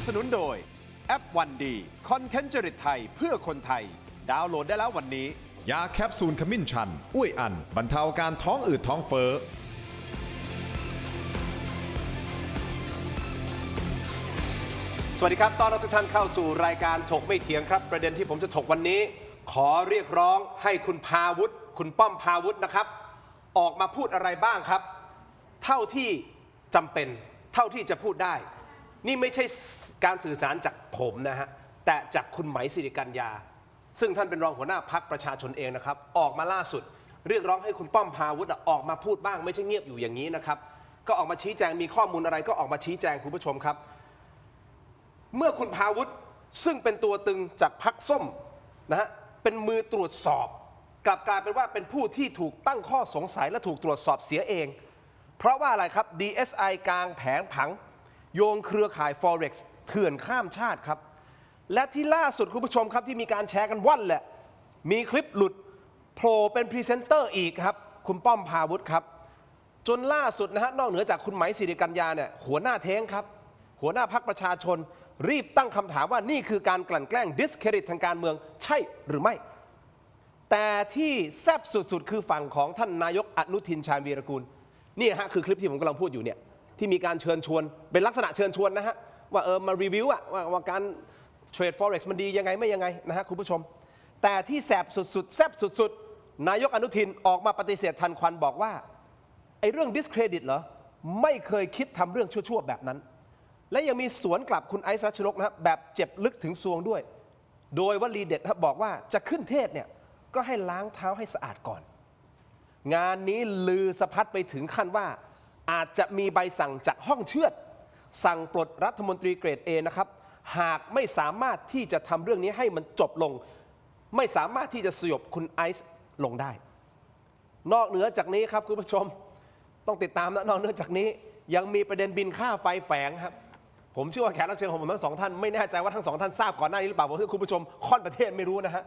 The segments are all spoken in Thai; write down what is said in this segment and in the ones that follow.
สนุนโดยแอปวันดีคอนเทนต์จริตไทยเพื่อคนไทยดาวน์โหลดได้แล้ววันนี้ยาแคปซูลขมิ้นชันอุ้ยอันบรรเทาอาการท้องอืดท้องเฟ้อสวัสดีครับต้อนรับทุกท่านเข้าสู่รายการถกไม่เถียงครับประเด็นที่ผมจะถกวันนี้ขอเรียกร้องให้คุณพาวุฒิคุณป้อมพาวุฒินะครับออกมาพูดอะไรบ้างครับเท่าที่จำเป็นเท่าที่จะพูดได้นี่ไม่ใช่การสื่อสารจากผมนะฮะแต่จากคุณไหมสิริกัญญาซึ่งท่านเป็นรองหัวหน้าพรรคประชาชนเองนะครับออกมาล่าสุดเรียกร้องให้คุณป้อมพาวุฒิออกมาพูดบ้างไม่ใช่เงียบอยู่อย่างนี้นะครับก็ออกมาชี้แจงมีข้อมูลอะไรก็ออกมาชี้แจงคุณผู้ชมครับเมื่อคุณพาวุฒิซึ่งเป็นตัวตึงจากพรรคส้มนะฮะเป็นมือตรวจสอบกลับกลายเป็นว่าเป็นผู้ที่ถูกตั้งข้อสงสัยและถูกตรวจสอบเสียเองเพราะว่าอะไรครับ DSI กลางแผงผังโยงเครือข่าย Forex เถื่อนข้ามชาติครับและที่ล่าสุดคุณผู้ชมครับที่มีการแชร์กันว่อนแหละมีคลิปหลุดโผล่เป็นพรีเซนเตอร์อีกครับคุณป้อมพาวุฒิครับจนล่าสุดนะฮะนอกเหนือจากคุณไหมสิริกัญญาเนี่ยหัวหน้าเท้งครับหัวหน้าพรรคประชาชนรีบตั้งคำถามว่านี่คือการกลั่นแกล้ง discredit ทางการเมืองใช่หรือไม่แต่ที่แซ่บสุดๆคือฝั่งของท่านนายกอนุทินชาญวีรกูลนี่ฮะคือคลิปที่ผมกำลังพูดอยู่เนี่ยที่มีการเชิญชวนเป็นลักษณะเชิญชวนนะฮะว่ามารีวิวอะว่าการเทรด Forex มันดียังไงไม่ยังไงนะฮะคุณผู้ชมแต่ที่แสบสุดๆแซ่บสุดๆนายกอนุทินออกมาปฏิเสธทันควันบอกว่าไอ้เรื่อง discredit เหรอไม่เคยคิดทำเรื่องชั่วๆแบบนั้นและยังมีสวนกลับคุณไอซ์รัชนกนะครับแบบเจ็บลึกถึงซวงด้วยโดยวลีเด็ดครับบอกว่าจะขึ้นเทศเนี่ยก็ให้ล้างเท้าให้สะอาดก่อนงานนี้ลือสะพัดไปถึงขั้นว่าอาจจะมีใบสั่งจากห้องเชือดสั่งปลดรัฐมนตรีเกรด A นะครับหากไม่สามารถที่จะทำเรื่องนี้ให้มันจบลงไม่สามารถที่จะสยบคุณไอซ์ลงได้นอกเหนือจากนี้ครับคุณผู้ชมต้องติดตามนะนอกเหนือจากนี้ยังมีประเด็นบินค่าไฟแฝงครับผมเชื่อว่าแขกรับเชิญของผมทั้งสองท่านไม่แน่ใจว่าทั้งสองท่านทราบก่อนหน้านี้หรือเปล่าเพราะคุณผู้ชมค่อนประเทศไม่รู้นะฮะ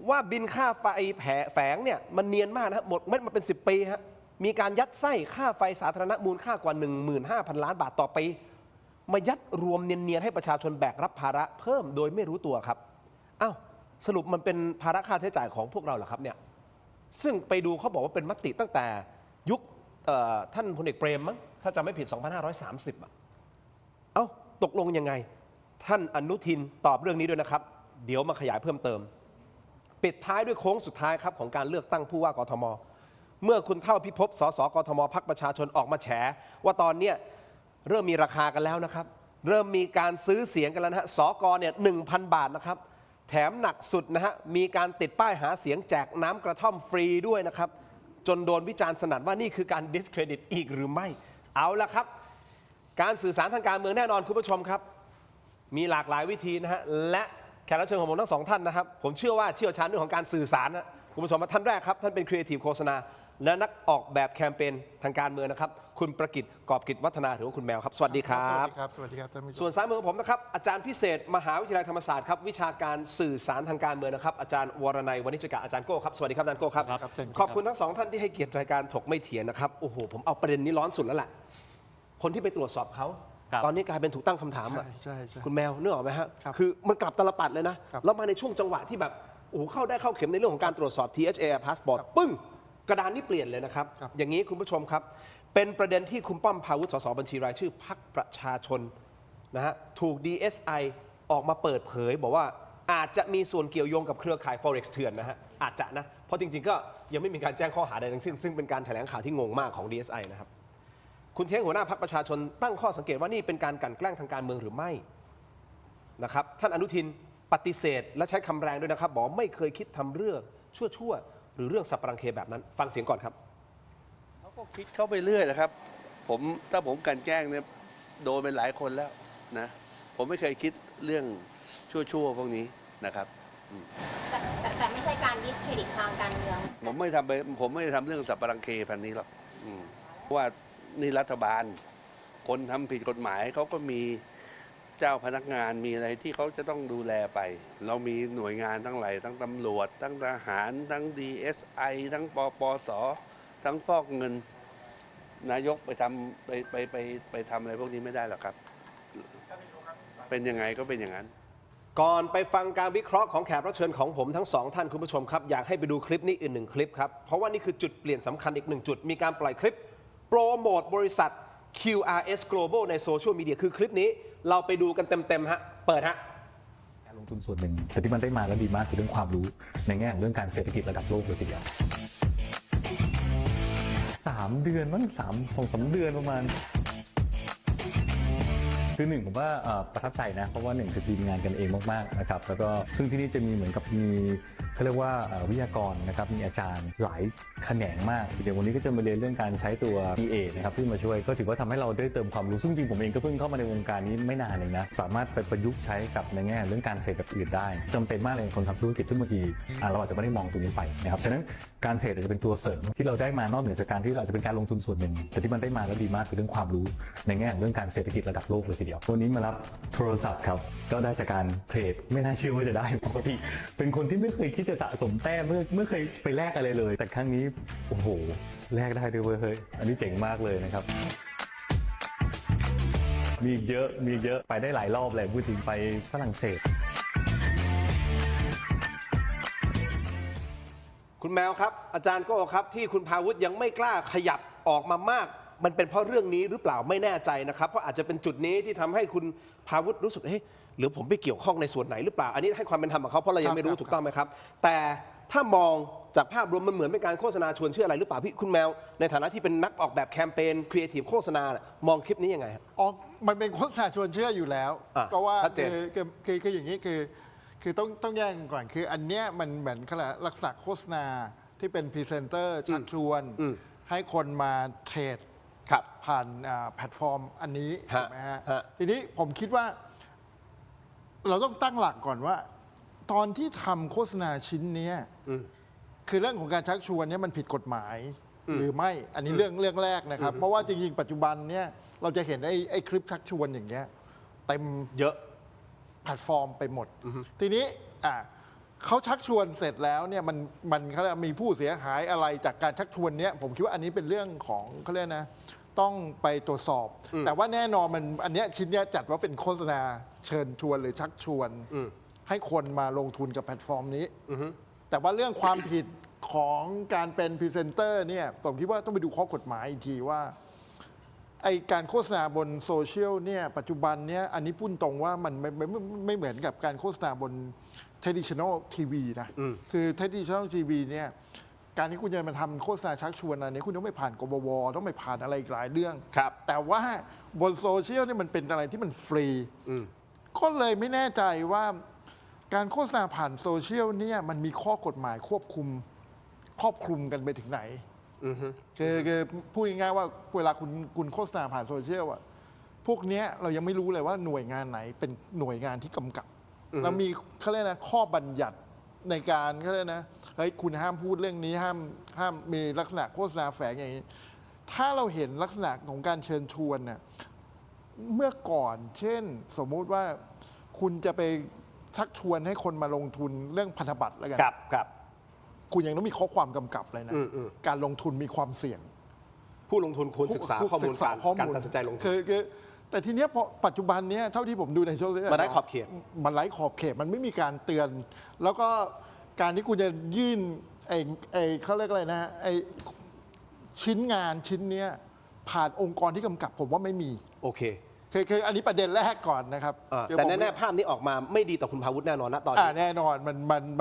ว่าบินค่าไฟแฝงเนี่ยมันเนียนมากนะหมดเม็ดมาเป็น10 ปีฮะมีการยัดไส้ค่าไฟสาธารณะมูลค่ากว่า 15,000 ล้านบาทต่อปีมายัดรวมเนียนๆให้ประชาชนแบกรับภาระเพิ่มโดยไม่รู้ตัวครับอ้าวสรุปมันเป็นภาระค่าใช้จ่ายของพวกเราเหรอครับเนี่ยซึ่งไปดูเขาบอกว่าเป็นมติตั้งแต่ยุคท่านพลเอกเปรมมั้งถ้าจำไม่ผิด 2530อ่ะเอ้าตกลงยังไงท่านอนุทินตอบเรื่องนี้ด้วยนะครับเดี๋ยวมาขยายเพิ่มเติมปิดท้ายด้วยโค้งสุดท้ายครับของการเลือกตั้งผู้ว่ากทมเมื่อคุณเท่าพิภพสสกทมพรรคประชาชนออกมาแฉว่าตอนนี้เริ่มมีราคากันแล้วนะครับเริ่มมีการซื้อเสียงกันแล้วนะฮะสกเนี่ย 1,000 บาทนะครับแถมหนักสุดนะฮะมีการติดป้ายหาเสียงแจกน้ำกระท่อมฟรีด้วยนะครับจนโดนวิจารณ์สนั่นว่านี่คือการ discredit อีกหรือไม่เอาละครับการสื่อสารทางการเมืองแน่นอนคุณผู้ชมครับมีหลากหลายวิธีนะฮะและแขกรับเชิญของผมทั้งสองท่านนะครับผมเชื่อว่าเชี่ยวชาญเรื่องของการสื่อสารนะคุณผู้ชมท่านแรกครับท่านเป็นครีเอทีฟโฆษณาและนักออกแบบแคมเปญทางการเมืองนะครับคุณประกิตกอบกิจวัฒนาหรือว่าคุณแมวครับสวัสดีครับสวัสดีครับท่านผู้ชมส่วนซ้ายมือของผมนะครับอาจารย์พิเศษมหาวิทยาลัยธรรมศาสตร์ครับวิชาการสื่อสารทางการเมืองนะครับอาจารย์วรนัยวณิชกะอาจารย์โก้ครับสวัสดีครับอาจารย์โก้ครับขอบคุณทั้งสองท่านที่ให้เกียรติรายการถกไม่เถียงนะครับโอ้โหผมเอาประเด็นนี้ร้อนสุดแล้วแหละคนที่ไปตรวจสอบเขาตอนนี้กลายเป็นถูกตั้งคำถามอ่ะคุณแมวนึกออกไหมฮะคือมันกลับตลปัดเลยนะแล้วมาในช่วงจังหวะที่แบบโอ้โหเข้าได้เข้าเข็มในเรื่องของการตรวจสอบ THA Passport ปึ้งกระดานนี้เปลี่ยนเลยนะครับอย่างนี้คุณผู้ชมครับเป็นประเด็นที่คุณป้อมพาวุฒิสสบัญชีรายชื่อพรรคประชาชนนะฮะถูก DSI ออกมาเปิดเผยบอกว่าอาจจะมีส่วนเกี่ยวโยงกับเครือข่าย Forex เถื่อนนะฮะอาจจะนะเพราะจริงๆก็ยังไม่มีการแจ้งข้อหาใดทั้งสิ้นซึ่งเป็นการแถลงข่าวที่งงมากของ DSI นะครับคุณเท้งหัวหน้าพรรคประชาชนตั้งข้อสังเกตว่านี่เป็นการกลั่นแกล้งทางการเมืองหรือไม่นะครับท่านอนุทินปฏิเสธและใช้คำแรงด้วยนะครับบอกไม่เคยคิดทำเรื่องชั่วหรือเรื่องสับปรังเคแบบนั้นฟังเสียงก่อนครับเขาก็คิดเข้าไปเรื่อยนะครับถ้าผมกลั่นแกล้งเนี่ยโดนไปหลายคนแล้วนะผมไม่เคยคิดเรื่องชั่วพวกนี้นะครับแต่ไม่ใช่การดิสเครดิตทางการเมืองผมไม่ทำเรื่องสับปรังเคพันนี้หรอกเพราะว่านี่รัฐบาลคนทำผิดกฎหมายเขาก็มีเจ้าพนักงานมีอะไรที่เขาจะต้องดูแลไปเรามีหน่วยงานทั้งหลายทั้งตำรวจทั้งทหารทั้ง DSI ทั้งปปสทั้งฟอกเงินนายกไปทำอะไรพวกนี้ไม่ได้หรอกครับ เป็นยังไงก็เป็นอย่างนั้น ก่อนไปฟังการวิเคราะห์ของแขกรับเชิญของผมทั้งสองท่านคุณผู้ชมครับอยากให้ไปดูคลิปนี้อีกหนึ่งคลิปครับเพราะว่านี่คือจุดเปลี่ยนสำคัญอีกหนึ่งจุดมีการปล่อยคลิปโปรโมทบริษัท QRS Global ในโซเชียลมีเดียคือคลิปนี้เราไปดูกันเต็มๆฮะเปิดฮะ การลงทุนส่วนหนึ่งแต่ที่มันได้มาแล้วดีมากคือเรื่องความรู้ในแง่ของเรื่องการเศรษฐกิจระดับโลกเลยทีเดียว3 เดือนมั้ง2-3 เดือนประมาณคือหนึ่งผมว่าประทับใจนะเพราะว่าหนึ่งคือทีมงานกันเองมากๆนะครับแล้วก็ซึ่งที่นี่จะมีเหมือนกับมีเขาเรียกว่าวิทยากรนะครับมีอาจารย์หลายแขนงมากเดี๋ยววันนี้ก็จะมาเรียนเรื่องการใช้ตัว PA นะครับที่มาช่วยก็ถือว่าทำให้เราได้เติมความรู้ซึ่งจริงผมเองก็เพิ่งเข้ามาในวงการนี้ไม่นานเองนะสามารถไปประยุกต์ใช้กับในแง่เรื่องการเทรดแบบอื่นได้จำเป็นมากเลยคนทำธุรกิจซึ่งบางทีเราอาจจะไม่ได้มองตรงนี้ไปนะครับฉะนั้นการเทรดอาจจะเป็นตัวเสริมที่เราได้มานอกเหนือจากการที่เราอาจจะเป็นการลงทุนส่วนหนึ่งแต่ที่มันได้มาแล้วดีมากคือเรื่องความรู้ในแง่ของเรื่องการเศรษฐกิจระดับโลกเลยทีเดียววันนี้มารับโทรศัพท์ครับก็ได้จากการเทรดไม่น่าเชื่อว่าจะได้ปกติเป็นคนที่ไม่เคยคิดจะสะสมแต้มไม่เคยไปแลกอะไรเลยแต่ครั้งนี้โอ้โหแลกได้ด้วยเว้ยเฮ้ยอันนี้เจ๋งมากเลยนะครับมีเยอะไปได้หลายรอบเลยพูดจริงไปฝรั่งเศส คุณแมวครับอาจารย์โก้ครับที่คุณพาวุฒิยังไม่กล้าขยับออกมามากมันเป็นเพราะเรื่องนี้หรือเปล่าไม่แน่ใจนะครับเพราะอาจจะเป็นจุดนี้ที่ทำให้คุณพาวุฒิรู้สึกหรือผมไปเกี่ยวข้องในส่วนไหนหรือเปล่าอันนี้ให้ความเป็นธรรมกับเขาเพราะเรายังไม่รู้ถูกต้องไหมครับแต่ถ้ามองจากภาพรวมมันเหมือนเป็นการโฆษณาชวนเชื่ออะไรหรือเปล่าพี่คุณแมวในฐานะที่เป็นนักออกแบบแคมเปญครีเอทีฟโฆษณามองคลิปนี้ยังไงครับอ๋อมันเป็นโฆษณาชวนเชื่ออยู่แล้วเพราะว่า ชัดเจน คืออย่างนี้คือต้องแยกกันก่อนคืออันเนี้ยมันเหมือนเขาเรียกลักษณะโฆษณาที่เป็นพรีเซนเตอร์ชักชวนให้คนมาเทรด ครับ ผ่านแพลตฟอร์มอันนี้ ฮะ ถูกไหมฮะ ฮะ ทีนี้ผมคิดว่าเราต้องตั้งหลักก่อนว่า ตอนที่ทำโฆษณาชิ้นเนี้ยคือเรื่องของการชักชวนเนี่ยมันผิดกฎหมายหรือไม่อันนี้เรื่องแรกนะครับ เพราะว่าจริงๆปัจจุบันเนี่ยเราจะเห็นไอ้คลิปชักชวนอย่างเงี้ยเต็ม เยอะ แพลตฟอร์มไปหมด ทีนี้เขาชักชวนเสร็จแล้วเนี่ยมันเขาเรียกมีผู้เสียหายอะไรจากการชักชวนเนี้ยผมคิดว่าอันนี้เป็นเรื่องของเขาเรียกนะต้องไปตรวจสอบ แต่ว่าแน่นอนมันอันเนี้ยชิ้นเนี้ยจัดว่าเป็นโฆษณาเชิญชวนหรือชักชวนให้คนมาลงทุนกับแพลตฟอร์มนี้แต่ว่าเรื่องความผิดของการเป็นพรีเซนเตอร์เนี่ยผมคิดว่าต้องไปดูข้อกฎหมายอีกทีว่าไอการโฆษณาบนโซเชียลเนี่ยปัจจุบันเนี่ยอันนี้พูดตรงว่ามันไม่เหมือนกับการโฆษณาบน traditional TV นะคือ traditional TV เนี่ยการที่คุณจะมาทำโฆษณาชักชวนอะไรเนี่ยคุณต้องไปผ่านกบวต้องไปผ่านอะไรอีกหลายเรื่อง ครับ แต่ว่าบนโซเชียลเนี่ยมันเป็นอะไรที่มันฟรีก็เลยไม่แน่ใจว่าการโฆษณาผ่านโซเชียลเนี่ยมันมีข้อกฎหมายครอบคลุมกันไปถึงไหนคือพูดง่ายๆว่าเวลาคุณโฆษณาผ่านโซเชียลอะพวกเนี้ยเรายังไม่รู้เลยว่าหน่วยงานไหนเป็นหน่วยงานที่กำกับเรามีเขาเรียกนะข้อบัญญัติในการเขาเรียกนะเฮ้ยคุณห้ามพูดเรื่องนี้ห้ามมีลักษณะโฆษณาแฝงอย่างนี้ถ้าเราเห็นลักษณะของการเชิญชวนเนี่ยเมื่อก่อนเช่นสมมุติว่าคุณจะไปชักชวนให้คนมาลงทุนเรื่องพันธบัตรแล้วกันครับ คุณยังต้องมีข้อความกำกับเลยนะการลงทุนมีความเสี่ยง ผู้ลงทุนควรศึกษาข้อมูลการตัดสินใจลงทุน คือแต่ทีเนี้ยพอปัจจุบันเนี้ยเท่าที่ผมดูในโซเชียล มันไร้ขอบเขต มันไร้ขอบเขตมันไม่มีการเตือน แล้วก็การที่คุณจะยื่นไอ้เขาเรียกอะไรนะไอ้ชิ้นงานชิ้นเนี้ยผ่านองค์กรที่กำกับผมว่าไม่มี โอเค คืออันนี้ประเด็นแรกก่อนนะครับ แต่แน่ๆภาพนี้ออกมาไม่ดีต่อคุณพาวุฒิแน่นอนนะตอนนี้ แน่นอน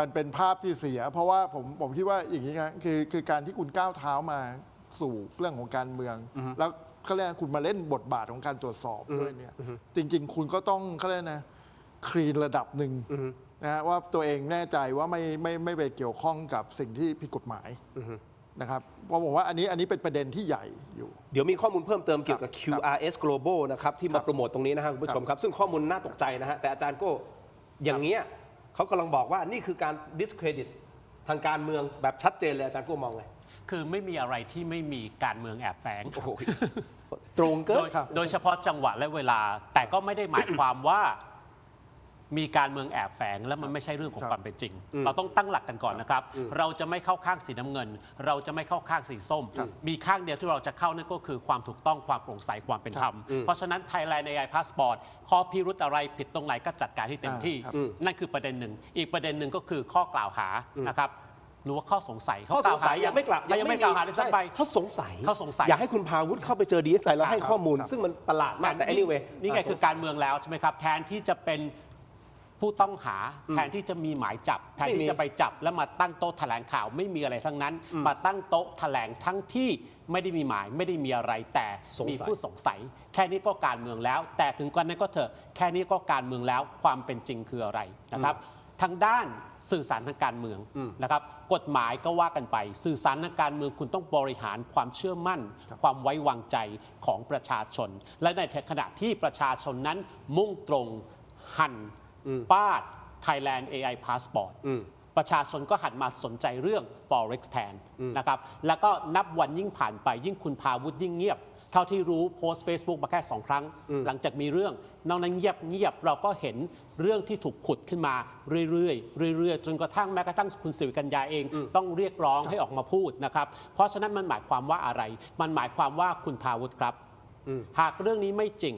มันเป็นภาพที่เสีย เพราะว่าผมคิดว่าอย่างนี้นะคือการที่คุณก้าวเท้ามาสู่เรื่องของการเมือง แล้วเขาเรียกคุณมาเล่นบทบาทของการตรวจสอบด้วยเนี่ยจริงๆ คุณก็ต้องเขาเรียกนะคลีนระดับหนึ่งนะว่าตัวเองแน่ใจว่าไม่ไปเกี่ยวข้องกับสิ่งที่ผิดกฎหมายนะครับเพราะผมว่าอันนี้เป็นประเด็นที่ใหญ่อยู่เดี๋ยวมีข้อมูลเพิ่มเติมเกี่ยวกับ QRS Global นะครับที่มาโปรโมทตรงนี้นะฮะคุณผู้ชมครับซึ่งข้อมูลน่าตกใจนะฮะแต่อาจารย์ก็อย่างเงี้ยเขากำลังบอกว่านี่คือการ discredit ทางการเมืองแบบชัดเจนเลยอาจารย์ก็มองไง คือไม่มีอะไรที่ไม่มีการเมืองแอบแฝง ตรงเกิน โดยเฉพาะจังหวะและเวลา แต่ก็ไม่ได้หมายความว่า มีการเมืองแอบแฝงและมันไม่ใช่เรื่องของ ครับ ความเป็นจริง เราต้องตั้งหลักกันก่อนนะครับ เราจะไม่เข้าข้างสีน้ำเงิน เราจะไม่เข้าข้างสีส้ม มีข้างเดียวที่เราจะเข้านั่นก็คือความถูกต้องความโปร่งใสความเป็นธรรม เพราะฉะนั้น Thailand AI Passport ข้อพิรุธอะไรผิดตรงไหนก็จัดการให้เต็มที่ ครับ นั่นคือประเด็นหนึ่งอีกประเด็นหนึ่งก็คือข้อกล่าวหานะครับหรือว่าข้อสงสัย ข้อสงสัยยังไม่กล่าว ยังไม่กล่าวหาด้วยซ้ำไป เขาสงสัย เขาสงสัย อยากให้คุณพาวุฒิเข้าไปเจอ DSI แล้วให้ข้อมูล ครับ ซึ่งมันประหลาดมากแต่ anyway นี่ไงคือการเมืองแล้วใช่ไหมครับ แทนที่จะเป็นผู้ต้องหา แทนที่จะมีหมายจับ แทน ไม่มี ที่จะไปจับแล้วมาตั้งโต๊ะแถลงข่าวไม่มีอะไรทั้งนั้น มาตั้งโต๊ะแถลงทั้งที่ไม่ได้มีหมายไม่ได้มีอะไรแต่ สงสัย มีผู้สงสัย แค่นี้ก็การเมืองแล้ว แต่ถึงกว่านั้นก็เถอะแค่นี้ก็การเมืองแล้วความเป็นจริงคืออะไรนะครับทางด้านสื่อสารทางการเมืองนะครับกฎหมายก็ว่ากันไป สื่อสารทางการเมืองคุณต้องบริหารความเชื่อมั่น ความไว้วางใจของประชาชน และในขณะที่ประชาชนนั้นมุ่งตรงหันป้าด Thailand AI Passport ประชาชนก็หันมาสนใจเรื่อง Forex แทนนะครับแล้วก็นับวันยิ่งผ่านไปยิ่งคุณพาวุฒิยิ่งเงียบ เท่าที่รู้โพสต์ Facebook มาแค่ 2 ครั้ง หลังจากมีเรื่องนอกนั้นเงียบเราก็เห็นเรื่องที่ถูกขุดขึ้นมาเรื่อยๆจนกระทั่งแม้กระทั่งคุณสิริกัญญาเองต้องเรียกร้องให้ออกมาพูดนะครับเพราะฉะนั้นมันหมายความว่าอะไร มันหมายความว่าคุณพาวุฒิครับ หากเรื่องนี้ไม่จริง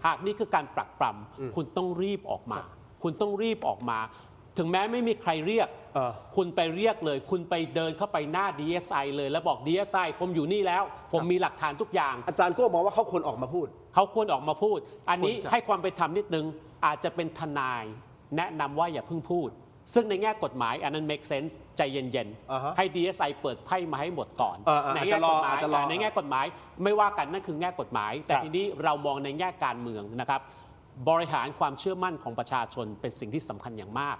หากนี่คือการปรักปรำคุณต้องรีบออกมา คุณต้องรีบออกมา ถึงแม้ไม่มีใครเรียก คุณไปเรียกเลย คุณไปเดินเข้าไปหน้า DSI เลยแล้วบอก DSI ผมอยู่นี่แล้ว ผมมีหลักฐานทุกอย่าง อาจารย์โก้มองว่าเขาควรออกมาพูด เขาควรออกมาพูด อันนี้ ควรจะ ให้ความเป็นธรรมนิดนึง อาจจะเป็นทนาย แนะนำว่าอย่าเพิ่งพูด ซึ่งในแง่กฎหมายอันนั้น make sense ใจเย็น อ่าฮะ ๆ ให้ DSI เปิดไพ่มาให้หมดก่อน ใน อาจ แง่ จะร ก อ ฎหมาย อาจจะรอ ในแง่กฎหมายไม่ว่ากันนั่นคือแง่กฎหมาย แต่ ครับ ทีนี้เรามองในแง่การเมืองนะครับ บริหารความเชื่อมั่นของประชาชนเป็นสิ่งที่สำคัญอย่างมาก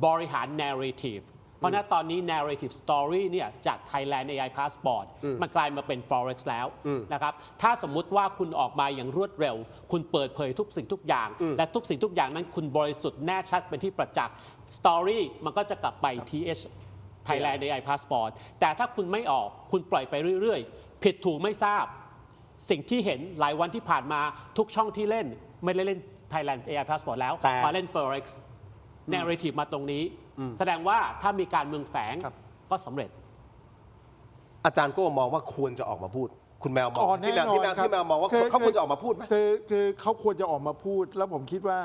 บริหาร narrative เพราะณตอนนี้ narrative story เนี่ยจาก Thailand AI Passport มันกลายมาเป็น Forex แล้วนะครับถ้าสมมุติว่าคุณออกมาอย่างรวดเร็ว คุณเปิดเผยทุกสิ่งทุกอย่าง และทุกสิ่งทุกอย่างนั้นคุณบริสุทธิ์แน่ชัดเป็นที่ประจักษ์ story มันก็จะกลับไป TH Thailand AI Passport แต่ถ้าคุณไม่ออกคุณปล่อยไปเรื่อยๆ ผิดถูกไม่ทราบ สิ่งที่เห็นหลายวันที่ผ่านมาทุกช่องที่เล่นไม่ได้เล่น Thailand AI Passport แล้ว แต่ มาเล่น Forex narrative มาตรงนี้ แสดงว่าถ้ามีการเมืองแฝง ครับ ก็สำเร็จ อาจารย์โก้มองว่าควรจะออกมาพูด คุณแมวมอง อ๋อ พี่ แน่ แมวน อนครับ พี่แมวมองว่า คือ เขาควรจะออกมาพูดไหม คือเขาควรจะออกมาพูด แล้วผมคิดว่า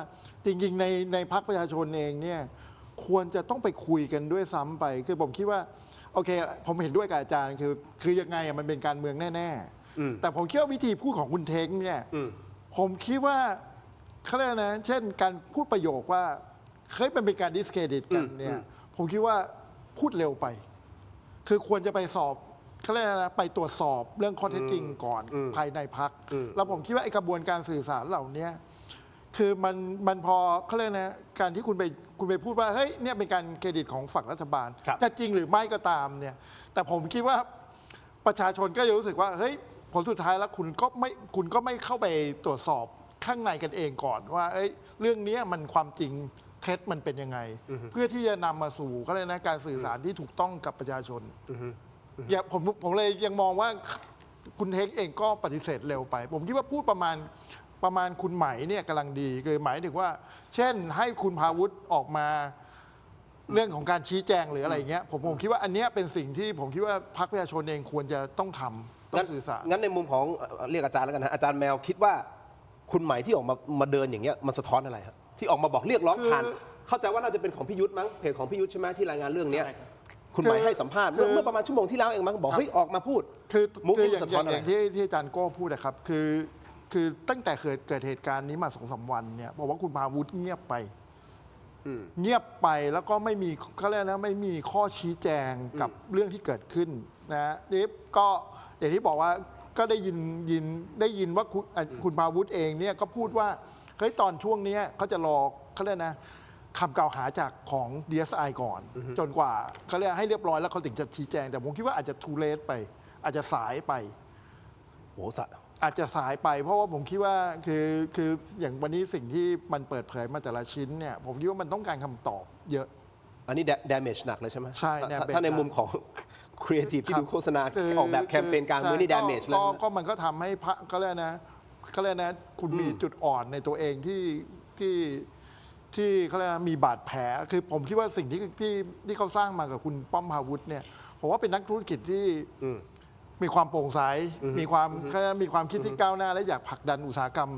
จริงๆในพรรคประชาชนเองเนี่ยควรจะต้องไปคุยกันด้วยซ้ำไป คือผมคิดว่าโอเคผมเห็นด้วยกับอาจารย์คือยังไงอะมันเป็นการเมืองแน่ๆแต่ผมคิดว่าวิธีพูดของคุณเท้งเนี่ยผมคิดว่าเขาเรียกนะเช่นการพูดประโยคว่าเฮ้ยมันเป็นการดิสเครดิตกันเนี่ยผมคิดว่าพูดเร็วไป คือควรจะไปสอบเขาเรียกอะไรนะไปตรวจสอบเรื่องข้อเท็จจริงก่อนภายในพรรคแล้วผมคิดว่าไอ้กระบวนการสื่อสารเหล่านี้คือมันพอเขาเรียกนะการที่คุณไปพูดว่าเฮ้ยเนี่ยเป็นการเครดิตของฝั่งรัฐบาล ครับ จะจริงหรือไม่ก็ตามเนี่ยแต่ผมคิดว่าประชาชนก็จะรู้สึกว่าเฮ้ยผลสุดท้ายแล้วคุณก็ไม่เข้าไปตรวจสอบข้างในกันเองก่อนว่าเอ้ยเรื่องนี้มันความจริงเท็จมันเป็นยังไง เพื่อที่จะนำมาสู่เขาเลยกนะการสื่อสารที่ถูกต้องกับประชาชนอย่าผมเลยยังมองว่าคุณเทคเองก็ปฏิเสธเร็วไป ผมคิดว่าพูดประมาณคุณไหมเนี่ยกำลังดีคือหมายถึงว่า เช่นให้คุณพาวุฒิออกมาเรื่องของการชี้แจงหรืออะไรเงี้ยผมคิดว่าอันเนี้ยเป็นสิ่งที่ผมคิดว่าพรรคประชาชนเองควรจะต้องทำต้องสื่อสาร งั้นในมุมของเรียกอาจารย์แล้วกันนะอาจารย์แมวคิดว่าคุณไหมที่ออกมาเดินอย่างเงี้ยมันสะท้อนอะไรครับที่ออกมาบอกเรียกร้องผ่าน เข้าใจว่าน่าจะเป็นของพี่ยุทธมั้งเพจของพี่ยุทธใช่ไหมที่รายงานเรื่องเนี้ย ใช่ครับ คุณไหมให้สัมภาษณ์เมื่อประมาณชั่วโมงที่แล้วเองมั้งบอกเฮ้ยออกมาพูด คือ มุก คือ นี้ อย่า สะ ง ท้อนอะไร อย่างที่อาจารย์โก้พูดนะครับคือตั้งแต่เกิดเหตุการณ์นี้มา2-3 วันเนี่ยบอกว่าคุณพาวุฒิเงียบไปเงียบไปแล้วก็ไม่มีเขาเรียกนะไม่มีข้อชี้แจงกับเรื่องที่เกิดขึ้นนะนี่ก็อย่างที่บอกว่าก็ได้ยินว่าคุณพาวุฒิเองเนี่ยก็พูดว่าเฮ้ยตอนช่วงเนี้ยเขาจะรอเขาเรียกนะคำกล่าวหาจากของ DSI ก่อน จนกว่าเขาเรียกให้เรียบร้อยแล้วเขาถึงจะชี้แจง แต่ผมคิดว่าอาจจะ too late ไป อาจจะสายไป โหสะ อาจจะสายไป เพราะว่าผมคิดว่าคืออย่างวันนี้สิ่งที่มันเปิดเผยมาแต่ละชิ้นเนี่ยผมคิดว่ามันต้องการคำตอบเยอะ อันนี้ damage หนักเลยใช่ไหม ใช่ damage ถ้าในมุมของ creative ที่ดูโฆษณาออกแบบแคมเปญการเมืองนี่ damage เลย ก็มันก็ทำให้พระก็เรียกนะคุณมีจุดอ่อนในตัวเอง ที่เขาเรียกว่ามีบาดแผลคือผมคิดว่าสิ่งที่เขาสร้างมากับคุณป้อมพาวุฒิเนี่ยผมว่าเป็นนักธุรกิจที่มีความโปร่งใสมีความคิดที่ก้าวหน้าและอยากผลักดันอุตสาหกรรม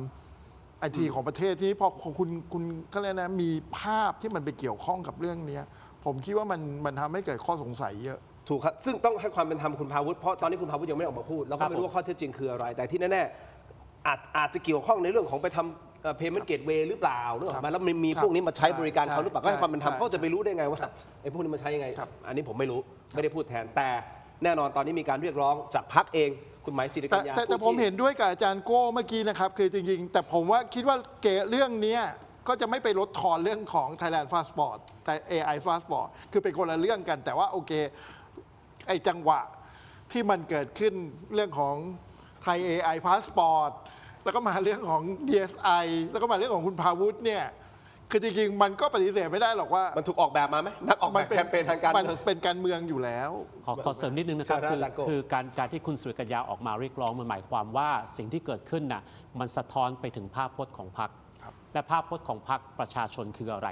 ไอทีของประเทศที่พอของคุณเขาเรียกนะมีภาพที่มันไปเกี่ยวข้องกับเรื่องนี้ผมคิดว่ามันทำให้เกิดข้อสงสัยเยอะ ถูกครับซึ่งต้องให้ความเป็นธรรมคุณพาวุฒิเพราะตอนนี้คุณพาวุฒิยังไม่ได้ออกมาพูดเราก็ไม่รู้ว่าข้อเท็จจริงคืออะไร แต่ที่แน่ๆอาจจะเกี่ยวข้องในเรื่องของไปทำpayment gateway หรือเปล่าหรือเปล่าแล้วมีพวกนี้มาใช้บริการเขาหรือเปล่าก็ให้ความเป็นธรรมเขาจะไปรู้ได้ไงว่าไอ้พวกนี้มาใช้ยังไงอันนี้ผมไม่รู้ไม่ได้พูดแทนแต่แน่นอนตอนนี้มีการเรียกร้องจากพรรคเองคุณหมายศิริกัญญาแต่ผมเห็นด้วยกับอาจารย์โก้เมื่อกี้นะครับคือจริงๆแต่ผมว่าคิดว่าเรื่องนี้ก็จะไม่ไปลดทอนเรื่องของ Thailand Passport แต่ AI Passport คือเป็นคนละเรื่องกันแต่ว่าโอเคไอ้จังหวะที่มันเกิดขึ้นเรื่องของไทย AI Passport แล้วก็มาเรื่องของ DSI แล้วก็มาเรื่องของคุณพาวุฒิเนี่ยคือจริงๆมันก็ปฏิเสธไม่ได้หรอกว่ามัน ถูกออกแบบมาไหมนักออกแบบแคมเปญทางการเมืองมันเป็นการเมืองอยู่แล้ว ขอเสริมนิดนึงนะครับคือการที่คุณสุริกัญญาออกมาเรียกร้องมันหมายความว่าสิ่งที่เกิดขึ้นน่ะมันสะท้อนไปถึงภาพพจน์ของพรรคและภาพพจน์ของพรรคประชาชนคืออะไร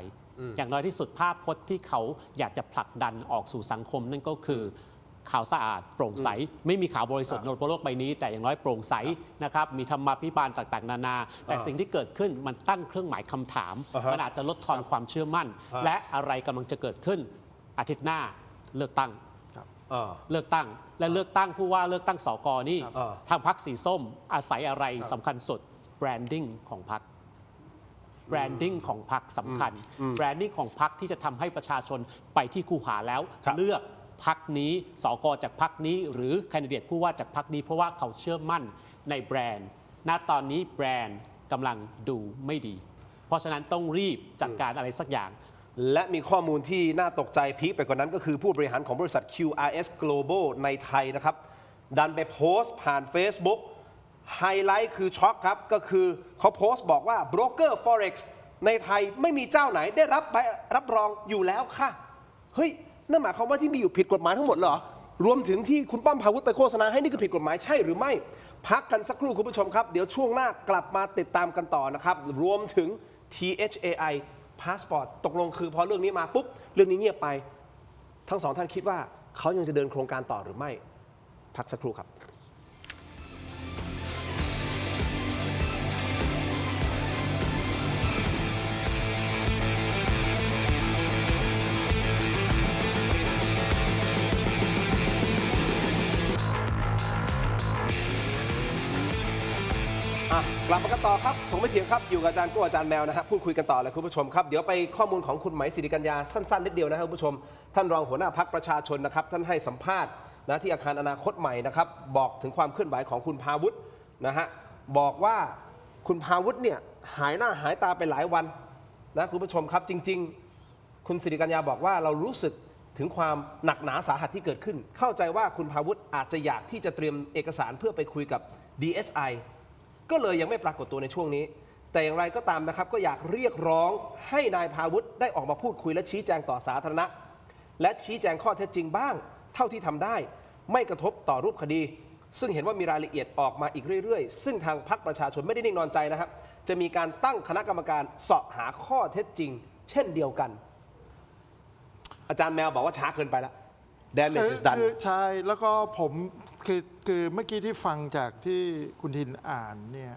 อย่างน้อยที่สุดภาพพจน์ที่เขาอยากจะผลักดันออกสู่สังคมนั่นก็คือข่าวสะอาดโปร่งใสไม่มีข่าวบริสุทธิ์บนโลกใบนี้แต่อย่างน้อยโปร่งใสนะครับมีธรรมาภิบาลต่างๆนานาแต่สิ่งที่เกิดขึ้นมันตั้งเครื่องหมายคำถามมันอาจจะลดทอนความเชื่อมั่นและอะไรกำลังจะเกิดขึ้นอาทิตย์หน้าเลือกตั้งเลือกตั้งและเลือกตั้งผู้ว่าเลือกตั้งสกนี่ทางพรรคสีส้มอาศัยอะไรสำคัญสุดแบรนดิ้งของพรรคแบรนดิ้งของพรรคสำคัญแบรนดิ้งของพรรคที่จะทำให้ประชาชนไปที่คูหาแล้วเลือกพรรคนี้สกจากพรรคนี้หรือแคนดิเดตผู้ว่าจากพรรคนี้เพราะว่าเขาเชื่อมั่นในแบรนด์ณตอนนี้แบรนด์กำลังดูไม่ดีเพราะฉะนั้นต้องรีบจัดการอะไรสักอย่างและมีข้อมูลที่น่าตกใจพีคไปกว่านั้นก็คือผู้บริหารของบริษัท QRS Global ในไทยนะครับดันไปโพสต์ผ่าน Facebook ไฮไลท์คือช็อกครับก็คือเขาโพสต์บอกว่าโบรกเกอร์ Forex ในไทยไม่มีเจ้าไหนได้รับใบรับรองอยู่แล้วค่ะเฮ้ยนั่นหมายความว่าที่มีอยู่ผิดกฎหมายทั้งหมดเหรอรวมถึงที่คุณป้อมพาวุฒิไปโฆษณาให้นี่คือผิดกฎหมายใช่หรือไม่พักกันสักครู่คุณผู้ชมครับเดี๋ยวช่วงหน้ากลับมาติดตามกันต่อนะครับรวมถึง THAI Passport ตกลงคือพอเรื่องนี้มาปุ๊บเรื่องนี้เงียบไปทั้งสองท่านคิดว่าเขายังจะเดินโครงการต่อหรือไม่พักสักครู่ครับกลับมากันต่อครับผมไม่เถียงครับอยู่กับอาจารย์กู้อาจารย์แมวนะฮะพูดคุยกันต่อเลยคุณผู้ชมครับเดี๋ยวไปข้อมูลของคุณไหมศิริกัญญาสั้นๆนิดเดียวนะครับคุณผู้ชมท่านรองหัวหน้าพรรคประชาชนนะครับท่านให้สัมภาษณ์นะที่อาคารอนาคตใหม่นะครับบอกถึงความเคลื่อนไหวของคุณพาวุฒินะฮะบอกว่าคุณพาวุฒิเนี่ยหายหน้าหายตาไปหลายวันนะคุณผู้ชมครับจริงๆคุณศิริกัญญาบอกว่าเรารู้สึกถึงความหนักหนาสาหัสที่เกิดขึ้นเข้าใจว่าคุณพาวุฒิอาจจะอยากที่จะเตรียมเอกสารเพื่อไปคุยกับ DSIก็เลยยังไม่ปรากฏตัวในช่วงนี้แต่อย่างไรก็ตามนะครับก็อยากเรียกร้องให้นายพาวุฒิได้ออกมาพูดคุยและชี้แจงต่อสาธารณะและชี้แจงข้อเท็จจริงบ้างเท่าที่ทำได้ไม่กระทบต่อรูปคดีซึ่งเห็นว่ามีรายละเอียดออกมาอีกเรื่อยๆซึ่งทางพรรคประชาชนไม่ได้นิ่งนอนใจนะครับจะมีการตั้งคณะกรรมการเสาะหาข้อเท็จจริงเช่นเดียวกันอาจารย์แมวบอกว่าช้าเกินไปแล้วdamage is done ใช่แล้วก็ผมคือเมื่อกี้ที่ฟังจากที่คุณทินอ่านเนี่ย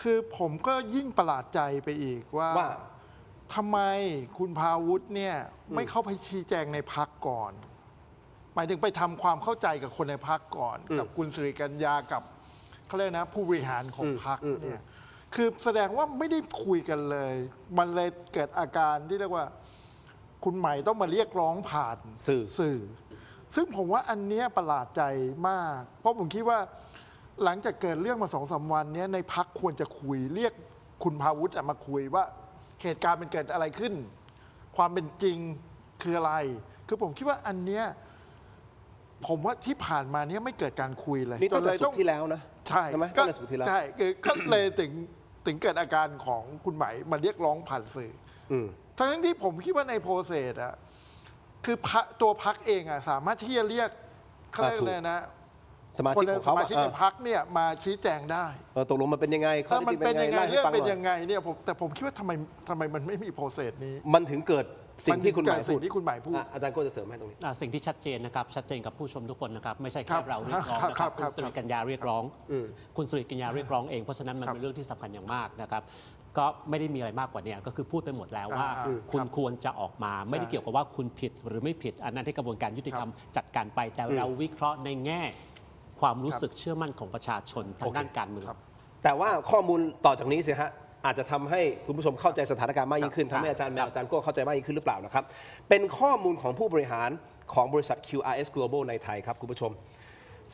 คือผมก็ยิ่งประหลาดใจไปอีกว่าทำไมคุณพาวุฒิเนี่ยไม่เข้าไปชี้แจงในพรรคก่อนหมายถึงไปทำความเข้าใจกับคนในพรรคก่อนกับคุณสิริกัญญากับเขาเรียกนะผู้บริหารของพรรคเนี่ยคือแสดงว่าไม่ได้คุยกันเลยมันเลยเกิดอาการที่เรียกว่าคุณใหม่ต้องมาเรียกร้องผ่านสื่อซึ่งผมว่าอันเนี้ยประหลาดใจมากเพราะผมคิดว่าหลังจากเกิดเรื่องมา2-3 วันนี้ในพรรคควรจะคุยเรียกคุณพาวุฒิมาคุยว่าเหตุการณ์มันเกิดอะไรขึ้นความเป็นจริงคืออะไรคือผมคิดว่าอันเนี้ยผมว่าที่ผ่านมาเนี้ยไม่เกิดการคุยเลยนี่ตั้งแต่ศุกร์ที่แล้วนะใช่ไหมตั้งแต่ศุกร์ที่แล้วใช่ก็เลยถึงเกิดอาการของคุณไหมมาเรียกร้องผ่านสื่อทั้งที่ผมคิดว่าในโปรเซสอะคือตัวพรรคเองอะสามารถที่จะเรียกเขาเรียกอะไรนะ สมาชิกของ ส เขา มาชิกในพรรคเนี่ยมาชี้แจงได้ ตกลงมันเป็นยังไงข้อ ถ้า เท็จ มัน จริง เป็นยังไง ล่าให้ เรื่อง ฟั เป็น ห ยังไงเนี่ยแต่ผมคิดว่าทำไมมันไม่มีโปรเซสนี้ มันถึงเกิดสิ่งที่คุณหมาย นถึ พู เกิ ด สิ่งที่คุณหมายพูด อาจารย์โก้จะเสริมให้ตรงนี้ สิ่งที่ชัดเจนนะครับชัดเจนกับผู้ชมทุกคนนะครับไม่ใช่ ครั แค่ บ เราเรียกร้องนะค ครั รับบ คุณสิริกัญญาเรียกร้อง คุณสิริกัญญาเรียกร้องเองเพราะฉะนั้นมัน ครับ เป็นเรื่องที่สำคัญอย่างมากนะครับก็ไม่ได้มีอะไรมากกว่านี้ก็คือพูดไปหมดแล้วว่า คุณ ครับ ควรจะออกมาไม่ได้เกี่ยวกับว่าคุณผิดหรือไม่ผิดอันนั้นให้กระบวนการยุติธรรมจัดการไป แต่เราวิเคราะห์ในแง่ความรู้สึกเชื่อมั่นของประชาชนทางด้านการเมือง แต่ว่าข้อมูลต่อจากนี้สิฮะอาจจะทำให้คุณผู้ชมเข้าใจสถานการณ์มากยิ่งขึ้น ครั ทำ บ ให้อาจารย์แมวอาจารย์โก้เข้าใจมากยิ่งขึ้นหรือเปล่านะครับ เป็นข้อมูลของผู้บริหารของบริษัท QRS Global ในไทยครับคุณผู้ชม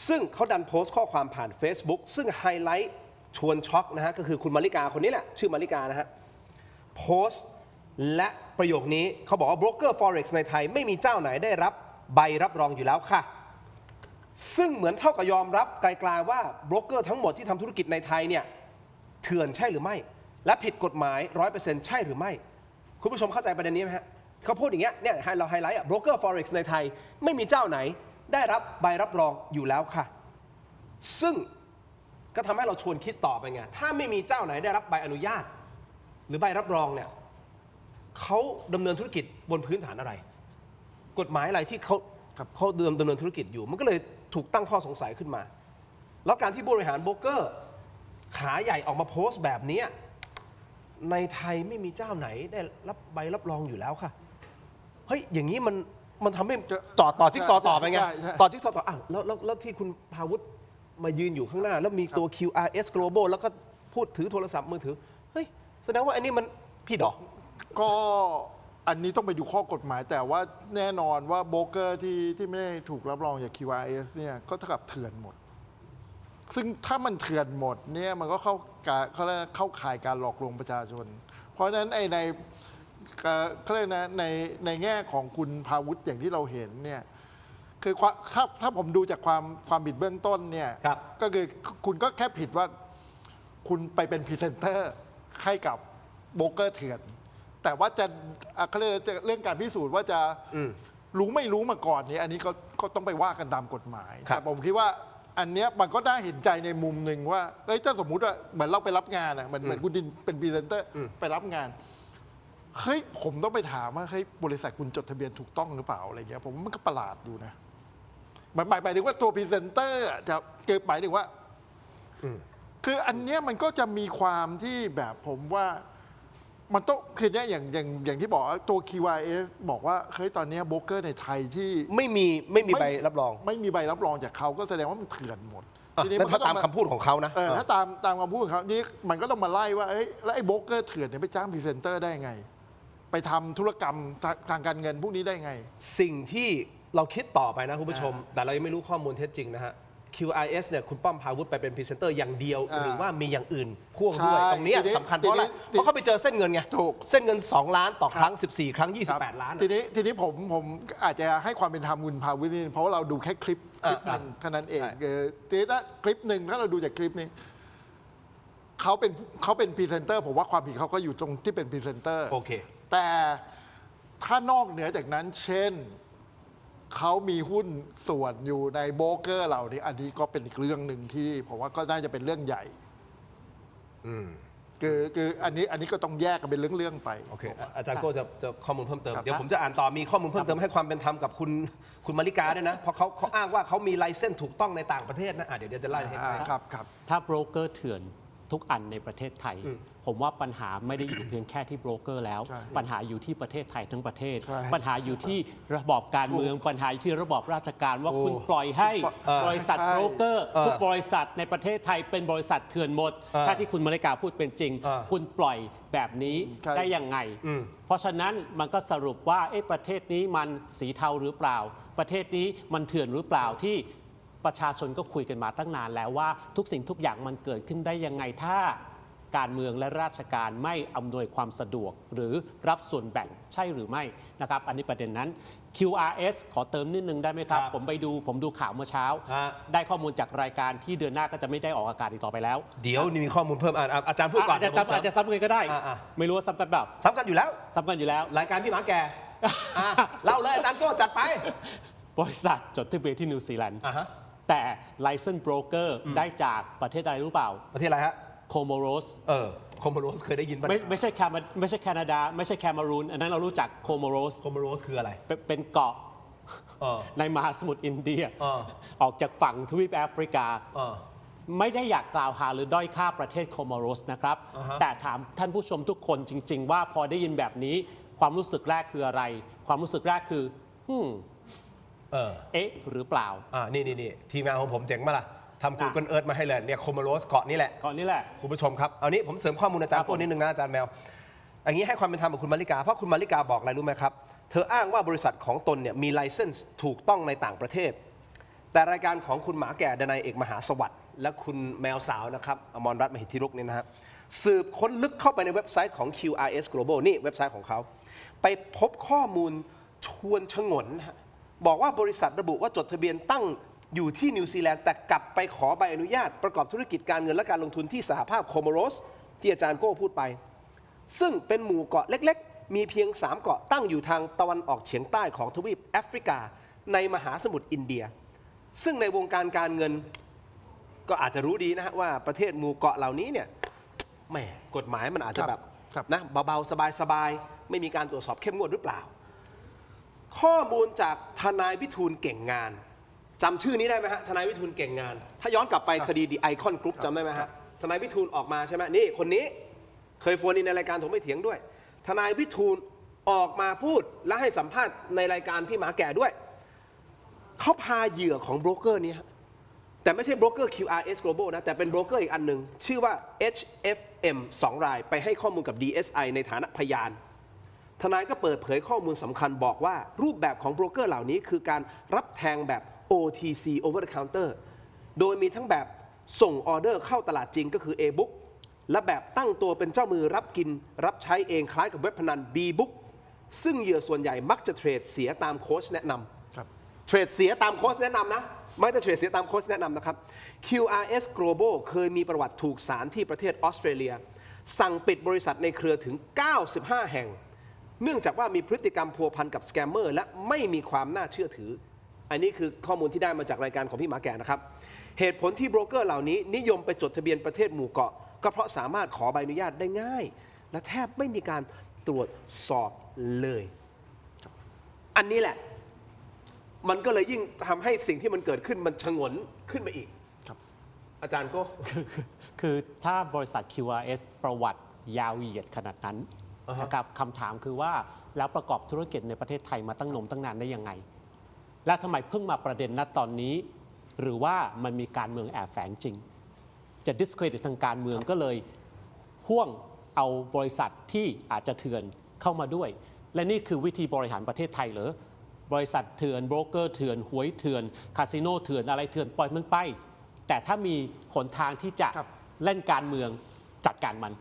ซึ่งเขาดันโพสต์ข้อความผ่าน Facebook ซึ่งไฮไลท์ชวนช็อกนะฮะก็คือคุณมาริกาคนนี้แหละชื่อมาริกานะฮะโพสต์และประโยคนี้เขาบอกว่าโบรกเกอร์ Forex ในไทยไม่มีเจ้าไหนได้รับใบรับรองอยู่แล้วค่ะ ซึ่งเหมือนเท่ากับยอมรับไกลๆว่าโบรกเกอร์ทั้งหมดที่ทำธุรกิจในไทยเนี่ยเถื่อนใช่หรือไม่ และผิดกฎหมาย 100% ใช่หรือไม่ คุณผู้ชมเข้าใจประเด็นนี้ไหมฮะเขาพูดอย่างเงี้ยเนี่ยเราไฮไลท์อะโบรกเกอร์ Forex ในไทยไม่มีเจ้าไหนได้รับใบรับรองอยู่แล้วค่ะ ซึ่งก็ทำให้เราชวนคิดต่อไปไงถ้าไม่มีเจ้าไหนได้รับใบอนุญาต หรือใบรับรองเนี่ยเขาดำเนินธุรกิจบนพื้นฐานอะไร กฎหมายอะไรที่เขาดำเนินธุรกิจอยู่ มันก็เลยถูกตั้งข้อสงสัยขึ้นมา แล้วการที่บริหารโบรกเกอร์ขาใหญ่ออกมาโพสต์แบบนี้ในไทยไม่มีเจ้าไหนได้รับใบรับรองอยู่แล้วค่ะเฮ้ยอย่างนี้มันทำให้ต่อจิ๊กซอว์ต่อไปไง ใช่ใช่ ต่อจิ๊กซอว์ต่ออ้าวแล้วที่คุณพาวุฒิมายืนอยู่ข้างหน้า แล้วมีตัว QRS Global แล้วก็พูดถือโทรศัพท์มือถือเฮ้ยแสดงว่าอันนี้มันผิดเหรอ ก็อันนี้ต้องไปดูข้อกฎหมาย แต่ว่าแน่นอนว่าโบรกเกอร์ที่ไม่ได้ถูกรับรองจาก QRS เนี่ยก็เท่ากับเถื่อนหมด ซึ่งถ้ามันเถื่อนหมดเนี่ยมันก็เขาเรียกเข้าข่ายการหลอกลวงประชาชน เพราะฉะนั้นในเขาเรียกนะในแง่ของคุณพาวุฒิอย่างที่เราเห็นเนี่ยคือถ้าผมดูจากความผิดเบื้องต้นเนี่ย ครับ ก็คือคุณก็แค่ผิดว่าคุณไปเป็นพรีเซนเตอร์ให้กับโบรกเกอร์เถื่อน แต่ว่าจะเขาเรียกเรื่องการพิสูจน์ว่าจะรู้ไม่รู้มาก่อนนี้อันนี้ก็ต้องไปว่ากันตามกฎหมาย ครับ แต่ผมคิดว่าอันเนี้ยมันก็น่าเห็นใจในมุมหนึ่งว่าเอ้ยถ้าสมมุติว่าเหมือนเราไปรับงานอ่ะเหมือนคุณดินเป็นพรีเซนเตอร์ไปรับงานเฮ้ยผมต้องไปถามว่าเฮ้ยบริษัทคุณจดทะเบียนถูกต้องหรือเปล่าอะไรเงี้ยผมว่ามันก็ประหลาดอยู่นะหมายถึงว่าตัวพรีเซนเตอร์จะเกิดหมายถึงว่าคืออันเนี้ยมันก็จะมีความที่แบบผมว่ามันต้องคือเนี้ยอย่างที่บอกว่าตัว QRS บอกว่าเฮ้ยตอนเนี้ยโบรกเกอร์ในไทยที่ ไม่มีใบรับรอง ไม่มีใบรับรองจากเขาก็แสดงว่ามันเถื่อนหมด นั่นถ้าตามคำพูดของเขานะ ถ้าตามคำพูดของเขานี่มันก็ต้องมาไล่ว่าเอ้ยแล้วไอ้โบรกเกอร์เถื่อนเนี่ยไปจ้างพรีเซนเตอร์ได้ไง ไปทำธุรกรรมทางการเงินพวกนี้ได้ไง สิ่งที่เราคิดต่อไปนะคุณผู้ชม แต่เรายังไม่รู้ข้อมูลเท็จจริงนะฮะ QRS เนี่ยคุณป้อมพาวุฒิไปเป็นพรีเซนเตอร์อย่างเดียว หรือว่ามีอย่างอื่นพ่วงด้วย ใช่ ตรงเนี้ย ทีนี้ สำคัญเพราะอะไร ทีนี้ เพราะเขาไปเจอเส้นเงินไง ถูก เส้นเงิน 2 ล้านต่อครั้ง 14 ครั้ง 28 ล้าน ทีนี้ผมอาจจะให้ความเป็นธรรมคุณพาวิทย์นี่เพราะว่าเราดูแค่คลิปหนึ่งเท่านั้นเองทีนี้ถ้าคลิปหนึ่งถ้าเราดูจากคลิปนี้เขาเป็นพรีเซนเตอร์ผมว่าความผิดเขาก็อยู่ตรงที่เป็นพรีเซนเตอร์ โอเค แต่ถ้านอกเหนือจากนั้น เช่นเขามีหุ้นส่วนอยู่ในโบรกเกอร์เรานี่อันนี้ก็เป็นอีกเรื่องหนึ่งที่ผมว่าก็น่าจะเป็นเรื่องใหญ่คืออันนี้ก็ต้องแยกกันเป็นเรื่องๆไป โอเค อาจารย์โก้จะข้อมูลเพิ่มเติม ครับ เดี๋ยวผมจะอ่านต่อมีข้อมูลเพิ่มเติมให้ความเป็นธรรมกับคุณมาริกาด้วยนะ เพราะเขาอ้างว่าเขามีไลเซนส์ถูกต้องในต่างประเทศนะเดี๋ยวจะไล่ให้ ครับ ถ้าโบรกเกอร์เถื่อนทุกอันในประเทศไทย ผมว่าปัญหาไม่ได้อยู่เพียงแค่ที่โบรกเกอร์แล้ว ใช่ ปัญหาอยู่ที่ประเทศไทยทั้งประเทศ ใช่ ปัญหาอยู่ที่ระบอบการเมืองปัญหาอยู่ที่ระบอบราชการว่าคุณปล่อยให้บริษัท ใช่ โบรกเกอร์ทุกบริษัทในประเทศไทยเป็นบริษัทเถื่อนหมด ถ้าที่คุณมาริกาพูดเป็นจริง คุณปล่อยแบบนี้ ใช่ ได้ยังไง เพราะฉะนั้นมันก็สรุปว่าประเทศนี้มันสีเทาหรือเปล่า ประเทศนี้มันเถื่อนหรือเปล่าที่ประชาชนก็คุยกันมาตั้งนานแล้วว่าทุกสิ่งทุกอย่างมันเกิดขึ้นได้ยังไงถ้าการเมืองและราชการไม่อำนวยความสะดวกหรือรับส่วนแบ่งใช่หรือไม่นะครับอันนี้ประเด็นนั้น QRS ขอเติมนิดนึงได้ไหมครับ ครับ ผมดูข่าวเมื่อเช้า ฮะ ได้ข้อมูลจากรายการที่เดือนหน้าก็จะไม่ได้ออกอากาศอีกต่อไปแล้ว เดี๋ยวมีข้อมูลเพิ่มอาจารย์พูดก่อน อาจจะซ้ำกันก็ได้ ไม่รู้ว่าซ้ำกันแบบ สำคัญอยู่แล้ว ซ้ำกันอยู่แล้ว รายการพี่หมาแก่เล่าเลยอาจารย์โก้จัดไป บริษัทจดทะเบียนที่นิวซีแลนด์ ฮะ แต่ license broker ได้จากประเทศอะไรรู้เปล่า ประเทศอะไรฮะ โคโมโรส โคโมโรสเคยได้ยินป่ะ ไม่ใช่แคนาดา ไม่ใช่แคนารูนอันนั้นเรารู้จักโคโมโรส โคโมโรสคืออะไร เป็นเกาะ เออ ในมหาสมุทรอินเดีย เออ ออกจากฝั่งทวีปแอฟริกา เออ ไม่ได้อยากกล่าวหาหรือด้อยค่าประเทศโคโมโรสนะครับ อ่าฮะ แต่ถามท่านผู้ชมทุกคนจริง ๆ ว่าพอได้ยินแบบนี้ความรู้สึกแรกคืออะไร ความรู้สึกแรกคือเออ เอ๊ะหรือเปล่า นี่ทีมงานของผมเจ๋งมาล่ะทำ Google Earth มาให้เลยเนี่ยโคโมโรสเกาะนี่แหละ ก่อนนี้แหละ คุณผู้ชมครับเอานี้ผมเสริมข้อมูลอาจารย์ ครับ โก้นิดนึงนะอาจารย์แมวอย่างนี้ให้ความเป็นธรรมกับคุณมาริกาเพราะคุณมาริกาบอกอะไรรู้ไหมครับเธออ้างว่าบริษัทของตนเนี่ยมีไลเซนส์ถูกต้องในต่างประเทศ แต่รายการของคุณหมาแก่ดนัยเอกมหาสวัสดิ์และคุณแมวสาวนะครับอมรรัตน์มหิทธิรุกเนี่ยนะฮะสืบค้นลึกเข้าไปในเว็บไซต์ของ QRS Global นี่เว็บไซต์ของเขาไปพบข้อมูลชวนฉงนฮะบอกว่าบริษัทระบุว่าจดทะเบียนตั้งอยู่ที่นิวซีแลนด์แต่กลับไปขอใบอนุญาตประกอบธุรกิจการเงินและการลงทุนที่สหภาพโคโมโรสที่อาจารย์โก้พูดไปซึ่งเป็นหมู่เกาะเล็กๆมีเพียง3เกาะตั้งอยู่ทางตะวันออกเฉียงใต้ของทวีปแอฟริกาในมหาสมุทรอินเดียซึ่งในวงการการเงินก็อาจจะรู้ดีนะฮะว่าประเทศหมู่เกาะเหล่านี้เนี่ยแหมกฎหมายมันอาจจะแบบนะเบาๆสบายๆไม่มีการตรวจสอบเข้มงวดหรือเปล่าข้อมูลจากทนายวิทูลเก่งงานจำชื่อนี้ได้ไหมฮะทนายวิทูลเก่งงานถ้าย้อนกลับไปคดีดีไอคอนกรุ๊ปจำได้ไหมฮะทนายวิทูลออกมาใช่ไหมนี่คนนี้เคยโฟนอินในรายการผมไม่เถียงด้วยทนายวิทูลออกมาพูดและให้สัมภาษณ์ในรายการพี่หมาแก่ด้วยเขาพาเหยื่อของโบรกเกอร์นี้แต่ไม่ใช่โบรกเกอร์ QRS Global นะแต่เป็นโบรกเกอร์อีกอันหนึ่งชื่อว่า HFM 2 รายไปให้ข้อมูลกับ DSI ในฐานะพยานทนายก็เปิดเผยข้อมูลสำคัญบอกว่ารูปแบบของโบรกเกอร์เหล่านี้คือการรับแทงแบบ OTC over the counter โดยมีทั้งแบบส่งออเดอร์เข้าตลาดจริงก็คือ A-book และแบบตั้งตัวเป็นเจ้ามือรับกินรับใช้เองคล้ายกับเว็บพนัน B-book ซึ่งเหยื่อส่วนใหญ่มักจะเทรดเสียตามโค้ชแนะนำเทรดเสียตามโค้ชแนะนำนะไม่ได้เทรดเสียตามโค้ชแนะนำนะครับ QRS Global เคยมีประวัติถูกศาลที่ประเทศออสเตรเลียสั่งปิดบริษัทในเครือถึง95แห่งเนื่องจากว่ามีพฤติกรรมพัวพันกับสแกมเมอร์และไม่มีความน่าเชื่อถืออันนี้คือข้อมูลที่ได้มาจากรายการของพี่หมาแก่นะครับเหตุผลที่โบรกเกอร์เหล่านี้นิยมไปจดทะเบียนประเทศหมู่เกาะก็เพราะสามารถขอใบอนุญาตได้ง่ายและแทบไม่มีการตรวจสอบเลยอันนี้แหละมันก็เลยยิ่งทำให้สิ่งที่มันเกิดขึ้นมันฉงนขึ้นไปอีกอาจารย์ก็ คือถ้าบริษัท QRS ประวัติยาวเหยียดขนาดนั้นนะครับคำถามคือว่าแล้วประกอบธุรกิจในประเทศไทยมาตั้งนานได้ยังไงและทำไมเพิ่งมาประเด็นณตอนนี้หรือว่ามันมีการเมืองแอบแฝงจริงจะ discredit ทางการเมืองก็เลยพ่วงเอาบริษัทที่อาจจะเถื่อนเข้ามาด้วยและนี่คือวิธีบริหารประเทศไทยเหรอบริษัทเถื่อนโบรกเกอร์เถื่อนหวยเถื่อนคาสิโนเถื่อนอะไรเถื่อนปล่อยมันไปแต่ถ้ามีหนทางที่จะเล่นการเมืองจัดการมัน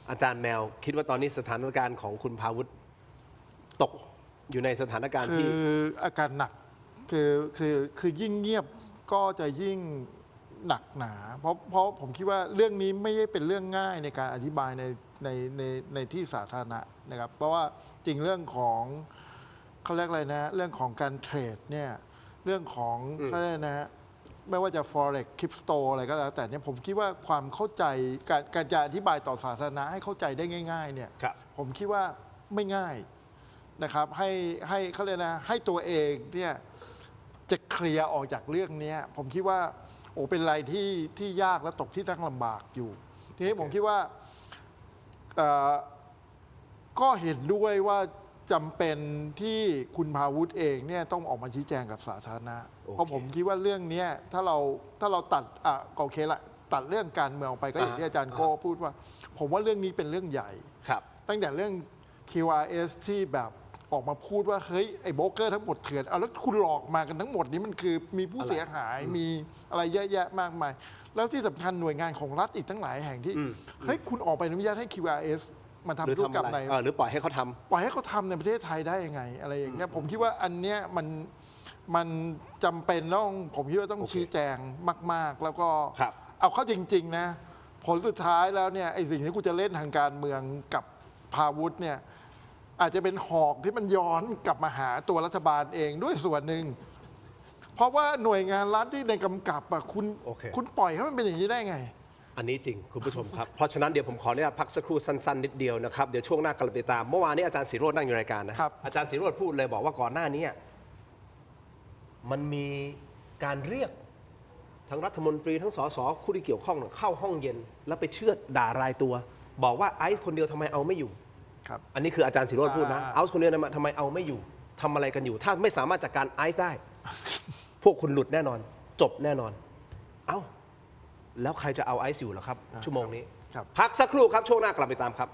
อาจารย์แมวคิดว่าตอนนี้สถานการณ์ของคุณภาวุฒิตกอยู่ในสถานการณ์ที่อาการหนักคือยิ่งเงียบก็จะยิ่งหนักหนาเพราะผมคิดว่าเรื่องนี้ไม่ได้เป็นเรื่องง่ายในการอธิบายในที่สาธารณะนะครับเพราะว่าจริงเรื่องของเขาเรียกอะไรนะเรื่องของการเทรดเนี่ยเรื่องของเขาเรียกนะไม่ว่าจะ forex crypto อะไรก็แล้วแต่เนี่ยผมคิดว่าความเข้าใจการจะอธิบายต่อสาธารณะให้เข้าใจได้ง่ายๆเนี่ยผมคิดว่าไม่ง่ายนะครับให้เขาเรียกนะให้ตัวเองเนี่ยจะเคลียร์ออกจากเรื่องนี้ผมคิดว่าโอ้เป็นอะไรที่ยากและตกที่ตั้งลำบากอยู่ทีนี้ผมคิดว่าก็เห็นด้วยว่าจำเป็นที่คุณภาวุฒิเองเนี่ยต้องออกมาชี้แจงกับสาธารณะเพราะผมคิดว่าเรื่องนี้ถ้าเราตัดโอเคละตัดเรื่องการเมืองออกไปก็อย่างที่อาจารย์โก้พูดว่าผมว่าเรื่องนี้เป็นเรื่องใหญ่ตั้งแต่เรื่อง QRS ที่แบบออกมาพูดว่าเฮ้ยไอ้โบรกเกอร์ทั้งหมดเถื่อนเอาแล้วคุณหลอกมากันทั้งหมดนี้มันคือมีผู้เสียหายมีอะไรเยอะแยะมากมายแล้วที่สำคัญหน่วยงานของรัฐอีกตั้งหลายแห่งที่เฮ้ยคุณออกไปอนุญาตให้ QRSมาทำธุรกรรมในหรือปล่อยให้เขาทำในประเทศไทยได้ยังไงอะไรอย่างเงี้ยผมคิดว่าอันเนี้ยมันจำเป็นผมคิดว่าต้องชี้แจงมากๆแล้วก็เอาเข้าจริงๆนะผลสุดท้ายแล้วเนี่ยไอ้สิ่งที่กูจะเล่นทางการเมืองกับภาวุฒิเนี่ยอาจจะเป็นหอกที่มันย้อนกลับมาหาตัวรัฐบาลเองด้วยส่วนหนึ่ง เพราะว่าหน่วยงานรัฐที่ในกำกับอะคุณ โอเค คุณปล่อยให้มันเป็นอย่างนี้ได้ไง อันนี้จริงคุณผู้ชมครับ เพราะฉะนั้นเดี๋ยวผมขออนุญาตพักสักครู่สั้นๆนิดเดียวนะครับเดี๋ยวช่วงหน้ากลับไปตามเมื่อวานนี้อาจารย์ศิโรจน์นั่งอยู่ในรายการนะครับ อาจารย์ศิโรจน์พูดเลยบอกว่าก่อนหน้านี้มันมีการเรียกทั้งรัฐมนตรีทั้งสสผู้ที่เกี่ยวข้องเข้าห้องเย็น แล้วไปเชือดด่ารายตัว บอกว่าไอซ์คนเดียวทำไมเอาไม่อยู่ ครับ อันนี้คืออาจารย์ศิโรจน์พูดนะ อ่า ไอซ์คนเดียวทำไมเอาไม่อยู่ทำอะไรกันอยู่ ถ้าไม่สามารถจัดการไอซ์ได้ พวกคุณหลุดแน่นอน จบแน่นอน เอ้า แล้วใครจะเอาไอซ์อยู่ล่ะครับ ชั่วโมงนี้ ครับ พักสักครู่ครับ ช่วงหน้ากลับไปตามครับ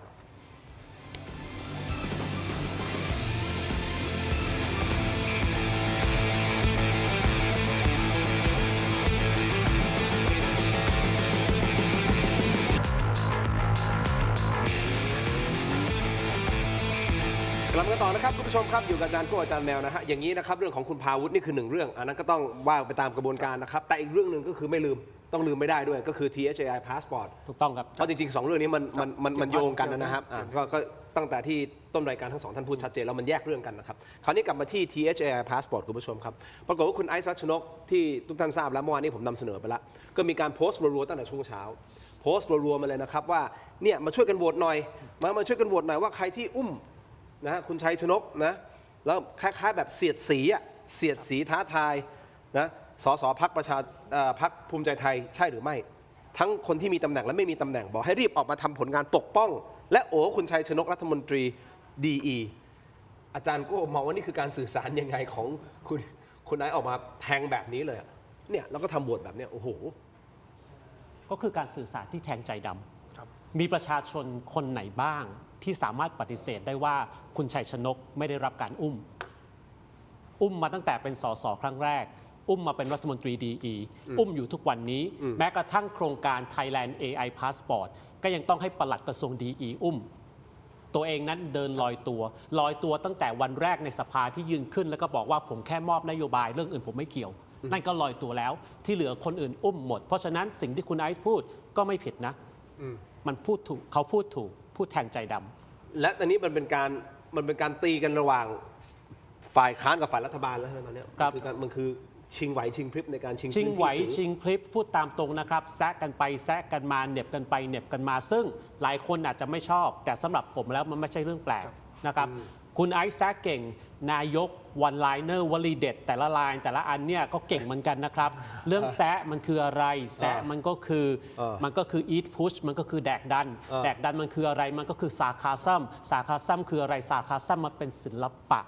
กลับมากันต่อนะครับคุณผู้ชมครับอยู่กับอาจารย์โก้อาจารย์แมวนะฮะอย่างนี้นะครับเรื่องของคุณพาวุฒินี่คือหนึ่งเรื่องอันนั้นก็ต้องว่าไปตามกระบวนการนะครับแต่อีกเรื่องหนึ่งก็คือไม่ลืมต้องลืมไม่ได้ด้วยก็คือ THAI passport ถูกต้องครับ เพราะจริงๆสองเรื่องนี้มันโยงกันนะครับ เกี่ยวกัน ก็ตั้งแต่ที่ต้นรายการทั้งสองท่านพูดชัดเจนแล้วมันแยกเรื่องกันนะครับคราวนี้กลับมาที่ THAI passport คุณผู้ชมครับปรากฏว่าคุณไอซ์รัชนกที่ทุกท่านทราบแล้วเมื่อวานนี้ผมนำเสนอไปแล้วก็มีการโพสต์รัวๆตั้งแต่ช่วงเช้าโพสต์รัวๆมาเลยนะครับว่าเนี่ยมาช่วยกันโหวตหน่อยมาช่วยกันโหวตหน่อยว่าใครที่อุ้มนะฮะคุณชัยชนกนะแล้วคล้ายๆแบบเสียดสีอะเสียดสีท้าทายนะสสพรรคภูมิใจไทยใช่หรือไม่ ทั้งคนที่มีตำแหน่งและไม่มีตำแหน่งบอกให้รีบออกมาทำผลงานปกป้อง และโอ้คุณชัยชนกรัฐมนตรีดีอาจารย์ก็มองว่านี่คือการสื่อสารยังไงของคุณไอซ์ออกมาแทงแบบนี้เลยอะเนี่ยแล้วก็ทำบทแบบเนี้ยโอ้โห ก็คือการสื่อสารที่แทงใจดำ ครับ มีประชาชนคนไหนบ้างที่สามารถปฏิเสธได้ว่าคุณชัยชนกไม่ได้รับการอุ้มมาตั้งแต่เป็นสสครั้งแรก อุ้มมาเป็นรัฐมนตรีดีอุ้มอยู่ทุกวันนี้ แม้กระทั่งโครงการ Thailand AI Passport ก็ยังต้องให้ปลัดกระทรวงดีอุ้ม ตัวเองนั้นเดินลอยตัวตั้งแต่วันแรกในสภาที่ยืนขึ้น แล้วก็บอกว่าผมแค่มอบนโยบายเรื่องอื่นผมไม่เกี่ยว นั่นก็ลอยตัวแล้วที่เหลือคนอื่นอุ้มหมด เพราะฉะนั้นสิ่งที่คุณไอซ์พูดก็ไม่ผิดนะมันพูดถูกเขาพูดถูกพูดแทงใจดำ และอันนี้มันเป็นการตีกันระหว่างฝ่ายค้านกับฝ่ายรัฐบาลแล้วใช่ไหมตอนเนี้ย ครับ มันคือชิงไหวชิงพริบในการชิง ชิง พื้นที่ ไหว สื่อ ชิงพลิบพูดตามตรงนะครับแซะกันไปแซะกันมาเหน็บกันไปเหน็บกันมา ซึ่งหลายคนอาจจะไม่ชอบ แต่สำหรับผมแล้วมันไม่ใช่เรื่องแปลกนะครับคุณไอซ์แซะเก่งนายกวันไลเนอร์วลีเด็ด แต่ละไลน์แต่ละอันเนี่ยก็เก่งเหมือนกันนะครับ เรื่องแซะมันคืออะไรแซะมันก็คือ eat push มันก็คือแดกดันแดกดันมันคืออะไรมันก็คือซาคาซัมคืออะไรซาคาซัมมันเป็นศิลปะ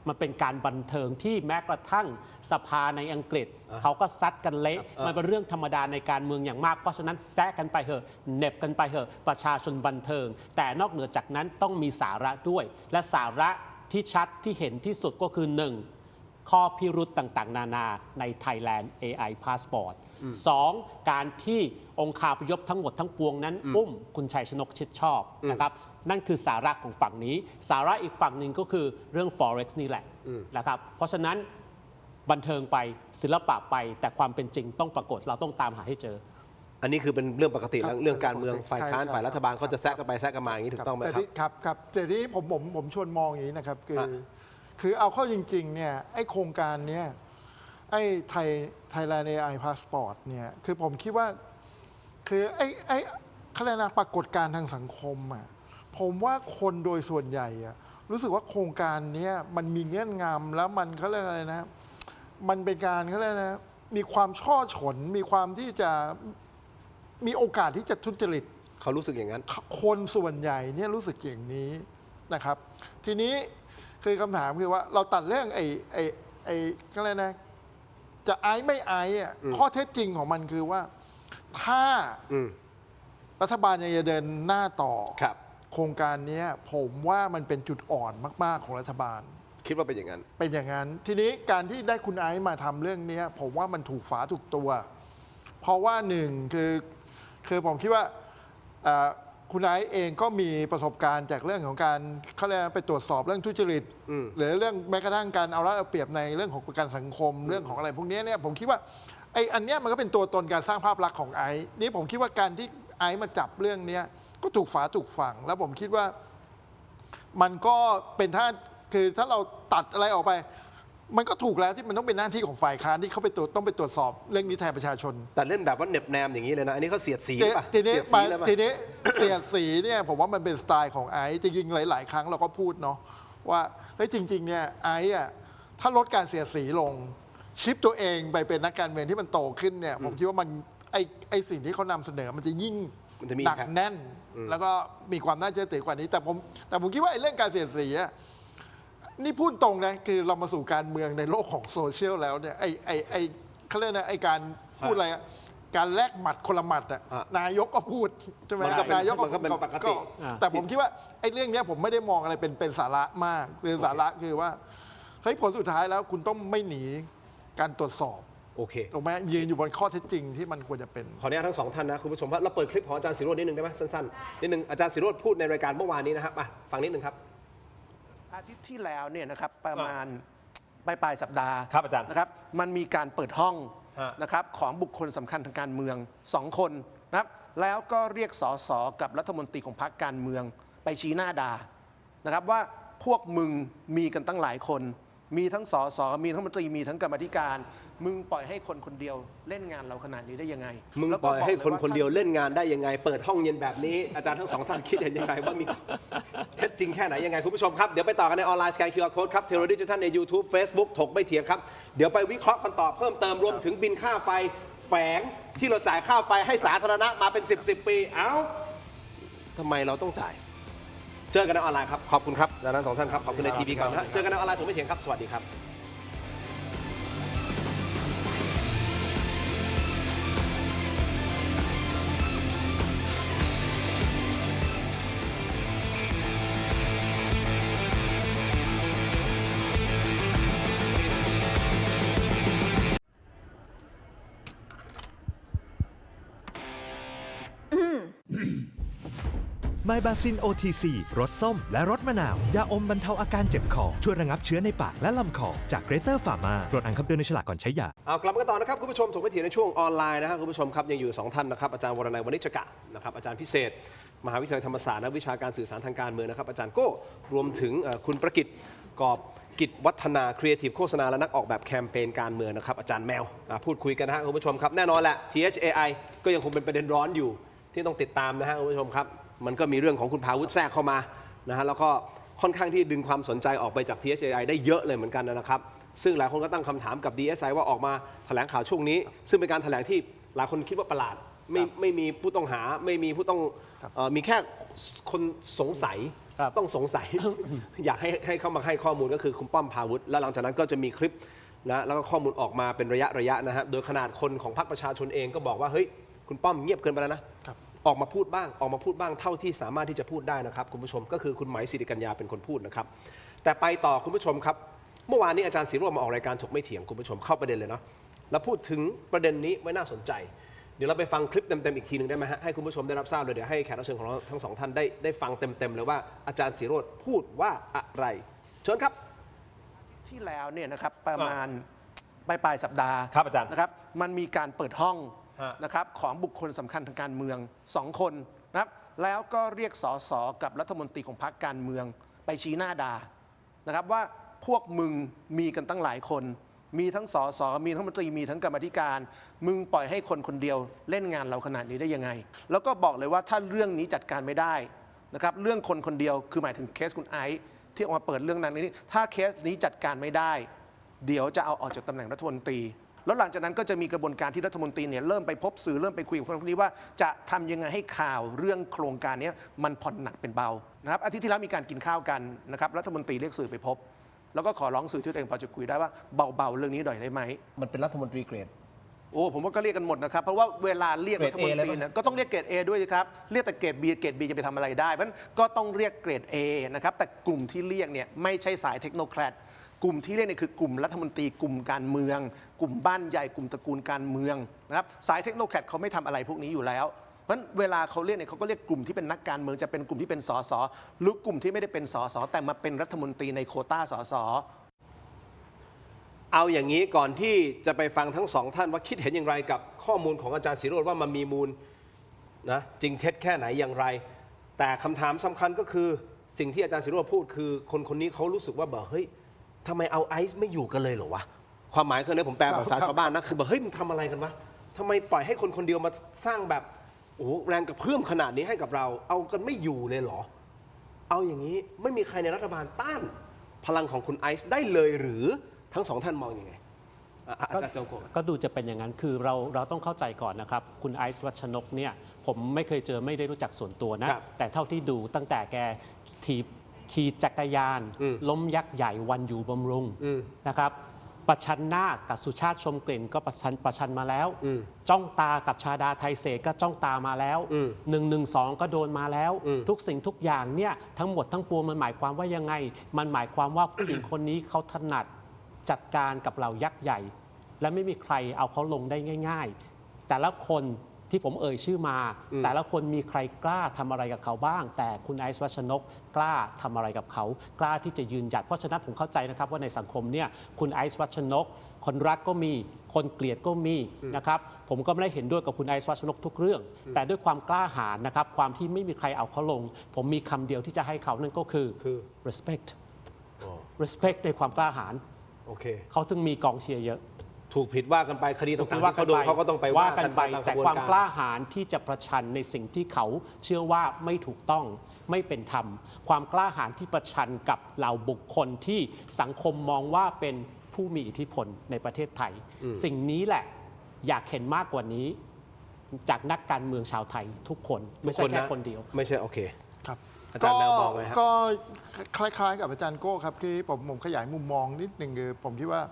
มันเป็นการบันเทิงที่แม้กระทั่งสภาในอังกฤษ เขาก็ซัดกันเละมันเป็นเรื่องธรรมดาในการเมืองอย่างมาก เพราะฉะนั้นแซะกันไปเถอะเหน็บกันไปเถอะประชาชนบันเทิง แต่นอกเหนือจากนั้นต้องมีสาระด้วย และสาระที่ชัดที่เห็นที่สุดก็คือ 1. ข้อพิรุธต่างๆ นานาใน Thailand AI Passport 2. การที่องคาพยพทั้งหมดทั้งปวงนั้นอุ้มคุณชัยชนกชิดชอบนะครับนั่นคือสาระของฝั่งนี้ สาระอีกฝั่งหนึ่งก็คือเรื่อง Forex นี่แหละนะครับเพราะฉะนั้นบันเทิงไปศิลปะไปแต่ความเป็นจริงต้องปรากฏเราต้องตามหาให้เจอ อันนี้คือเป็นเรื่องปกติแล้ว ครับ เรื่องการเมือง ใช่ ฝ่ายค้าน ใช่ ฝ่ายรัฐบาล ครับ เขาจะแซะกันไปแซะกันมาอย่างนี้ถูกต้องไหมครับ แต่ที่ผมชวนมองอย่างนี้นะครับ ฮะ คือเอาเข้าจริงๆเนี่ยไอ้โครงการเนี้ยไอ้ Thailand AI Passport เนี่ยคือผมคิดว่าคือไอ้เขาเรียกนะปรากฏการณ์ทางสังคมอ่ะผมว่าคนโดยส่วนใหญ่อะรู้สึกว่าโครงการเนี้ยมันมีเงื่อนงำแล้วมันเขาเรียกอะไรนะ มันเป็นการเขาเรียกนะมีความช่อฉนมีความที่จะมีโอกาสที่จะทุจริต เขารู้สึกอย่างนั้น คนส่วนใหญ่เนี่ยรู้สึกอย่างนี้นะครับ ทีนี้คือคำถามคือว่าเราตัดเรื่องไอ้ก็เลยกนะ จะไอซ์ไม่ไอซ์อ่ะข้อเท็จจริงของมันคือว่าถ้ารัฐบาลยังจะเดินหน้าต่อ ครับ โครงการนี้ผมว่ามันเป็นจุดอ่อนมากๆของรัฐบาล คิดว่าเป็นอย่างนั้น เป็นอย่างนั้น ทีนี้การที่ได้คุณไอซ์มาทำเรื่องนี้ผมว่ามันถูกฝาถูกตัว เพราะว่าหนึ่งคือผมคิดว่าคุณไอซ์เองก็มีประสบการณ์จากเรื่องของการเขาเรียกไปตรวจสอบเรื่องทุจริตหรือเรื่องแม้กระทั่งการเอารัดเอาเปรียบในเรื่องของประกันสังคมเรื่องของอะไรพวกนี้เนี่ยผมคิดว่าไอ้อันเนี้ยมันก็เป็นตัวตนการสร้างภาพลักษณ์ของไอซ์นี่ผมคิดว่าการที่ไอซ์มาจับเรื่องนี้ก็ถูกฝาถูกฝังแล้วผมคิดว่ามันก็เป็นถ้าคือถ้าเราตัดอะไรออกไป มันก็ถูกแล้วที่มันต้องเป็นหน้าที่ของฝ่ายค้านที่เขาต้องไปตรวจสอบเรื่องนี้แทนประชาชน แต่เล่นแบบว่าเหน็บแนมอย่างนี้เลยนะ อันนี้เขาเสียดสีป่ะ ทีนี้ เสียดสีเลยป่ะ ทีนี้เสียดสีเนี่ยผมว่ามันเป็นสไตล์ของไอซ์จริงๆหลายๆครั้งเราก็พูดเนาะว่าเฮ้ยจริงๆเนี่ยไอซ์อ่ะถ้าลดการเสียดสีลงชิปตัวเองไปเป็นนักการเมืองที่มันโตขึ้นเนี่ยผมคิดว่ามันไอสิ่งที่เขานำเสนอมันจะยิ่ง มันจะมี หนักแน่น แล้วก็มีความน่าเชื่อถือกว่านี้ แต่ผมคิดว่าไอ้เรื่องการเสียดสีอะนี่พูดตรงนะคือเรามาสู่การเมืองในโลกของโซเชียลแล้วเนี่ยไอเขาเรียกนะไอการพูดอะไรอะการแลกหมัดคนละหมัดอะนายกก็พูดใช่ไหม มันก็เป็น นายก มันก็เป็นปกติ แต่ผมคิดว่าไอ้เรื่องเนี้ยผมไม่ได้มองอะไรเป็นสาระมากคือสาระคือว่าเฮ้ยผลสุดท้ายแล้วคุณต้องไม่หนีการตรวจสอบ โอเค ถูกไหมยืนอยู่บนข้อเท็จจริงที่มันควรจะเป็น ขออนุญาตทั้งสองท่านนะคุณผู้ชมครับเราเปิดคลิปของอาจารย์ศิโรจน์นิดนึงได้ไหมสั้นๆนิดนึงอาจารย์ศิโรจน์พูดในรายการเมื่อวานนี้นะครับมาฟังนิดนึงครับ อาทิตย์ที่แล้วเนี่ยนะครับประมาณปลายสัปดาห์ ครับอาจารย์ นะครับมันมีการเปิดห้อง ฮะ นะครับของบุคคลสำคัญทางการเมือง 2 คนนะครับแล้วก็เรียกสสกับรัฐมนตรีของพรรคการเมืองไปชี้หน้าด่านะครับว่าพวกมึงมีกันตั้งหลายคน มีทั้งสสมีทั้งรัฐมนตรีมีทั้งกรรมาธิการ มึงปล่อยให้คนคนเดียวเล่นงานเราขนาดนี้ได้ยังไง มึง แล้ว ป ก็ ล่อยให้ บก คน ว่า คนเดียวเล่นงานได้ยังไง เปิดห้องเย็นแบบนี้อาจารย์ทั้งสองท่านคิดเห็นยังไงว่ามีเท็จจริงแค่ไหนยังไงคุณผู้ชมครับเดี๋ยวไปต่อกันในออนไลน์สแกน QR Code ครับเทเลดิจิทัลใน YouTube Facebook ถกไม่เถียงครับเดี๋ยวไปวิเคราะห์กันต่อเพิ่มเติมรวมถึงบินค่าไฟแฝงที่เราจ่ายค่าไฟให้สาธารณะมาเป็น10 ปีเอ้าทำไมเราต้องจ่ายเจอกันในออนไลน์ครับขอบคุณครับอาจารย์ทั้งสองท่านครับขอบคุณในทีวีก่อนนะฮะเจอกันในออนไลน์ถกไม่เถียงครับสวัสดีครับไมบาซิน OTC รสส้มและรสมะนาว ยาอมบรรเทาอาการเจ็บคอ ช่วยระงับเชื้อในปากและลำคอ จากเกรเตอร์ฟาร์มาตรวจอ่านคำเตือนในฉลากก่อนใช้ยา เอากลับมากันต่อนะครับคุณผู้ชมถกไม่เถียงในช่วงออนไลน์นะครับคุณผู้ชมครับยังอยู่2ท่านนะครับอาจารย์วรนัยวณิชกะนะครับอาจารย์พิเศษ มหาวิทยาลัยธรรมศาสตร์นักวิชาการสื่อสารทางการเมืองนะครับอาจารย์โก้รวมถึงคุณประกิตกอบกิจวัฒนาครีเอทีฟโฆษณาและนักออกแบบแคมเปญการเมืองนะครับอาจารย์แมวพูดคุยกันนะฮะคุณผู้ชมครับแน่นอนแหละ THAI ก็ยังคงเป็นประเด็นร้อนอยู่ที่ต้องติดตามนะฮะคุณผู้ชมครับมันก็มีเรื่องของคุณภาวุฒิแทรกเข้ามานะฮะแล้วก็ค่อนข้างที่ดึงความสนใจออกไปจาก THAI ได้เยอะเลยเหมือนกันนะครับซึ่งหลายคนก็ตั้งคำถามกับ DSI ว่าออกมาแถลงข่าวช่วงนี้ซึ่งเป็นการแถลงที่หลายคนคิดว่าประหลาดไม่มีผู้ต้องหาไม่มีผู้ต้องมีแค่คนสงสัย ครับ ต้องสงสัย อยากให้เข้ามาให้ข้อมูลก็คือคุณป้อมพาวุฒิแล้วหลังจากนั้นก็จะมีคลิปนะแล้วก็ข้อมูลออกมาเป็นระยะนะฮะโดยขนาดคนของพรรคประชาชนเองก็บอกว่าเฮ้ยคุณป้อมเงียบเกินไปแล้วนะออกมาพูดบ้างเท่าที่สามารถที่จะพูดได้นะครับคุณผู้ชมก็คือคุณไหมศิริกัญญาเป็นคนพูดนะครับแต่ไปต่อคุณผู้ชมครับเมื่อวานนี้อาจารย์ศิโรจน์มาออกรายการถกไม่เถียงคุณผู้ชมเข้าประเด็นเลยเนาะแล้วพูดถึงประเด็นนี้ไว้น่าสนใจเดี๋ยวเราไปฟังคลิปเต็มๆอีกทีหนึ่งได้ไหมฮะให้คุณผู้ชมได้รับทราบเลยเดี๋ยวให้แขกรับเชิญของเราทั้งสองท่านได้ฟังเต็มๆเลยว่าอาจารย์ศิโรจน์พูดว่าอะไรเชิญครับ ที่แล้วเนี่ยนะครับประมาณปลายสัปดาห์ ครับอาจารย์ นะครับมันมีการเปิดห้อง ฮะ นะครับของบุคคลสำคัญทางการเมือง 2 คนนะครับแล้วก็เรียกสสกับรัฐมนตรีของพรรคการเมืองไปชี้หน้าด่านะครับว่าพวกมึงมีกันตั้งหลายคน มีทั้งสสมีทั้งรัฐมนตรีมีทั้งกรรมาธิการ มึงปล่อยให้คนคนเดียวเล่นงานเราขนาดนี้ได้ยังไง แล้วก็บอกเลยว่าถ้าเรื่องนี้จัดการไม่ได้นะครับเรื่องคนคนเดียวคือหมายถึงเคสคุณไอซ์ที่ออกมาเปิดเรื่องนั้นนี้ถ้าเคสนี้จัดการไม่ได้ เดี๋ยวจะเอาออกจากตำแหน่งรัฐมนตรี แล้วหลังจากนั้นก็จะมีกระบวนการที่รัฐมนตรีเนี่ยเริ่มไปพบสื่อเริ่มไปคุยกับคนพวกนี้ว่าจะทำยังไงให้ข่าวเรื่องโครงการนี้มันผ่อนหนักเป็นเบานะครับอาทิตย์ที่แล้วมีการกินข้าวกันนะครับรัฐมนตรีเรียกสื่อไปพบ แล้วก็ขอร้องสื่อที่ตัวเองพอจะคุยได้ว่าเบาๆเรื่องนี้หน่อยได้ไหม มันเป็นรัฐมนตรีเกรด โอ้ผมว่าก็เรียกกันหมดนะครับเพราะว่าเวลาเรียก เกร รั ด ฐ A มนตรี เลยปะ เนี่ยก็ต้องเรียกเกรด A ด้วยครับเรียกแต่เกรด B เกรด B จะไปทำอะไรได้เพราะฉะนั้นก็ต้องเรียกเกรด A นะครับแต่กลุ่มที่เรียกเนี่ยไม่ใช่สายเทคโนแครดกลุ่มที่เรียกเนี่ยคือกลุ่มรัฐมนตรีกลุ่มการเมือง กลุ่มบ้านใหญ่กลุ่มตระกูลการเมืองนะครับสายเทคโนแครดเขาไม่ทำอะไรพวกนี้อยู่แล้วเพราะฉะนั้นเวลาเขาเรียกเนี่ยเขาก็เรียกกลุ่มที่เป็นนักการเมืองจะเป็นกลุ่มที่เป็นสสหรือกลุ่มที่ไม่ได้เป็นสสแต่มาเป็นรัฐมนตรีในโควต้าสส เอาอย่างนี้ก่อนที่จะไปฟังทั้งสองท่านว่าคิดเห็นอย่างไรกับข้อมูลของอาจารย์ศิโรจน์ว่ามันมีมูลนะจริงเท็จแค่ไหนอย่างไร แต่คำถามสำคัญก็คือสิ่งที่อาจารย์ศิโรจน์พูดคือคนคนนี้เขารู้สึกว่าแบบเฮ้ย ทำไมเอาไอซ์ไม่อยู่กันเลยเหรอวะความหมายคือเนี่ยผมแปลภาษาชาวบ้านนะคือแบบเฮ้ยมึงทำอะไรกันวะทำไมปล่อยให้คนคนเดียวมาสร้างแบบโอ้โหแรงกระเพื่อมขนาดนี้ให้กับเราเอากันไม่อยู่เลยเหรอเอาอย่างนี้ไม่มีใครในรัฐบาลต้านพลังของคุณไอซ์ได้เลยหรือทั้งสองท่านมองยังไงอาจารย์โจโกะ ก็ดูจะเป็นอย่างนั้นคือเราต้องเข้าใจก่อนนะครับคุณไอซ์วัชนกเนี่ยผมไม่เคยเจอไม่ได้รู้จักส่วนตัวนะครับ แต่เท่าที่ดูตั้งแต่แกขี่จักรยาน ล้มยักษ์ใหญ่วันอยู่บำรุงนะครับประชันหน้ากับสุชาติชมกลิ่นก็ประชันมาแล้วจ้องตากับชาดาไทยเศษก็จ้องตามาแล้ว112ก็โดนมาแล้วทุกสิ่งทุกอย่างเนี่ยทั้งหมดทั้งปวงมันหมายความว่ายังไงมันหมายความว่าผู้หญิงคนนี้เขาถนัดจัดการกับเหล่ายักษ์ใหญ่และไม่มีใครเอาเขาลงได้ง่ายๆแต่ละคนที่ผมเอ่ยชื่อมาแต่ละคนมีใครกล้าทำอะไรกับเขาบ้างแต่คุณไอซ์วัชนกกล้าทำอะไรกับเขากล้าที่จะยืนหยัดเพราะฉะนั้นผมเข้าใจนะครับว่าในสังคมเนี่ยคุณไอซ์วัชนกคนรักก็มีคนเกลียดก็มีนะครับผมก็ไม่ได้เห็นด้วยกับคุณไอซ์วัชนกทุกเรื่องแต่ด้วยความกล้าหาญนะครับความที่ไม่มีใครเอาเขาลงผมมีคำเดียวที่จะให้เขานั่นก็คือ respect respect ในความกล้าหาญ โอเค เขาถึงมีกองเชียร์เยอะ ถูกผิดว่ากันไปคดีต่างๆที่เขาโดนเขาก็ต้องไปว่ากันไป แต่ความกล้าหาญที่จะประชันในสิ่งที่เขาเชื่อว่าไม่ถูกต้องไม่เป็นธรรม ความกล้าหาญที่ประชันกับเหล่าบุคคลที่สังคมมองว่าเป็นผู้มีอิทธิพลในประเทศไทย สิ่งนี้แหละอยากเห็นมากกว่านี้จากนักการเมืองชาวไทยทุกคนไม่ใช่แค่คนเดียว ไม่ใช่โอเค ครับ อาจารย์แมวมองไหมครับ ก็คล้ายๆกับอาจารย์โก้ครับที่ผมขยายมุมมองนิดนึงคือผมคิดว่า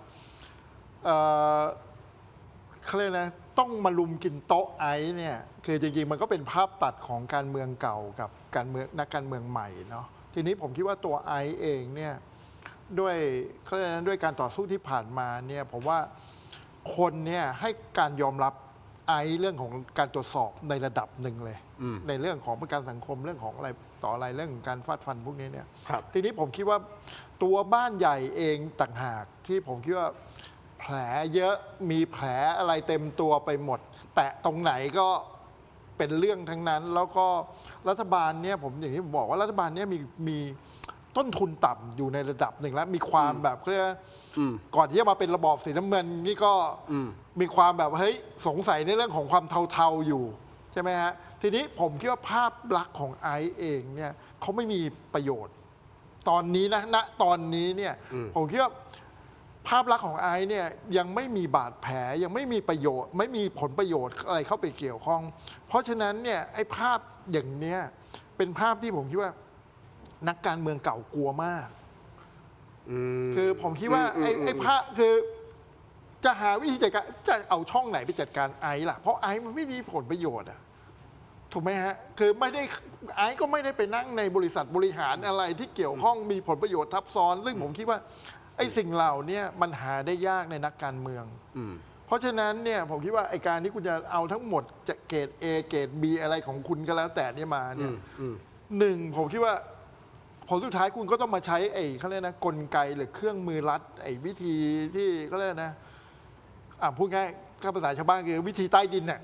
เขาเรียกนะต้องมาลุมกินโต๊ะไอซ์เนี่ยคือจริงๆมันก็เป็นภาพตัดของการเมืองเก่ากับการเมืองนักการเมืองใหม่เนาะทีนี้ผมคิดว่าตัวไอซ์เองเนี่ยด้วยเขาเรียกนะด้วยการต่อสู้ที่ผ่านมาเนี่ยผมว่าคนเนี่ยให้การยอมรับไอซ์เรื่องของการตรวจสอบในระดับหนึ่งเลยในเรื่องของประกันสังคมเรื่องของอะไรต่ออะไรเรื่องของการฟาดฟันพวกนี้เนี่ยทีนี้ผมคิดว่าตัวบ้านใหญ่เองต่างหากที่ผมคิดว่าแผลเยอะมีแผลอะไรเต็มตัวไปหมดแตะตรงไหนก็เป็นเรื่องทั้งนั้นแล้วก็รัฐบาลเนี่ยผมอย่างที่ผมบอกว่ารัฐบาลเนี่ยมีต้นทุนต่ำอยู่ในระดับหนึ่งแล้วมีความแบบเรียกก่อนที่จะมาเป็นระบอบสีน้ำเงินนี่ก็มีความแบบเฮ้ยสงสัยในเรื่องของความเทาๆอยู่ใช่ไหมฮะทีนี้ผมคิดว่าภาพลักษณ์ของไอซ์เองเนี่ยเขาไม่มีประโยชน์ตอนนี้นะณตอนนี้เนี่ยผมคิดว่าภาพลักษณ์ของไอซ์เนี่ยยังไม่มีบาดแผลยังไม่มีประโยชน์ไม่มีผลประโยชน์อะไรเข้าไปเกี่ยวข้องเพราะฉะนั้นเนี่ยไอ้ภาพอย่างเนี้ยเป็นภาพที่ผมคิดว่านักการเมืองเก่ากลัวมากคือผมคิดว่าไอ้ภาพคือจะหาวิธีจัดการจะเอาช่องไหนไปจัดการไอซ์ล่ะเพราะไอซ์มันไม่มีผลประโยชน์อะถูกไหมฮะคือไม่ได้ไอซ์ก็ไม่ได้ไปนั่งในบริษัทบริหารอะไรที่เกี่ยวข้องมีผลประโยชน์ทับซ้อนซึ่งผมคิดว่าไอ้สิ่งเหล่านี้มันหาได้ยากในนักการเมืองเพราะฉะนั้นเนี่ยผมคิดว่าไอ้การที่คุณจะเอาทั้งหมดจะเกรด A เกรด B อะไรของคุณก็แล้วแต่เนี่ยมาเนี่ยหนึ่งผมคิดว่าผลสุดท้ายคุณก็ต้องมาใช้ไอ้เขาเรียกนะกลไกหรือเครื่องมือรัดไอ้วิธีที่เขาเรียกนะพูดง่ายถ้าภาษาชาวบ้านคือวิธีใต้ดินเนี่ย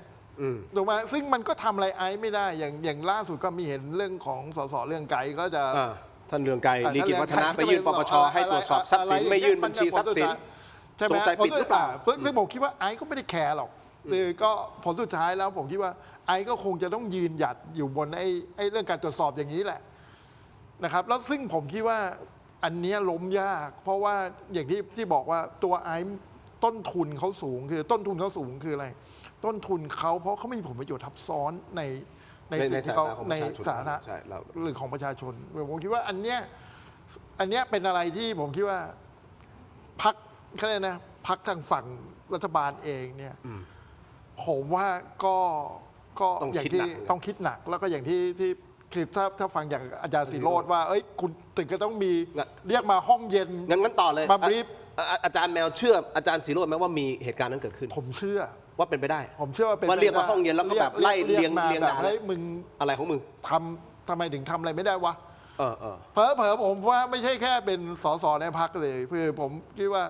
ถูกไหมซึ่งมันก็ทำอะไรไอซ์ไม่ได้อย่างล่าสุดก็มีเห็นเรื่องของสสเรื่องไกลก็จะท่านเรืองไกรลีกิจวัฒนะไปยื่นปปชให้ตรวจสอบทรัพย์สินไม่ยื่นบัญชีทรัพย์สินใช่ไหม สงสัยปิดหรือเปล่าซึ่งผมคิดว่าไอซ์ก็ไม่ได้แคร์หรอกคือก็ผลสุดท้ายแล้วผมคิดว่าไอซ์ก็คงจะต้องยืนหยัดอยู่บนไอ้เรื่องการตรวจสอบอย่างนี้แหละนะครับแล้วซึ่งผมคิดว่าอันนี้ล้มยากเพราะว่าอย่างที่บอกว่าตัวไอซ์ต้นทุนเขาสูงคือต้นทุนเขาสูงคืออะไรต้นทุนเขาเพราะเขาไม่มีผลประโยชน์ทับซ้อนในสิ่งที่เขาในสาธารณะหรือของประชาชนผมคิดว่าอันเนี้ยเป็นอะไรที่ผมคิดว่าพรรคเขาเรียกนะพรรคทางฝั่งรัฐบาลเองเนี่ยผมว่าก็อย่างที่ต้องคิดหนักแล้วก็อย่างที่คือถ้าฟังอย่างอาจารย์ศิโรจน์ว่าเอ้ยคุณถึงก็ต้องมีเรียกมาห้องเย็นงั้นต่อเลยมาบรีฟอาจารย์แมวเชื่ออาจารย์ศิโรจน์ไหมว่ามีเหตุการณ์นั้นเกิดขึ้นผมเชื่อว่าเป็นไปได้ผมเชื่อว่าเป็นว่าเรียกมาห้องเย็นแล้วก็แบบไล่เรียงด่าเฮ้ยมึงอะไรของมึงทำไมถึงทำอะไรไม่ได้วะเผลอผมว่าไม่ใช่แค่เป็นสสในพรรคเลยคือผมคิดว่า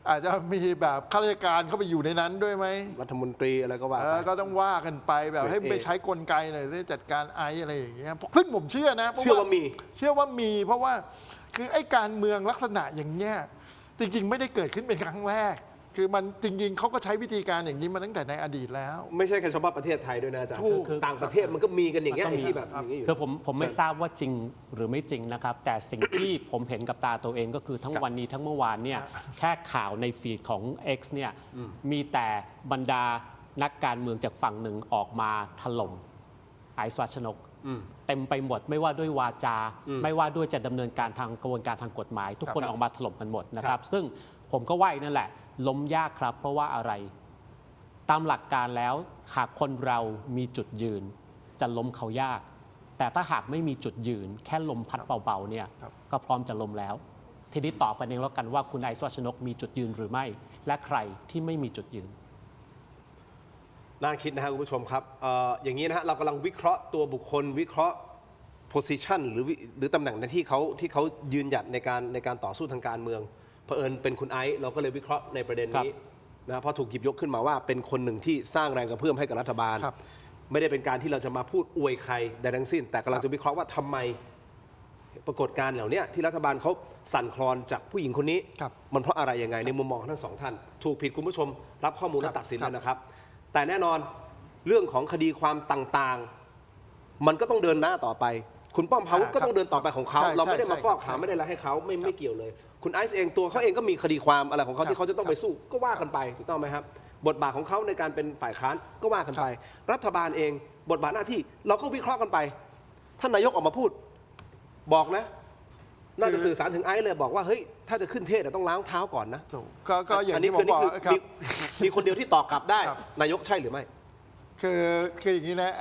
อาจจะมีแบบข้าราชการเข้าไปอยู่ในนั้นด้วยไหมรัฐมนตรีอะไรก็ว่าก็ต้องว่ากันไปแบบให้ไปใช้กลไกหน่อยที่จัดการไออะไรอย่างเงี้ยซึ่งผมเชื่อนะเชื่อว่ามีเพราะว่าคือไอ้การเมืองลักษณะอย่างเงี้ย จริงๆไม่ได้เกิดขึ้นเป็นครั้งแรก คือมันจริงๆเขาก็ใช้วิธีการอย่างนี้มาตั้งแต่ในอดีตแล้ว ไม่ใช่แค่เฉพาะประเทศไทยด้วยนะอาจารย์ ถูก คือต่างประเทศมันก็มีกันอย่างเงี้ย มันก็มี ไอ้ที่แบบอย่างเงี้ยอยู่ คือผมไม่ทราบว่าจริงหรือไม่จริงนะครับ แต่สิ่งที่ผมเห็นกับตาตัวเองก็คือทั้งวันนี้ทั้งเมื่อวานเนี่ยแค่ข่าวในฟีดของ X เนี่ยมีแต่บรรดานักการเมืองจากฝั่งหนึ่งออกมาถล่มไอซ์วัชนกเต็มไปหมดไม่ว่าด้วยวาจา ไม่ว่าด้วยจะดำเนินการทางกระบวนการทางกฎหมาย ทุกคน ครับ ออกมาถล่มกันหมดนะค ครั รับ บ ซึ่งผมก็ว่าอีกนั่นแหละ ล้มยากครับ เพราะว่าอะไร ตามหลักการแล้วหากคนเรามีจุดยืน จะล้มเขายาก แต่ถ้าหากไม่มีจุดยืน แค่ลมพัดเบาๆเนี่ย ครับ ก็พร้อมจะล้มแล้ว ทีนี้ตอบกันเองแล้วกันว่าคุณไอซ์วัชนกมีจุดยืนหรือไม่ และใครที่ไม่มีจุดยืน น่าคิดนะฮะคุณผู้ชมครับอย่างนี้นะฮะเรากำลังวิเคราะห์ตัวบุคคลวิเคราะห์ position หรือตำแหน่งในที่เขายืนหยัดในการต่อสู้ทางการเมืองเผอิญเป็นคุณไอซ์เราก็เลยวิเคราะห์ในประเด็นนี้นะเพราะถูกหยิบยกขึ้นมาว่าเป็นคนหนึ่งที่สร้างแรงกระเพื่อมให้กับรัฐบาล ครับ ไม่ได้เป็นการที่เราจะมาพูดอวยใครใดทั้งสิ้น แต่กำลังจะวิเคราะห์ว่าทำไมปรากฏการณ์เหล่านี้ที่รัฐบาลเขาสั่นคลอนจากผู้หญิงคนนี้ ครับ มันเพราะอะไรยังไงในมุมมองของทั้งสองท่าน ถูกผิดคุณผู้ชมรับข้อมูลและตัดสินแล้วนะครับ แต่แน่นอนเรื่องของคดีความต่างๆ มันก็ต้องเดินหน้าต่อไป คุณป้อมพาวุฒิก็ต้องเดินต่อไปของเขา ใช่ เราไม่ได้มา ใช่ ฟอก ใช่ ขาวไม่ได้อะไรให้เขาไม่เกี่ยวเลย คุณไอซ์เองตัวเขาเองก็มีคดีความอะไรของเขา ครับ ที่เขาจะต้องไปสู้ก็ว่ากันไปถูกต้องไหมครับ บทบาทของเขาในการเป็นฝ่ายค้านก็ว่ากันไป รัฐบาลเองบทบาทหน้าที่เราก็วิเคราะห์กันไป ท่านนายกออกมาพูดบอกนะ น่าจะสื่อสารถึงไอซ์เลยบอกว่าเฮ้ยถ้าจะขึ้นเทศต้องล้างเท้าก่อนนะ ถูกก็อย่างที่ผมบอก นี่ ครับ มีคนเดียวที่ตอบกลับได้ ครับ นายกใช่หรือไม่ คืออย่างนี้นะ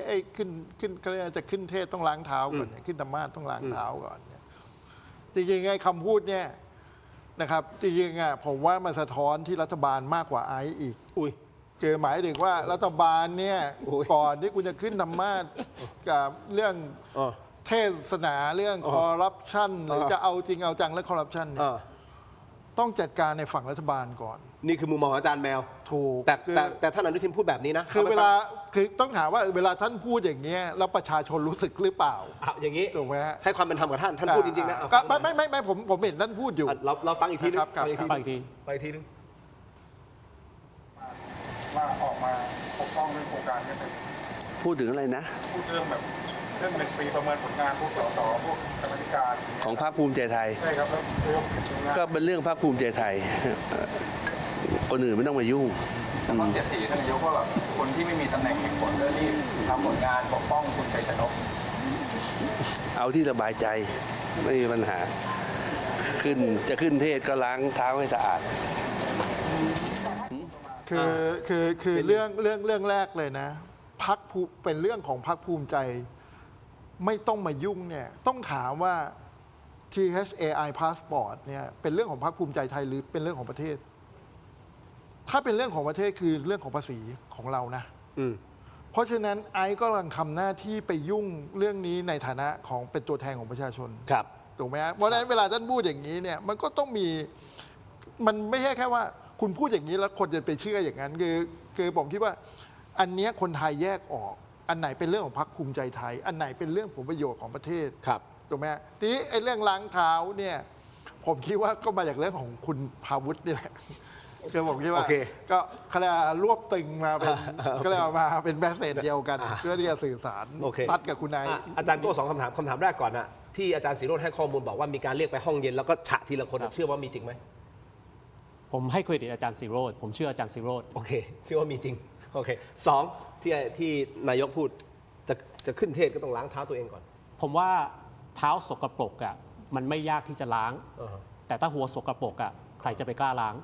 ไอ้ขึ้นเขาเรียกว่าจะขึ้นเทศต้องล้างเท้าก่อนเนี่ยขึ้นธรรมาสน์ต้องล้างเท้าก่อนเนี่ยจริงๆไอ้คำพูดเนี่ยนะครับจริงๆอ่ะผมว่ามันสะท้อนที่รัฐบาลมากกว่าไอซ์อีก อุ้ย คือหมายถึงว่ารัฐบาลเนี่ย โอ้ย ก่อนที่คุณจะขึ้นธรรมาสน์กับเรื่อง อ๋อ เทศนาเรื่องคอร์รัปชันหรือจะเอาจริงเอาจังและคอร์รัปชันเนี่ย อ่า ต้องจัดการในฝั่งรัฐบาลก่อน นี่คือมุมมองของอาจารย์แมว ถูก แต่ คือ แต่ท่านอนุทินพูดแบบนี้นะ คือ อไป เว ฟัง ลาคือต้องถามว่าเวลาท่านพูดอย่างเงี้ยแล้วประชาชนรู้สึกหรือเปล่า อย่างนี้ ถูกไหมฮะ ให้ความเป็นธรรมกับท่านพูดจริงๆนะ ก็ ฟังหน่อย ไม่ผมเห็นท่านพูดอยู่ เราฟังอีกทีนึง ครับครับ ฟังอีกที ไปอีกทีนึง ว่าออกมาปกป้องเรื่องโครงการนี้เป็น พูดถึงอะไรนะ พูดเรื่องแบบเรื่อง1 ปีประเมินผลงานพวกสสพวกกรรมธิการ ของภาคภูมิใจไทย ใช่ครับแล้วนายกผลงาน ก็เป็นเรื่องภาคภูมิใจไทยคนอื่นไม่ต้องมายุ่ง แต่ตอน74ท่านนายกว่าแบบคนที่ไม่มีตำแหน่งแห่งผลก็รีบทำผลงานปกป้องคุณชัยชนก เอาที่สบายใจไม่มีปัญหาจะขึ้นเทศก็ล้างเท้าให้สะอาด คือเรื่องแรกเลยนะพักเป็นเรื่องของพรรคภูมิใจ ไม่ต้องมายุ่งเนี่ยต้องถามว่า THAI passport เนี่ยเป็นเรื่องของพรรคภูมิใจไทยหรือเป็นเรื่องของประเทศ ถ้าเป็นเรื่องของประเทศคือเรื่องของภาษีของเรานะ เพราะฉะนั้นไอซ์ก็กำลังทำหน้าที่ไปยุ่งเรื่องนี้ในฐานะของเป็นตัวแทนของประชาชน ครับ ถูกไหมฮะเพราะฉะนั้นเวลาท่านพูดอย่างนี้เนี่ยมันก็ต้องมีมันไม่ใช่แค่ว่าคุณพูดอย่างนี้แล้วคนจะไปเชื่ออย่างนั้นคือผมคิดว่าอันเนี้ยคนไทยแยกออก อันไหนเป็นเรื่องของพรรคภูมิใจไทย อันไหนเป็นเรื่องผลประโยชน์ของประเทศ ครับ ถูกไหมฮะทีนี้ไอ้เรื่องล้างเท้าเนี่ยผมคิดว่าก็มาจากเรื่องของคุณพาวุฒินี่แหละคือผมคิดว่า โอเค ก็เขาเรียกว่ารวบตึงมาเป็นก็เรียกว่ามาเป็นแมสเซจเดียวกัน เพื่อที่จะสื่อสาร โอเค ซัดกับคุณนาย อาจารย์โก้สองคำถามแรกก่อนนะที่อาจารย์ศิโรจน์ให้ข้อมูลบอกว่ามีการเรียกไปห้องเย็นแล้วก็ฉะทีละคนเชื่อว่ามีจริงไหม ผมให้เครดิตอาจารย์ศิโรจน์ผมเชื่ออาจารย์ศิโรจน์ โอเคเชื่อว่ามีจริงโอเคสองที่นายกพูดจะขึ้นเทศก็ต้องล้างเท้าตัวเองก่อน ผมว่าเท้าสกปรกอ่ะมันไม่ยากที่จะล้าง แต่ถ้าหัวสกปรกอ่ะใครจะไปกล้าล้าง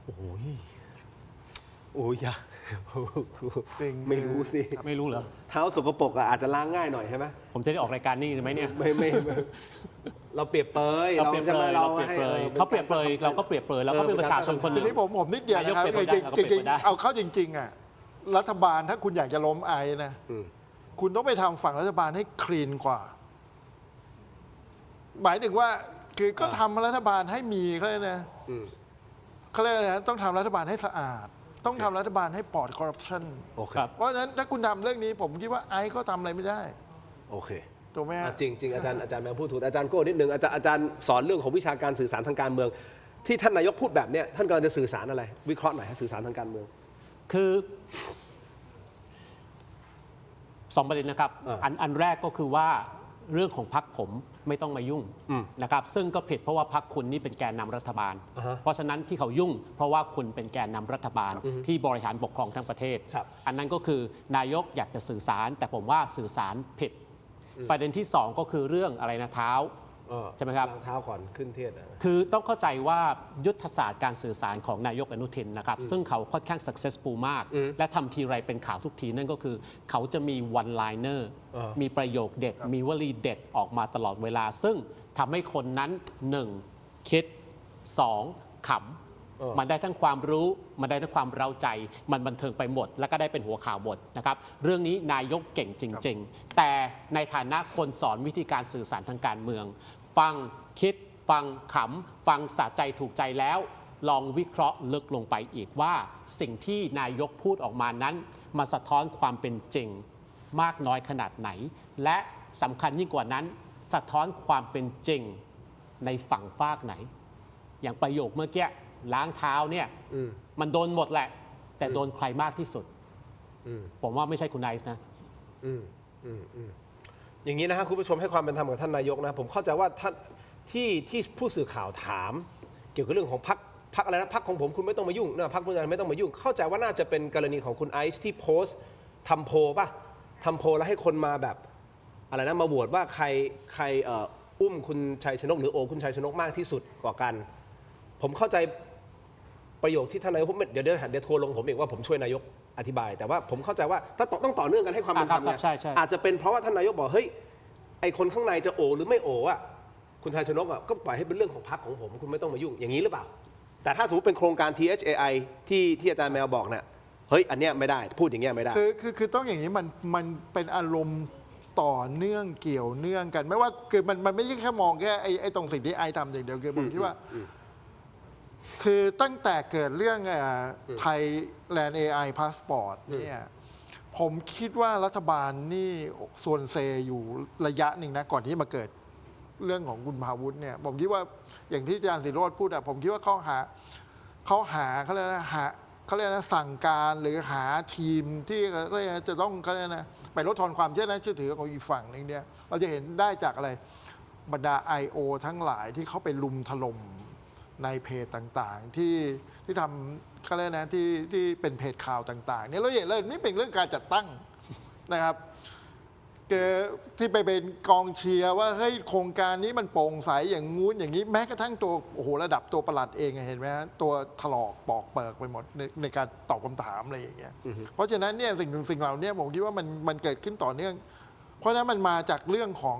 โอ้ยอย่า จริง ไม่รู้สิ ไม่รู้เหรอ เท้าสกปรกอะอาจจะล้างง่ายหน่อยใช่ไหม ผมจะได้ออกรายการนี้ไหมเนี่ย ไม่เราเปรียบเปย เราเปรียบเปรยเราเปรียบเปรยเขาเปรียบเปรยเราก็เปรียบเปรยเราก็เป็นประชาชนคนห ที นึ่ง นี้ผมนิดเดียวนะครับ นายกเปลี่ยน จ ไม่ได้ ริง เราก็เปลี่ยนไม่ได้ ๆเอาเข้าจริงๆอ่ะรัฐบาลถ้าคุณอยากจะล้มไอนะคุณต้องไปทำฝั่งรัฐบาลให้คลีนกว่า หมายถึงว่าคือก็ทำรัฐบาลให้มีเขาเรียกนะเขาเรียกอะไรนะต้องทำรัฐบาลให้สะอาด ต้องทำรัฐบาลให้ปลอดคอร์รัปชัน โอเค ครับ เพราะฉะนั้นถ้าคุณทำเรื่องนี้ผมคิดว่าไอก็ทำอะไรไม่ได้ โอเค ถูกไหมฮะ จริงอาจารย์แมวพูดถูกอาจารย์โก้นิดนึงอาจารย์สอนเรื่องของวิชาการสื่อสารทางการเมือง ที่ท่านนายกพูดแบบเนี้ยท่านกำลังจะสื่อสารอะไรวิเคราะห์หน่อยฮะสื่อสารทางการเมือง คือ2 ประเด็นนะครับ อันแรกก็คือว่าเรื่องของพรรคผมไม่ต้องมายุ่งนะครับซึ่งก็ผิดเพราะว่าพรรคคุณนี่เป็นแกนนำรัฐบาล เพราะฉะนั้นที่เขายุ่ง เพราะว่าคุณเป็นแกนนำรัฐบาลที่บริหารปกครองทั้งประเทศ อันนั้นก็คือนายกอยากจะสื่อสาร แต่ผมว่าสื่อสารผิด ประเด็นที่ 2 ก็คือเรื่องอะไรนะเท้าใช่ไหมครับ ล้างเท้าก่อนขึ้นเทศน์ คือต้องเข้าใจว่ายุทธศาสตร์การสื่อสารของนายกอนุทินนะครับซึ่งเขาค่อนข้าง successful มาก และทำทีไรเป็นข่าวทุกทีนั่นก็คือเขาจะมี one liner มีประโยคเด็ด มีวลีเด็ดออกมาตลอดเวลา ซึ่งทำให้คนนั้น 1. คิด 2. ขำมันได้ทั้งความรู้มันได้ทั้งความเร้าใจมันบันเทิงไปหมด แล้วก็ได้เป็นหัวข่าวหมดนะครับเรื่องนี้นายกเก่งจริง ๆ แต่ในฐานะคนสอนวิธีการสื่อสารทางการเมืองฟังคิดฟังขำฟังสะใจถูกใจแล้วลองวิเคราะห์ลึกลงไปอีกว่าสิ่งที่นายกพูดออกมานั้นมาสะท้อนความเป็นจริงมากน้อยขนาดไหนและสำคัญยิ่งกว่านั้นสะท้อนความเป็นจริงในฝั่งฝากไหนอย่างประโยคเมื่อกี้ล้างเท้าเนี่ยมันโดนหมดแหละแต่โดนใครมากที่สุดผมว่าไม่ใช่คุณไนซ์นะอย่างนี้นะฮะคุณผู้ชมให้ความเป็นธรรมกับท่านนายกนะผมเข้าใจว่าท่านที่ผู้สื่อข่าวถาม เกี่ยวกับเรื่องของพรรคอะไรนะพรรคของผมคุณไม่ต้องมายุ่งนะพรรคคุณไม่ต้องมายุ่งเข้าใจว่าน่าจะเป็นกรณีของคุณไอซ์ที่โพสต์ทำโพลป่ะทำโพลแล้วให้คนมาแบบอะไรนะมาโหวตว่าใครอุ้มคุณชัยชนกหรือโอคุณชัยชนกมากที่สุดกว่ากันผมเข้าใจประโยคที่ท่านนายกเดี๋ยวทัวร์ลงผมเองว่าผมช่วยนายกอธิบายแต่ว่าผมเข้าใจว่าถ้าต้องต่อเนื่องกันให้ความเป็นธรรมเนี่ยอาจจะเป็นเพราะว่าท่านนายกบอกเฮ้ยไอคนข้างในจะโอหรือไม่โออ่ะคุณชัยชนกอ่ะก็ปล่อยให้เป็นเรื่องของพรรคของผมคุณไม่ต้องมายุ่งอย่างนี้หรือเปล่าแต่ถ้าสมมติเป็นโครงการ THAI ที่อาจารย์แมวบอกเนี่ยเฮ้ยอันเนี้ยไม่ได้พูดอย่างเงี้ยไม่ได้คือต้องอย่างนี้มันเป็นอารมณ์ต่อเนื่องเกี่ยวเนื่องกันไม่ว่าคือมันไม่ใช่แค่มองแค่ไอ้ตรงสิ่งที่ไอทำอย่างเดียวคือผมคิดว่าคือตั้งแต่เกิดเรื่องไทยแลนด์ AI Passport เนี่ยผมคิดว่ารัฐบาลนี่ส่วนเซอยู่ระยะหนึ่งนะก่อนที่มาเกิดเรื่องของคุณพาวุฒิเนี่ยผมคิดว่าอย่างที่อาจารย์ศิโรจน์พูดอะผมคิดว่าเขาเรียกนะสั่งการหรือหาทีมที่จะต้องนะไปลดทอนความเชื่อถือของอีกฝั่งนึงเนี่ยเราจะเห็นได้จากอะไรบรรดา I.O. ทั้งหลายที่เขาไปลุมถล่มในเพจต่างๆที่ทำเขาเรียกนะที่เป็นเพจข่าวต่างๆเนี่ยเราเห็นเลยนี่เป็นเรื่องการจัดตั้งนะครับที่ไปเป็นกองเชียร์ว่าเฮ้ยโครงการนี้มันโปร่งใสอย่างงู้นอย่างนี้แม้กระทั่งตัวโอ้โหระดับตัวประหลัดเองเห็นไหมฮะตัวถลอกปอกเปิกไปหมดในการตอบคำถามอะไรอย่างเงี้ยเพราะฉะนั้นเนี่ยสิ่งเหล่านี้ผมคิดว่ามันเกิดขึ้นต่อเนื่องเพราะนั้นมันมาจากเรื่องของ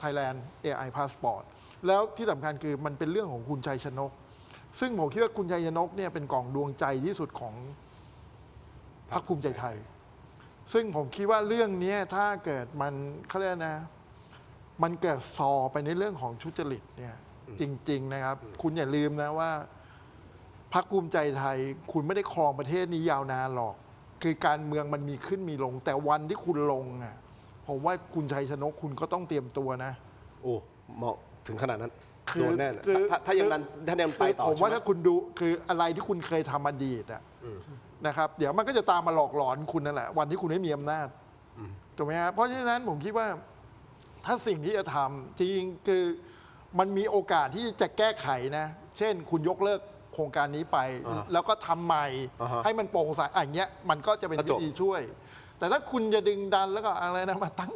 Thailand AI Passport แล้วที่สำคัญคือมันเป็นเรื่องของคุณชัยชนกซึ่งผมคิดว่าคุณชัยชนกเนี่ยเป็นกล่องดวงใจที่สุดของพรรคภูมิใจไทยซึ่งผมคิดว่าเรื่องนี้ถ้าเกิดมันเขาเรียกนะมันเกิดซอไปในเรื่องของทุจริตเนี่ยจริงๆนะครับคุณอย่าลืมนะว่าพรรคภูมิใจไทยคุณไม่ได้ครองประเทศนี้ยาวนานหรอกคือการเมืองมันมีขึ้นมีลงแต่วันที่คุณลงอ่ะผมว่าคุณชัยชนกคุณก็ต้องเตรียมตัวนะโอ้เหมาะถึงขนาดนั้นโดนแน่ถ้ายังนั้นไปต่อผมว่าถ้าคุณดูคืออะไรที่คุณเคยทำอดีตอ่ะนะครับเดี๋ยวมันก็จะตามมาหลอกหลอนคุณนั่นแหละวันที่คุณไม่มีอำนาจถูกไหมฮะเพราะฉะนั้นผมคิดว่าถ้าสิ่งที่จะทำจริงๆคือมันมีโอกาสที่จะแก้ไขนะเช่นคุณยกเลิกโครงการนี้ไปแล้วก็ทำใหม่ให้มันโปร่งใสอย่างเงี้ยมันก็จะเป็นวิธีช่วยแต่ถ้าคุณจะดึงดันแล้วก็อะไรนะมาตั้ง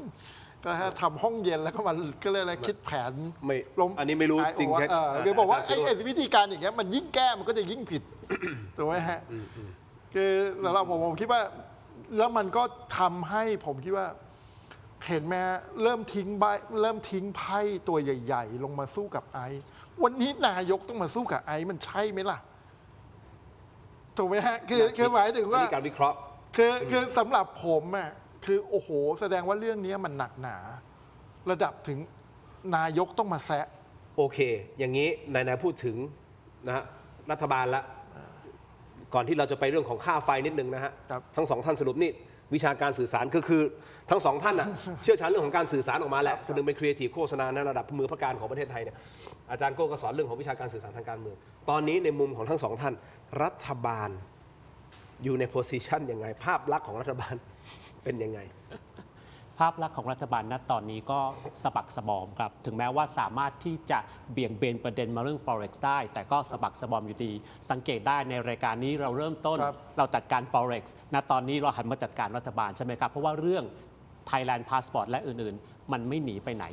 ก็ทำห้องเย็นแล้วก็มาก็เลยอะไรคิดแผนล้มอันนี้ไม่รู้จริงแค่คือบอกว่าไอ้วิธีการอย่างเงี้ยมันยิ่งแก้มันก็จะยิ่งผิดถูกไหมฮะคือสำหรับผมคิดว่าแล้วมันก็ทำให้ผมคิดว่าเห็นไหมเริ่มทิ้งไพ่ตัวใหญ่ๆลงมาสู้กับไอซ์วันนี้นายกต้องมาสู้กับไอซ์มันใช่ไหมล่ะถูกไหมฮะคือหมายถึงว่าการวิเคราะห์คือสำหรับผมอ่ะคือโอ้โหแสดงว่าเรื่องนี้มันหนักหนาระดับถึงนายกต้องมาแซะโอเคอย่างนี้นายพูดถึงนะรัฐบาลละก่อนที่เราจะไปเรื่องของค่าไฟนิดนึงนะฮะทั้งสองท่านสรุปนี่ วิชาการสื่อสารคือทั้งสองท่านน่ะ เชี่ยวชาญเรื่องของการสื่อสารออกมาแหละคนหนึงเป็นครีเอทีฟโฆษณาในระดับมือพระการของประเทศไทยเนี่ยอาจารย์โก้ก็สอนเรื่องของวิชาการสื่อสารทางการเมืองตอนนี้ในมุมของทั้งสองท่านรัฐบาลอยู่ในโพสิชันยังไงภาพลักษณ์ของรัฐบาลเป็นยังไง ภาพลักษณ์ของรัฐบาลณตอนนี้ก็สะบักสะบอมครับ ถึงแม้ว่าสามารถที่จะเบี่ยงเบนประเด็นมาเรื่อง forex ได้ แต่ก็สะบักสะบอมอยู่ดี สังเกตได้ในรายการนี้เราเริ่มต้น ครับ เราจัดการ forex ณตอนนี้เราหันมาจัดการรัฐบาลใช่ไหมครับ เพราะว่าเรื่อง Thailand Passport และอื่นๆ มันไม่หนีไปไหน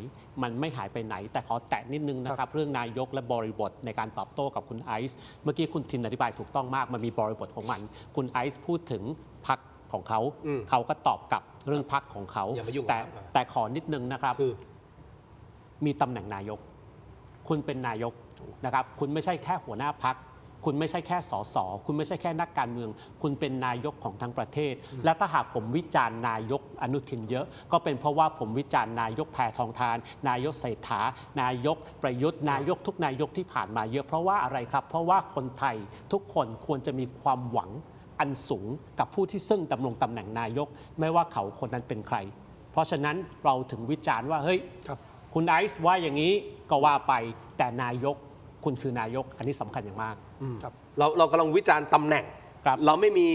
มันไม่หายไปไหน แต่ขอแตะนิดนึงนะครับ เรื่องนายกและบริบทในการตอบโต้กับคุณไอซ์เมื่อกี้คุณทินอธิบายถูกต้องมากมันมีบริบทของมัน คุณไอซ์พูดถึงพรรคของเขา เขาก็ตอบกลับเรื่องพรรคของเขา อย่ามายุ่งกับ แต่ พรรคนะ แต่ขอนิดนึงนะครับ คือ มีตำแหน่งนายก คุณเป็นนายกนะครับ คุณไม่ใช่แค่หัวหน้าพรรคคุณไม่ใช่แค่สสคุณไม่ใช่แค่นักการเมือง คุณเป็นนายกของทั้งประเทศ และถ้าหากผมวิจารณ์นายกอนุทินเยอะ ก็เป็นเพราะว่าผมวิจารณ์นายกแพทองธารนายกเศรษฐานายกประยุทธ์นายกทุกนายกที่ผ่านมาเยอะเพราะว่าอะไรครับ เพราะว่าคนไทยทุกคนควรจะมีความหวังอันสูงกับผู้ที่ซึ่งดำรงตำแหน่งนายก ไม่ว่าเขาคนนั้นเป็นใคร เพราะฉะนั้นเราถึงวิจารณ์ว่าเฮ้ย ครับ คุณไอซ์ว่าอย่างนี้ก็ว่าไปแต่นายกคุณคือนายกอันนี้สำคัญอย่างมาก ครับ เรากำลังวิจารณ์ตำแหน่ง ครับ เราไม่มี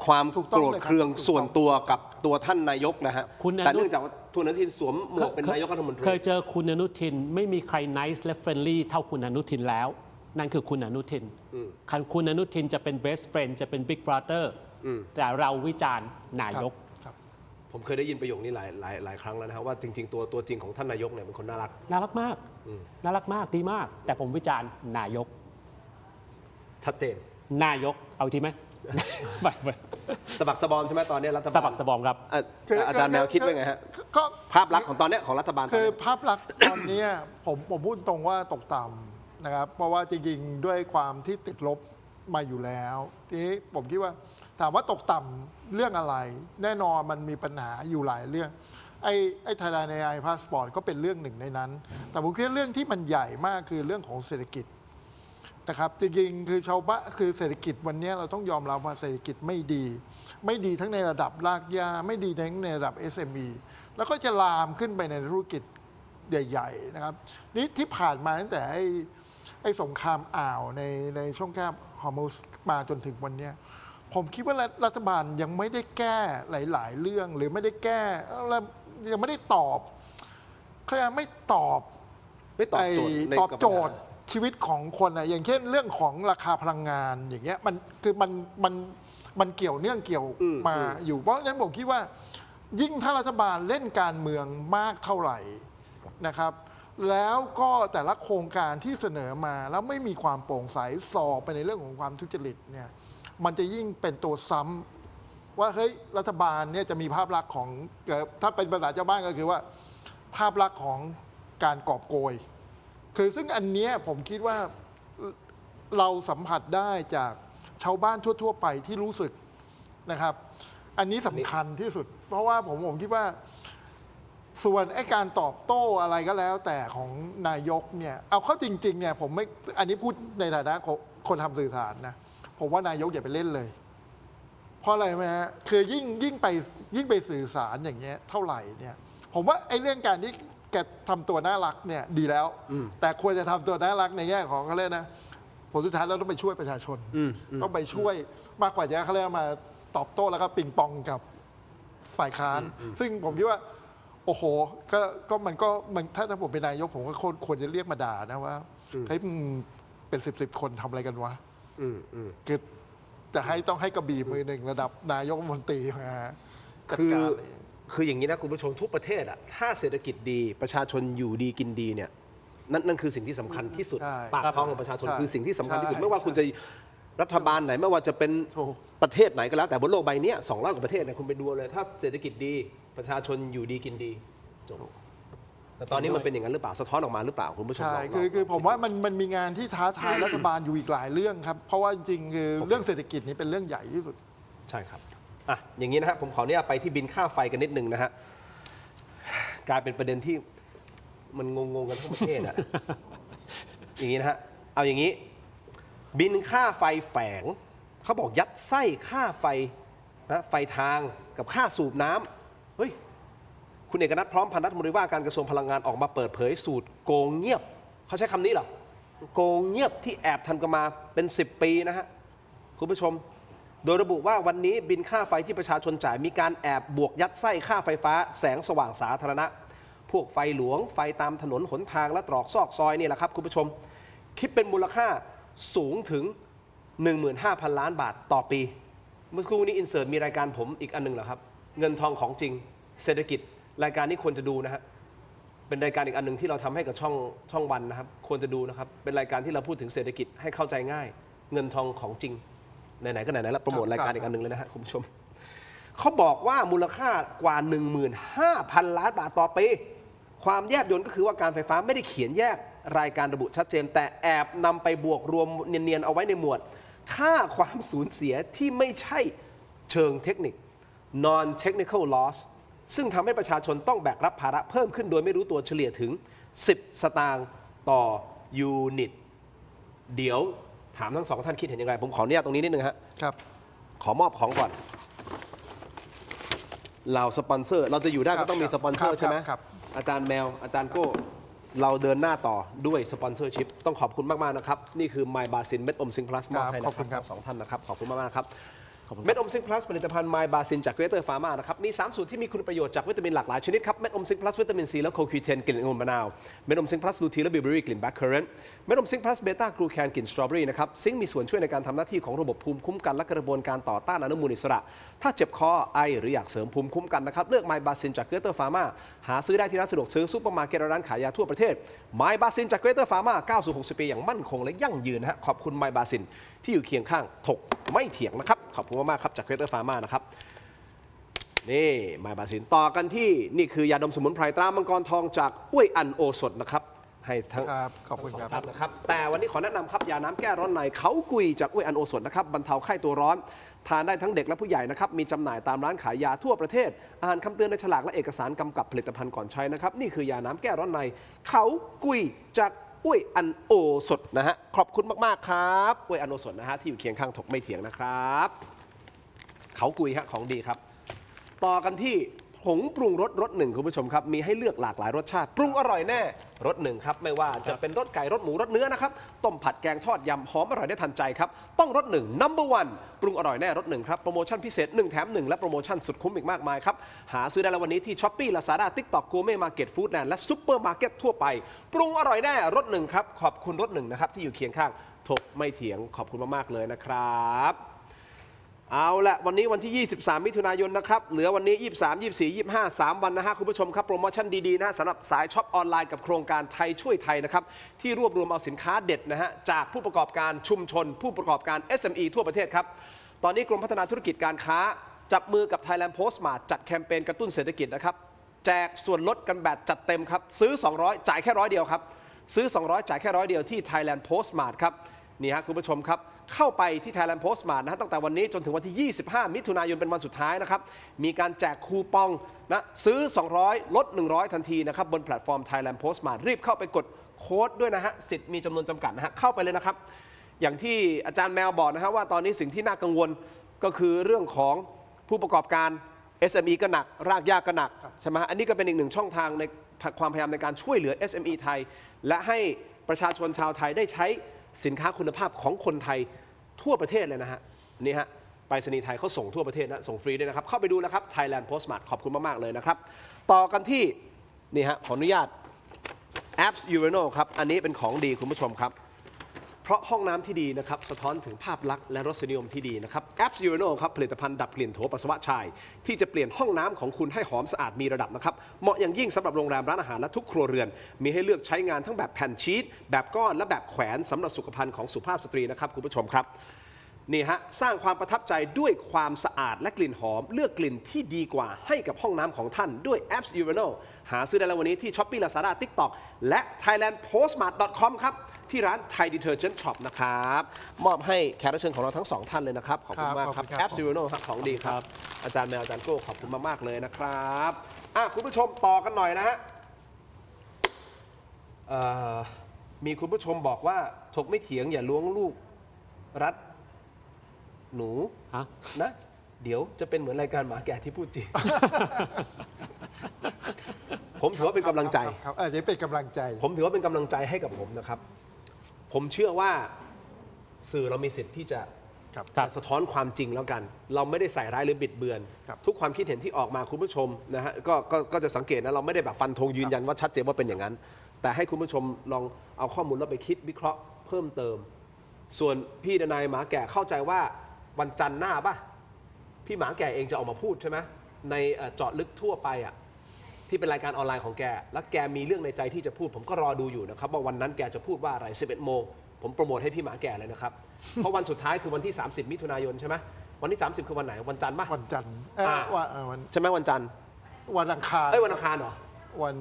ความ ถูกต้ โก อง รธ เลยครับ เคือง ถูกต้อง ส่วนตัวกับตัวท่านนายกนะฮะ คุณอนุ แต่เนื่องจากว่าทุนอนุทินสวมหมวกเป็นนายกรัฐมนตรี เคยเจอคุณอนุทินไม่มีใคร nice และ friendly เท่าคุณอนุทินแล้ว นั่นคือคุณอนุทินคุณอนุทินจะเป็น best friend จะเป็น big brother แต่เราวิจารณ์นายก ครับ ผมเคยได้ยินประโยคนี้หลายครั้งแล้วนะครับว่าจริงๆตัวจริงของท่านนายกเนี่ยเป็นคนน่ารัก น่ารักมาก น่ารักมากดีมาก แต่ผมวิจารณ์นายก ชัดเจน นายกเอาทีไหม ไป สะบักสะบอมใช่ไหมตอนนี้รัฐบาล สะบักสะบอมครับ อาจารย์แมวคิดว่าไงฮะ ก็ ภาพลักษณ์ของตอนเนี้ยของรัฐบาลตอน คือ เนี้ย ภาพลักษณ์ตอนเนี้ย ผมพูดตรงว่าตกต่ำนะครับ เพราะว่าจริงๆ ด้วยความที่ติดลบมาอยู่แล้วทีนี้ผมคิดว่าถามว่าตกต่ำเรื่องอะไร แน่นอนมันมีปัญหาอยู่หลายเรื่อง ไอ้ Thailand AI Passport ก็เป็นเรื่องหนึ่งในนั้น แต่ผมคิดว่าเรื่องที่มันใหญ่มากคือเรื่องของเศรษฐกิจนะครับจริงๆคือชาวบ้านคือเศรษฐกิจวันนี้เราต้องยอมรับว่าเศรษฐกิจไม่ดี ไม่ดีทั้งในระดับรากหญ้าไม่ดีทั้งในระดับ SME แล้วก็จะลามขึ้นไปในธุรกิจใหญ่ๆนะครับนี่ที่ผ่านมาตั้งแต่ไอ้สงครามอ่าวในช่องแคบฮอร์มุสมาจนถึงวันนี้ผมคิดว่ารัฐบาลยังไม่ได้แก้หลายๆเรื่องหรือไม่ได้แก้แล้วยังไม่ได้ตอบเขายังไม่ตอบ ไม่ตอบโจทย์ใน ตอบโจทย์ กับปัญหา ชีวิตของคนนะอย่างเช่นเรื่องของราคาพลังงานอย่างเงี้ยมันคือมันเกี่ยวเนื่องเกี่ยวมาอยู่เพราะฉะนั้นผมคิดว่ายิ่งถ้ารัฐบาลเล่นการเมืองมากเท่าไหร่นะครับ แล้วก็แต่ละโครงการที่เสนอมาแล้วไม่มีความโปร่งใสสอบไปในเรื่องของความทุจริตเนี่ยมันจะยิ่งเป็นตัวซ้ำว่าเฮ้ยรัฐบาลเนี่ยจะมีภาพลักษณ์ของถ้าเป็นภาษาชาวบ้านก็คือว่าภาพลักษณ์ของการกอบโกย คือซึ่งอันเนี้ยผมคิดว่าเราสัมผัสได้จากชาวบ้านทั่วๆไปที่รู้สึกนะครับ อันนี้สำคัญที่สุด เพราะว่าผมคิดว่าส่วนไอ้การตอบโต้อะไรก็แล้ว แต่ของนายกเนี่ยเอาเข้าจริงๆเนี่ยผมไม่อันนี้พูดในฐานะคนทำสื่อสารนะผมว่านายกอย่าไปเล่นเลย เพราะอะไรไหมฮะคือยิ่งไปสื่อสารอย่างเงี้ยเท่าไหร่เนี่ยผมว่าไอ้เรื่องการที่แกทำตัวน่ารักเนี่ยดีแล้ว แต่ควรจะทำตัวน่ารักในแง่ของเขาเรียกนะผลสุดท้ายเราต้องไปช่วยประชาชนต้องไปช่วยมากกว่าจะเขาเรียกมาตอบโต้แล้วก็ปิงปองกับฝ่ายค้าน ซึ่งผมคิดว่า โอ้โหมันถ้าผมเป็นนายกผมก็ควรจะเรียกมาด่านะว่าเฮ้ยมึงเป็นสิบคนทำอะไรกันวะคือจะต้องให้กระบี่มือหนึ่งระดับนายกรัฐมนตรีมาจัดการเลย คืออย่างนี้นะคุณผู้ชมทุกประเทศอะถ้าเศรษฐกิจดีประชาชนอยู่ดีกินดีเนี่ยนั่นคือสิ่งที่สำคัญที่สุด ใช่ ปากท้องของประชาชน ใช่ คือสิ่งที่สำคัญที่สุด ใช่ ไม่ว่าคุณจะรัฐบาลไหนไม่ว่าจะเป็น ถูก ประเทศไหนก็แล้วแต่บนโลกใบนี้200 กว่าประเทศเนี่ยคุณไปดูเลยถ้าเศรษฐกิจดีประชาชนอยู่ดีกินดีจบแต่ตอนนี้มันเป็นอย่างนั้นหรือเปล่าสะท้อนออกมาหรือเปล่าคุณผู้ชม ใช่ ลอง คือผมว่ามันมีงานที่ท้าทายรัฐบาลอยู่อีกหลายเรื่องครับ เพราะว่าจริงๆคือเรื่องเศรษฐกิจนี้เป็นเรื่องใหญ่ที่สุด ใช่ครับอ่ะอย่างนี้นะฮะผมขออนุญาตไปที่บินค่าไฟกันนิดนึงนะฮะกลายเป็นประเด็นที่มันงงๆกันทั้งประเทศอะ อย่างนี้นะฮะ เอาอย่างนี้ บินค่าไฟแฝงเขาบอกยัดไส้ค่าไฟ นะไฟทางกับค่าสูบน้ำเฮ้ยคุณเอกนัทพร้อมพันธ์รัฐมนตรีว่าการกระทรวงพลังงานออกมาเปิดเผยสูตรโกงเงียบเขาใช้คำนี้เหรอโกงเงียบที่แอบทำกันมาเป็น10 ปีนะฮะคุณผู้ชมโดยระบุว่าวันนี้บินค่าไฟที่ประชาชนจ่ายมีการแอบบวกยัดไส้ค่าไฟฟ้าแสงสว่างสาธารณะพวกไฟหลวงไฟตามถนนหนทางและตรอกซอกซอยนี่แหละครับคุณผู้ชมคิดเป็นมูลค่าสูงถึง 15,000 ล้านบาทต่อปีเมื่อครู่นี้อินเสิร์ตมีรายการผมอีกอันนึงเหรอครับเงินทองของจริงเศรษฐกิจรายการนี้ควรจะดูนะฮะเป็นรายการอีกอันนึงที่เราทำให้กับช่องวันนะครับควรจะดูนะครับเป็นรายการที่เราพูดถึงเศรษฐกิจให้เข้าใจง่ายเงินทองของจริงไหนๆก็ไหนๆแล้วโปรโมทรายการอีกอันนึงเลยนะฮะคุณผู้ชมเขาบอกว่ามูลค่ากว่า 15,000 ล้านบาทต่อปีความแยบยลก็คือว่าการไฟฟ้าไม่ได้เขียนแยกรายการระบุชัดเจนแต่แอบนำไปบวกรวมเนียนๆเอาไว้ในหมวดค่าความสูญเสียที่ไม่ใช่เชิงเทคนิค non technical loss ซึ่งทำให้ประชาชนต้องแบกรับภาระเพิ่มขึ้นโดยไม่รู้ตัวเฉลี่ยถึง10 สตางค์ต่อยูนิตเดี๋ยวถามทั้งสองท่านคิดเห็นอย่างไรผมขออนุญาตตรงนี้นิดนึงฮะครับขอมอบของก่อนเราสปอนเซอร์เราจะอยู่ได้ก็ต้องมีสปอนเซอร์ใช่ไหมอาจารย์แมวอาจารย์โก้เราเดินหน้าต่อด้วยสปอนเซอร์ชิพต้องขอบคุณมากๆนะครับนี่คือ My Basin เม็ดอมซิงค์พลัสมอบให้นะ ขอบคุณครับ สองท่านนะครับขอบคุณมากๆครับเม็ดอมซิงค์พลัสผลิตภัณฑ์ My Basin จาก Greater Pharma นะครับมี3สูตรที่มีคุณประโยชน์จากวิตามินหลากหลายชนิดครับเม็ดอมซิงค์พลัสวิตามินซีและโคคิวเทนกลิ่นองุ่นมะนาวเม็ดอมซิงค์พลัสลูทีและบิวเบอรี่กลิ่นแบล็คเคอร์เรนต์เม็ดอมซิงค์พลัสเบต้ากลูแคนกลิ่นสตรอเบอรี่นะครับซิงค์มีส่วนช่วยในการทำหน้าที่ของระบบภูมิคุ้มกันและกระบวนการต่อต้านอนุมูลอิสระถ้าเจ็บคอไอหรืออยากเสริมภูมิคุ้มกันนะครับเลือก My Basin จาก Greater Pharma หาซื้อได้ที่ร้านสะดวกซื้อซุปเปอร์มาร์เก็ตและร้านขายยาทั่วประเทศ My Basin จาก Greater Pharma ก้าวสู่60 ปีอย่างมั่นคงและยั่งยืนนะฮะขอบคุณ My Basin ที่อยู่เคียงข้างถกไม่เถียงนะครับขอบคุณมากๆครับจาก Greater Pharma นะครับนี่มาบาซินต่อกันที่นี่คือยาดมสมุนไพรตรามังกรทองจากอ้วยอันโอสถนะครับให้ทั้ง ครับขอบคุณครับ นะครับแต่วันนี้ขอแนะนำครับยาน้ำแก้ร้อนในเขากุยจากอ้วยอันโอสถนะครับบรรเทาไข้ตัวร้อนทานได้ทั้งเด็กและผู้ใหญ่นะครับมีจำหน่ายตามร้านขายยาทั่วประเทศอ่านคำเตือนในฉลากและเอกสารกำกับผลิตภัณฑ์ก่อนใช้นะครับนี่คือยาน้ำแก้ร้อนในเขากุยจากอ้วยอันโอสถนะฮะขอบคุณมากๆครับอ้วยอันโอสถนะฮะที่อยู่เคียงข้างถกไม่เถียงนะครับเขากุยฮะของดีครับต่อกันที่ผงปรุงรสรสหนึ่งคุณผู้ชมครับมีให้เลือกหลากหลายรสชาติปรุงอร่อยแน่รสหนึ่งครับไม่ว่าจะเป็นรสไก่รสหมูรสเนื้อนะครับต้มผัดแกงทอดยำหอมอร่อยได้ทันใจครับต้องรสหนึ่ง number one ปรุงอร่อยแน่รสหนึ่งครับโปรโมชั่นพิเศษ1แถม1และโปรโมชั่นสุดคุ้มอีกมากมายครับหาซื้อได้แล้ววันนี้ที่ Shopee Lazada TikTok Gourmet Market Foodland และซุปเปอร์มาร์เก็ตทั่วไปปรุงอร่อยแน่รสหนึ่งครับขอบคุณรสหนึ่งนะครับที่อยู่เคียงข้างถกไม่เถียงขอบคุณมากๆเลยนะครับเอาละวันนี้วันที่ 23 มิถุนายนนะครับเหลือวันนี้ 23 24 25 3 วันนะฮะคุณผู้ชมครับโปรโมชั่นดีๆนะสำหรับสายช็อปออนไลน์กับโครงการไทยช่วยไทยนะครับที่รวบรวมเอาสินค้าเด็ดนะฮะจากผู้ประกอบการชุมชนผู้ประกอบการ SME ทั่วประเทศครับตอนนี้กรมพัฒนาธุรกิจการค้าจับมือกับ Thailand Postmart จัดแคมเปญกระตุ้นเศรษฐกิจนะครับแจกส่วนลดกันแบบจัดเต็มครับซื้อ200จ่ายแค่100เดียวครับซื้อ200จ่ายแค่100เดียวที่ Thailand Postmart ครับนี่ฮะคุณผู้ชมครับเข้าไปที่ Thailand Postmart นะฮะตั้งแต่วันนี้จนถึงวันที่ 25 มิถุนายนเป็นวันสุดท้ายนะครับมีการแจกคูปองนะซื้อ200ลด100ทันทีนะครับบนแพลตฟอร์ม Thailand Postmart รีบเข้าไปกดโค้ดด้วยนะฮะสิทธิ์มีจำนวนจำกัดนะฮะเข้าไปเลยนะครับอย่างที่อาจารย์แมวบอกนะฮะว่าตอนนี้สิ่งที่น่ากังวลก็คือเรื่องของผู้ประกอบการ SME ก็หนักรากหญ้าก็หนักใช่ไหมอันนี้ก็เป็นอีกหนึ่งช่องทางในความพยายามในการช่วยเหลือ SME ไทยและให้ประชาชนชาวไทยได้ใช้สินค้าคุณภาพของคนไทยทั่วประเทศเลยนะฮะนี่ฮะไปรษณีย์ไทยเขาส่งทั่วประเทศนะส่งฟรีด้วยนะครับเข้าไปดูนะครับ Thailand Postmart ขอบคุณมากๆเลยนะครับต่อกันที่นี่ฮะขออนุญาต Apps Urinal ครับอันนี้เป็นของดีคุณผู้ชมครับเพราะห้องน้ำที่ดีนะครับสะท้อนถึงภาพลักษณ์และรสนิยมที่ดีนะครับ Apps Urinal ครับผลิตภัณฑ์ดับกลิ่นโถปัสสาวะชายที่จะเปลี่ยนห้องน้ำของคุณให้หอมสะอาดมีระดับนะครับเหมาะอย่างยิ่งสำหรับโรงแรมร้านอาหารและทุกครัวเรือนมีให้เลือกใช้งานทั้งแบบแผ่นชีตแบบก้อนและแบบแขวนสำหรับสุขภัณฑ์ของสุภาพสตรีนะครับคุณผู้ชมครับนี่ฮะสร้างความประทับใจด้วยความสะอาดและกลิ่นหอมเลือกกลิ่นที่ดีกว่าให้กับห้องน้ำของท่านด้วย Apps Urinal หาซื้อได้แล้ววันนี้ที่ Shopee Lazada TikTok และ thailandpostmart.com ครับที่ร้าน Thai Detergent Shop นะครับมอบให้แขกรับเชิญของเราทั้งสองท่านเลยนะครับขอบคุณมากครับ Apps Urinal ครับของดีครับอาจารย์แมวอาจารย์โก้ขอบคุณมากๆเลยนะครับคุณผู้ชมต่อกันหน่อยนะฮะมีคุณผู้ชมบอกว่าถกไม่เถียงอย่าล้วงลูกรัดหนูนะ เดี๋ยวจะเป็นเหมือนรายการหมาแก่ที่พูดจริง ผมถือว่าเป็นกำลังใจ ครับเดี๋ยวเป็นกำลังใจ ผมถือว่าเป็นกำลังใจให้กับผมนะครับ ผมเชื่อว่าสื่อเรามีสิทธิ์ที่จะ ครับ จะสะท้อนความจริงแล้วกัน เราไม่ได้ใส่ร้ายหรือบิดเบือน ครับ ทุกความคิดเห็นที่ออกมาคุณผู้ชมนะฮะก็จะสังเกตนะเราไม่ได้แบบฟันธงยืนยันว่าชัดเจนว่าเป็นอย่างนั้น แต่ให้คุณผู้ชมลองเอาข้อมูลแล้วไปคิดวิเคราะห์เพิ่มเติม ส่วนพี่ดนายหมาแก่เข้าใจว่าวันจันทร์หน้าป่ะพี่หมาแก่เองจะออกมาพูดใช่ไหมในเจาะลึกทั่วไปอ่ะที่เป็นรายการออนไลน์ของแกแล้วแกมีเรื่องในใจที่จะพูด ผมก็รอดูอยู่นะครับว่าวันนั้นแกจะพูดว่าอะไร 11 โมงผมโปรโมทให้พี่หมาแก่เลยนะครับ เพราะวันสุดท้ายคือวันที่ 30 มิถุนายนใช่ไหมวันที่ 30 คือวันไหนวันจันทร์ป่ะ วันจันทร์ อ่า วัน ใช่ไหมวันจันทร์ วันอังคาร วันอังคารเหรอ วัน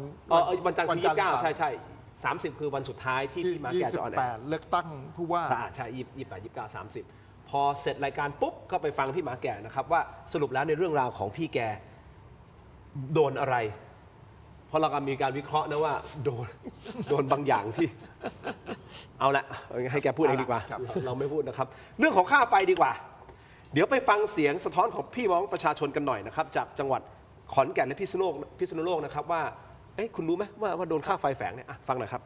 วันจันทร์ที่29ใช่30 คือวันสุดท้ายที่พี่หมาแก่จะออนแอร์ 28เลือกตั้งผู้ว่า ใช่28 29 30 พอเสร็จรายการปุ๊บก็ไปฟังพี่หมาแก่นะครับว่าสรุปแล้วในเรื่องราวของพี่แกโดนอะไร เพราะเราก็มีการวิเคราะห์นะว่าโดนบางอย่างที่ เอาละให้แกพูดเองดีกว่า ครับ เราไม่พูดนะครับ เรื่องของค่าไฟดีกว่า เดี๋ยวไปฟังเสียงสะท้อนของพี่น้องประชาชนกันหน่อยนะครับจากจังหวัดขอนแก่นและพิษณุโลกนะครับว่าคุณรู้ไหมว่าโดนค่าไฟแฝงเนี่ยฟังหน่อยครับ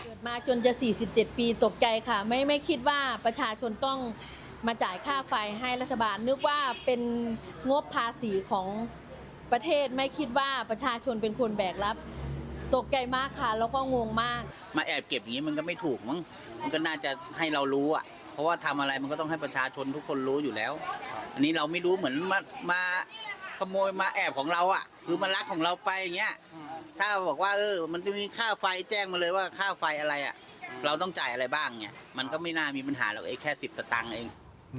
เกิดมาจนจะ 47 ปีตกใจค่ะ ไม่คิดว่าประชาชนต้องมาจ่ายค่าไฟให้รัฐบาล นึกว่าเป็นงบภาษีของประเทศไม่คิดว่าประชาชนเป็นคนแบกรับ ตกใจมากค่ะ แล้วก็งงมาก มาแอบเก็บอย่างนี้มันก็ไม่ถูกมั้งมันก็น่าจะให้เรารู้อ่ะเพราะว่าทำอะไรมันก็ต้องให้ประชาชนทุกคนรู้อยู่แล้ว อันนี้เราไม่รู้เหมือนมาขโมยมาแอบของเราอ่ะคือมาลักของเราไปอย่างเงี้ยถ้าบอกว่ามันจะมีค่าไฟแจ้งมาเลยว่าค่าไฟอะไรอ่ะเราต้องจ่ายอะไรบ้างเนี่ยมันก็ไม่น่ามีปัญหาหรอกแค่10 สตางค์เอง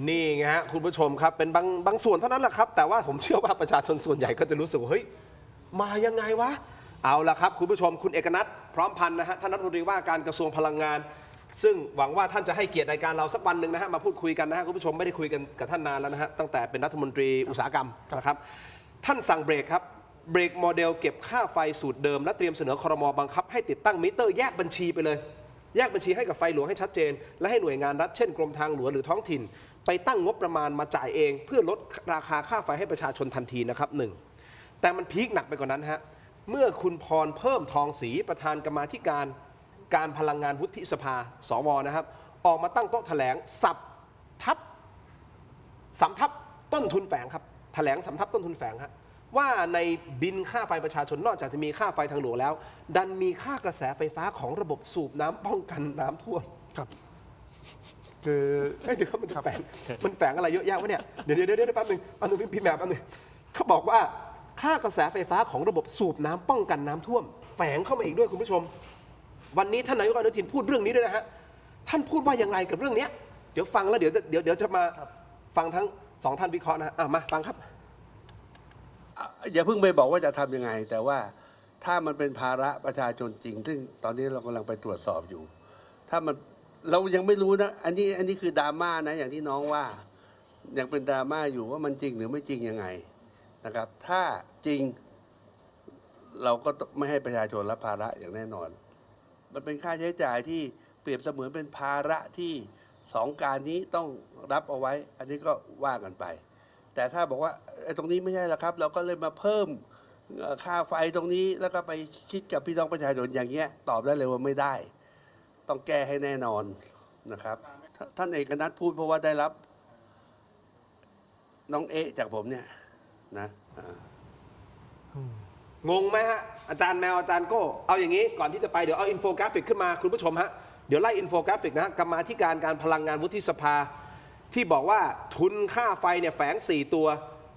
นี่ไงฮะคุณผู้ชมครับเป็นบางส่วนเท่านั้นแหละครับ แต่ว่าผมเชื่อว่าประชาชนส่วนใหญ่ก็จะรู้สึกว่าเฮ้ยมายังไงวะเอาละครับคุณผู้ชมคุณเอกนัทพร้อมพันธ์นะฮะท่านรัฐมนตรีว่าการกระทรวงพลังงาน ซึ่งหวังว่าท่านจะให้เกียรติรายการเราสักวันหนึ่งนะฮะมาพูดคุยกันนะฮะคุณผู้ชมไม่ได้คุยกันกับท่านนานแล้วนะฮะตั้งแต่เป็นรัฐมนตรีอุตสาหกรรมนะครับท่านสั่งเบรกครับเบรกโมเดลเก็บค่าไฟสูตรเดิมและเตรียมเสนอครม.บังคับให้ติดตั้งมิเตอร์แยกบัญชีไปเลยแยกบัญชีให้กับไฟหลวงให้ชัดเจนและให้หน่วยงานรัฐเช่นกรมทางหลวงหรือท้องถิ่นไปตั้งงบประมาณมาจ่ายเองเพื่อลดราคาค่าไฟให้ประชาชนทันทีนะครับ1แต่มันพีคหนักไปกว่านั้นฮะเมื่อคุณพรเพิ่มทองศรีประธานกรรมาธิการพลังงานวุฒิสภาสวนะครับออกมาตั้งโต๊ะแถลงสำทับต้นทุนแฝงครับแถลงสำทับต้นทุนแฝงครับว่าในบินค่าไฟประชาชนนอกจากจะมีค่าไฟทางหลวงแล้ว ดันมีค่ากระแสไฟฟ้าของระบบสูบน้ำป้องกันน้ำท่วม ครับ คือ เดี๋ยวมันแฝงอะไรเยอะแยะวะเนี่ยเดี๋ยวแป๊บนึงพี่แหม่มแป๊บนึงเขาบอกว่าค่ากระแสไฟฟ้าของระบบสูบน้ำป้องกันน้ำท่วมแฝงเข้ามาอีกด้วยคุณผู้ชมวันนี้ท่านนายกอนุทินพูดเรื่องนี้ด้วยนะฮะท่านพูดว่าอย่างไรกับเรื่องนี้เดี๋ยวฟังแล้วเดี๋ยวจะมาฟังทั้งสองท่านวิเคราะห์นะมาฟังครับ อย่าเพิ่งไปบอกว่าจะทำยังไง แต่ว่าถ้ามันเป็นภาระประชาชนจริง ซึ่งตอนนี้เรากำลังไปตรวจสอบอยู่ ถ้ามันเรายังไม่รู้นะอันนี้คือดราม่านะอย่างที่น้องว่ายังเป็นดราม่าอยู่ว่ามันจริงหรือไม่จริงยังไงนะครับ ถ้าจริงเราก็ไม่ให้ประชาชนรับภาระอย่างแน่นอน มันเป็นค่าใช้จ่ายที่เปรียบเสมือนเป็นภาระที่สองการนี้ต้องรับเอาไว้ อันนี้ก็ว่ากันไป แต่ถ้าบอกว่าตรงนี้ไม่ใช่ละครับ เราก็เลยมาเพิ่มค่าไฟตรงนี้แล้วก็ไปคิดกับพี่น้องประชาชนอย่างเงี้ยตอบได้เลยว่าไม่ได้ ต้องแก้ให้แน่นอนนะครับท่านเอกนัทพูดเพราะว่าได้รับน้องจากผมเนี่ยนะงงไหมฮะอาจารย์แมวอาจารย์โก้เอาอย่างนี้ก่อนที่จะไปเดี๋ยวเอาอินโฟกราฟิกขึ้นมาคุณผู้ชมฮะเดี๋ยวไล่อินโฟกราฟิกนะกรรมาธิการพลังงานวุฒิสภาที่บอกว่าทุนค่าไฟเนี่ยแฝง4ตัว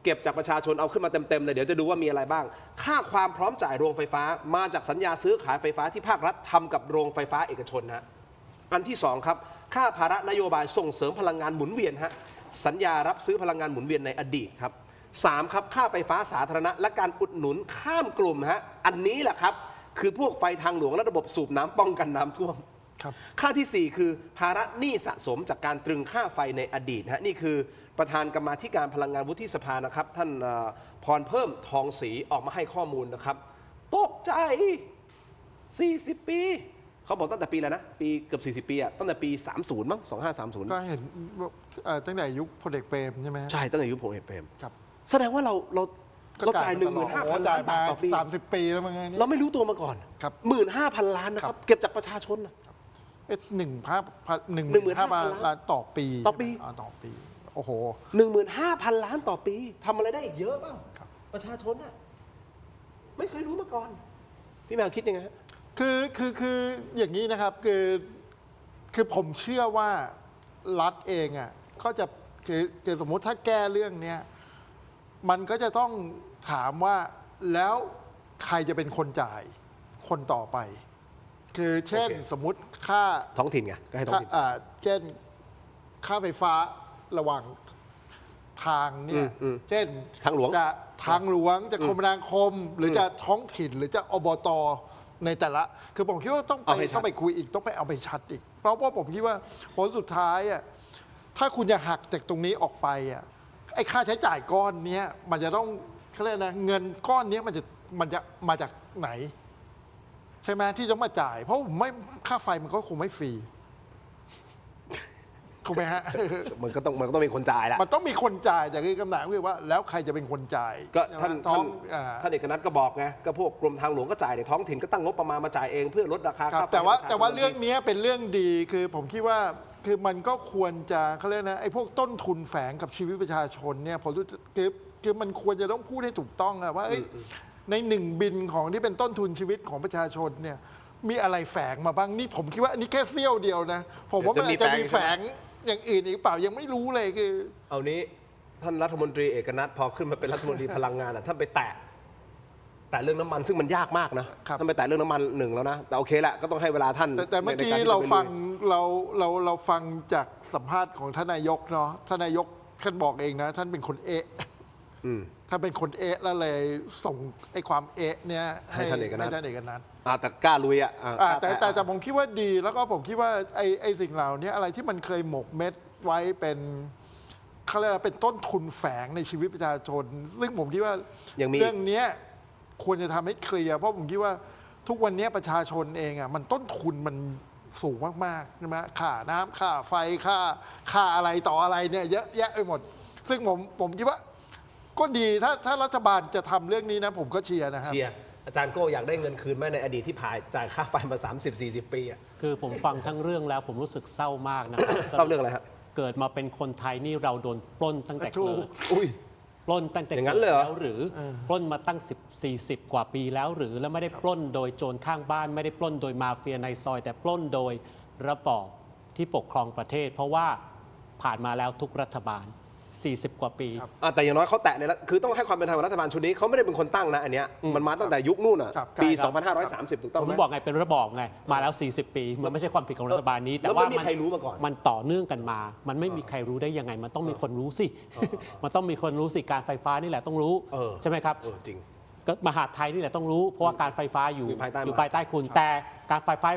เก็บจากประชาชนเอาขึ้นมาเต็มๆเลยเดี๋ยวจะดูว่ามีอะไรบ้างค่าความพร้อมจ่ายโรงไฟฟ้ามาจากสัญญาซื้อขายไฟฟ้าที่ภาครัฐทำกับโรงไฟฟ้าเอกชนฮะอันที่2ครับค่าภาระนโยบายส่งเสริมพลังงานหมุนเวียนฮะสัญญารับซื้อพลังงานหมุนเวียนในอดีตครับ3ครับค่าไฟฟ้าสาธารณะและการอุดหนุนข้ามกลุ่มฮะอันนี้แหละครับคือพวกไฟทางหลวงและระบบสูบน้ำป้องกันน้ำท่วมค่าที่4คือภาระหนี้สะสมจากการตรึงค่าไฟในอดีตฮะนี่คือประธานกรรมาธิการพลังงานวุฒิสภานะครับท่านพรเพิ่มทองศรีออกมาให้ข้อมูลนะครับตกใจ40 ปี เขาบอกตั้งแต่ปีแล้วนะปีเกือบ40 ปีอะตั้งแต่ปี 30 มั้ง 2530 ก็เห็นตั้งแต่ยุคพลเอกเปรมใช่ไหมฮะ ใช่ตั้งแต่ยุคพลเอกเปรม ครับ แสดงว่าเราจ่าย มตลอด 15,000 ล้านบาทต่อปี 30 ปีแล้วมั้งเนี่ย เราไม่รู้ตัวมาก่อน ครับ 15,000 ล้านนะค ครั รับ บ เก็บจากประชาชนนะ 15,000 ล้านต่อปี ต่อปี ใช่ไหมต่อปีโอ้โห 15,000 ล้านต่อปีทำอะไรได้อีกเยอะบ้าง ครับ ประชาชนน่ะไม่เคยรู้มาก่อน พี่แมวคิดยังไงฮะ คืออย่างนี้นะครับคือผมเชื่อว่ารัฐเองอ่ะก็จะคือสมมุติถ้าแก้เรื่องเนี้ยมันก็จะต้องถามว่าแล้วใครจะเป็นคนจ่ายคนต่อไป คือเช่น โอเค สมมุติค่า ท้องถิ่นไงก็ให้ท้องถิ่น เช่นค่าไฟฟ้าระหว่างทางเนี่ย เช่น ทางหลวง จะทางหลวงจะคมนาคม หรือจะท้องถิ่นหรือจะอบตในแต่ละ คือผมคิดว่าต้อง เอาให้ชัด ไปคุยอีกต้องไปเอาไปชัดอีก เพราะว่าผมคิดว่าผลสุดท้ายอ่ะถ้าคุณจะหักจากตรงนี้ออกไปอ่ะไอ้ค่าใช้จ่ายก้อนเนี้ยมันจะต้องเขาเรียกนะเงินก้อนเนี้ยมันจะมาจากไหน ใช่ไหมที่ต้องมาจ่าย เพราะผมไม่ค่าไฟมันก็คงไม่ฟรีถูกไหมฮะ มันก็ต้องมีคนจ่ายละ มันต้องมีคนจ่ายแต่คือคำถามคือว่าแล้วใครจะเป็นคนจ่าย ก็ ใช่ไหม ท่าน ท้อง ท่านเอกนัทก็บอกไงก็พวกกรมทางหลวงก็จ่ายเดี๋ยวท้องถิ่นก็ตั้งงบประมาณมาจ่ายเองเพื่อลดราคา ครับ ค่าไฟ แต่ว่า ให้ประชชน แต่ว่าเรื่องนี้เป็นเรื่องดีคือผมคิดว่าคือมันก็ควรจะเขาเรียกนะไอ้พวกต้นทุนแฝงกับชีวิตประชาชนเนี่ยผมรู้คือมันควรจะต้องพูดให้ถูกต้องอะว่าเอ้ยในหนึ่งบินของที่เป็นต้นทุนชีวิตของประชาชนเนี่ยมีอะไรแฝงมาบ้างนี่ผมคิดว่าอันนี้แค่เสี้ยวเดียวนะผมว่ามันอาจจะมีแฝงอย่างอื่นอีกเปล่ายังไม่รู้เลยคือ เอานี้ท่านรัฐมนตรีเอกนัทพอขึ้นมาเป็นรัฐมนตรีพลังงานท่านไปแตะเรื่องน้ำมันซึ่งมันยากมากนะครับ ท่านไปแตะเรื่องน้ำมันหนึ่งแล้วนะแต่โอเคแหละก็ต้องให้เวลาท่าน แต่เมื่อกี้ ในที่ เรา จะไป ฟัง ลุย เราฟังจากสัมภาษณ์ของท่านนายกเนาะท่านนายกท่านบอกเองนะท่านเป็นคนถ้าเป็นคนแล้วเลยส่งไอ้ความเนี่ยให้ท่านเอกนัท แต่กล้าลุยอ่ะ แต่ผมคิดว่าดีแล้วก็ผมคิดว่าไอ้สิ่งเหล่านี้อะไรที่มันเคยหมกเม็ดไว้เป็นเขาเรียกว่าเป็นต้นทุนแฝงในชีวิตประชาชน ซึ่งผมคิดว่า ยังมี เรื่องเนี้ยควรจะทำให้เคลียร์เพราะผมคิดว่าทุกวันนี้ประชาชนเองอ่ะมันต้นทุนมันสูงมากๆใช่ไหมค่าน้ำค่าไฟค่าอะไรต่ออะไรเนี่ยเยอะแยะไปหมด ซึ่งผมคิดว่าก็ดีถ้ารัฐบาลจะทำเรื่องนี้นะผมก็เชียร์นะครับ เชียร์อาจารย์โก้อยากได้เงินคืนไหมในอดีตที่ผ่านจ่ายค่าไฟมา 30-40 ปีอ่ะ คือผมฟังทั้งเรื่องแล้วผมรู้สึกเศร้ามากนะครับ เศร้าเรื่องอะไรฮะ เกิดมาเป็นคนไทยนี่เราโดนปล้นตั้งแต่ ถู เกิ ก ด อุ้ย ปล้นตั้งแต่ อย่างนั้ เกิ น ด เลยเหรอ แล้วหรือปล้นมาตั้ง40 กว่าปีแล้วหรือแล้วไม่ได้ปล้นโดยโจรข้างบ้าน ไม่ได้ปล้นโดยมาเฟียในซอย แต่ปล้นโดยระบอบที่ปกครองประเทศ เพราะว่าผ่านมาแล้วทุกรัฐบาล 40 กว่าปี แต่อย่างน้อยเขาแตะในรัฐคือต้องให้ความเป็นธรรมกับรัฐบาลชุดนี้เขาไม่ได้เป็นคนตั้งนะอันเนี้ยมันมาตั้งแต่ยุคนู่นอ่ะ ครับ ปี ใช่ครับ 2530 ถูกต้อง ผ ไหม มบอกไงเป็นระบอบไงมาแล้ว 40 ปี มันไม่ใช่ความผิดของรัฐบาลนี้ แต่ แล้ว ว่า ไม่มีใครรู้มาก่อน มันต่อเนื่องกันมา มันไม่มีใครรู้ได้ยังไง มันต้องมีคนรู้สิ มันต้องมีคนรู้สิการไฟฟ้านี่แหละต้องรู้ใช่ไหมครับ จริง ก็มหาดไทยนี่แหละต้องรู้เพราะว่าการไฟฟ้าอยู่ อยู่ภายใต้ ภายใต้คุณ แต่การไฟฟ้า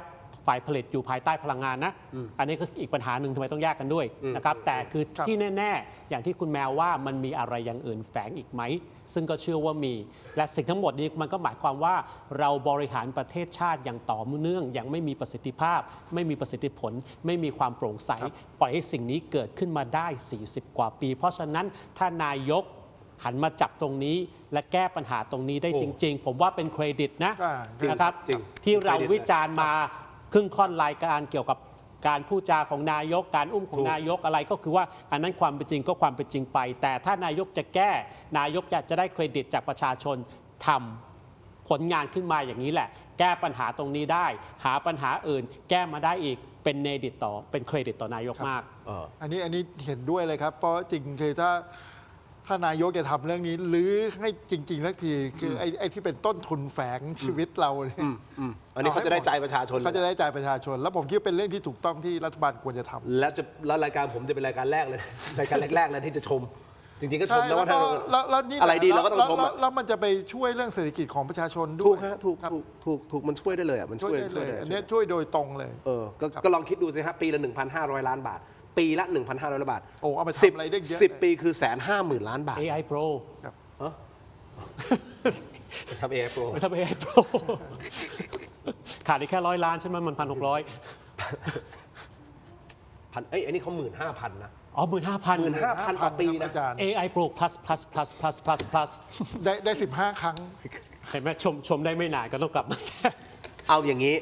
ฝ่ายผลิตอยู่ภายใต้พลังงานนะอันนี้ก็อีกปัญหาหนึ่งทำไมต้องแยกกันด้วยนะครับแต่คือ ครับ ที่แน่ๆ อย่างที่คุณแมวว่ามันมีอะไรอย่างอื่นแฝงอีกไหม ซึ่งก็เชื่อว่ามี และสิ่งทั้งหมดนี้มันก็หมายความว่าเราบริหารประเทศชาติอย่างต่อเนื่องอย่างไม่มีประสิทธิภาพ ไม่มีประสิทธิผล ไม่มีความโปร่งใสปล่อยให้สิ่งนี้เกิดขึ้นมาได้ 40 กว่าปี เพราะฉะนั้นถ้านายกหันมาจับตรงนี้และแก้ปัญหาตรงนี้ได้จริง ๆ ผมว่าเป็นเครดิตนะ จริง นะครับ จริง ที่เราวิจารณ์มาครึ่งค่อนรายการเกี่ยวกับการพูดจาของนายกการอุ้มของนายกอะไรก็คือว่าอันนั้นความเป็นจริงก็ความเป็นจริงไป แต่ถ้านายกจะแก้นายกจะได้เครดิตจากประชาชนทำผลงานขึ้นมาอย่างนี้แหละ แก้ปัญหาตรงนี้ได้ หาปัญหาอื่น แก้มาได้อีกเป็นเครดิตต่อนายกมาก อันนี้เห็นด้วยเลยครับ เพราะจริงคือถ้านายกจะทำเรื่องนี้หรือให้จริงๆสักทีคือไอ้ที่เป็นต้นทุนแฝงชีวิตเราเนี่ย อันนี้เขาจะได้ใจประชาชน เขาจะได้ใจประชาชน แล้วผมคิดว่าเป็นเรื่องที่ถูกต้องที่รัฐบาลควรจะทำ แล้วรายการผมจะเป็นรายการแรกเลย รายการแรกๆเลยที่จะชม จริงๆก็ช ใช่ มนะ แล้ว ว่าถ้า แล้วนี่ อะไรดีเราก็ต้องชมอะ แล้วมันจะไปช่วยเรื่องเศรษฐกิจของประชาชนด้ ถู วย กฮะถูกมันช่วยได้เลยอ่ะมัน ช่วยได้เลย อันนี้ช่วยโดยตรงเลย ก็ลองคิดดูสิฮะปีละ 1,500 ล้านบาท ปีละ 1,500 ล้านบาท โอ้เอาไปทำอะไรได้เยอะ 10 ปีคือ150,000 ล้านบาท AI Pro ทำ AI Pro ไม่ทำ AI Pro ขาดอีกแค่100 ล้านใช่ไหมมัน1,600 พันอันนี้เขา15,000นะ อ๋อ15,000 15,000 ต่อปีนะ อาจารย์ AI Pro plus plus plus plus plus plus ได้15 ครั้ง เห็นไหมชมได้ไม่นานก็ต้องกลับมาแทรก เอาอย่างนี้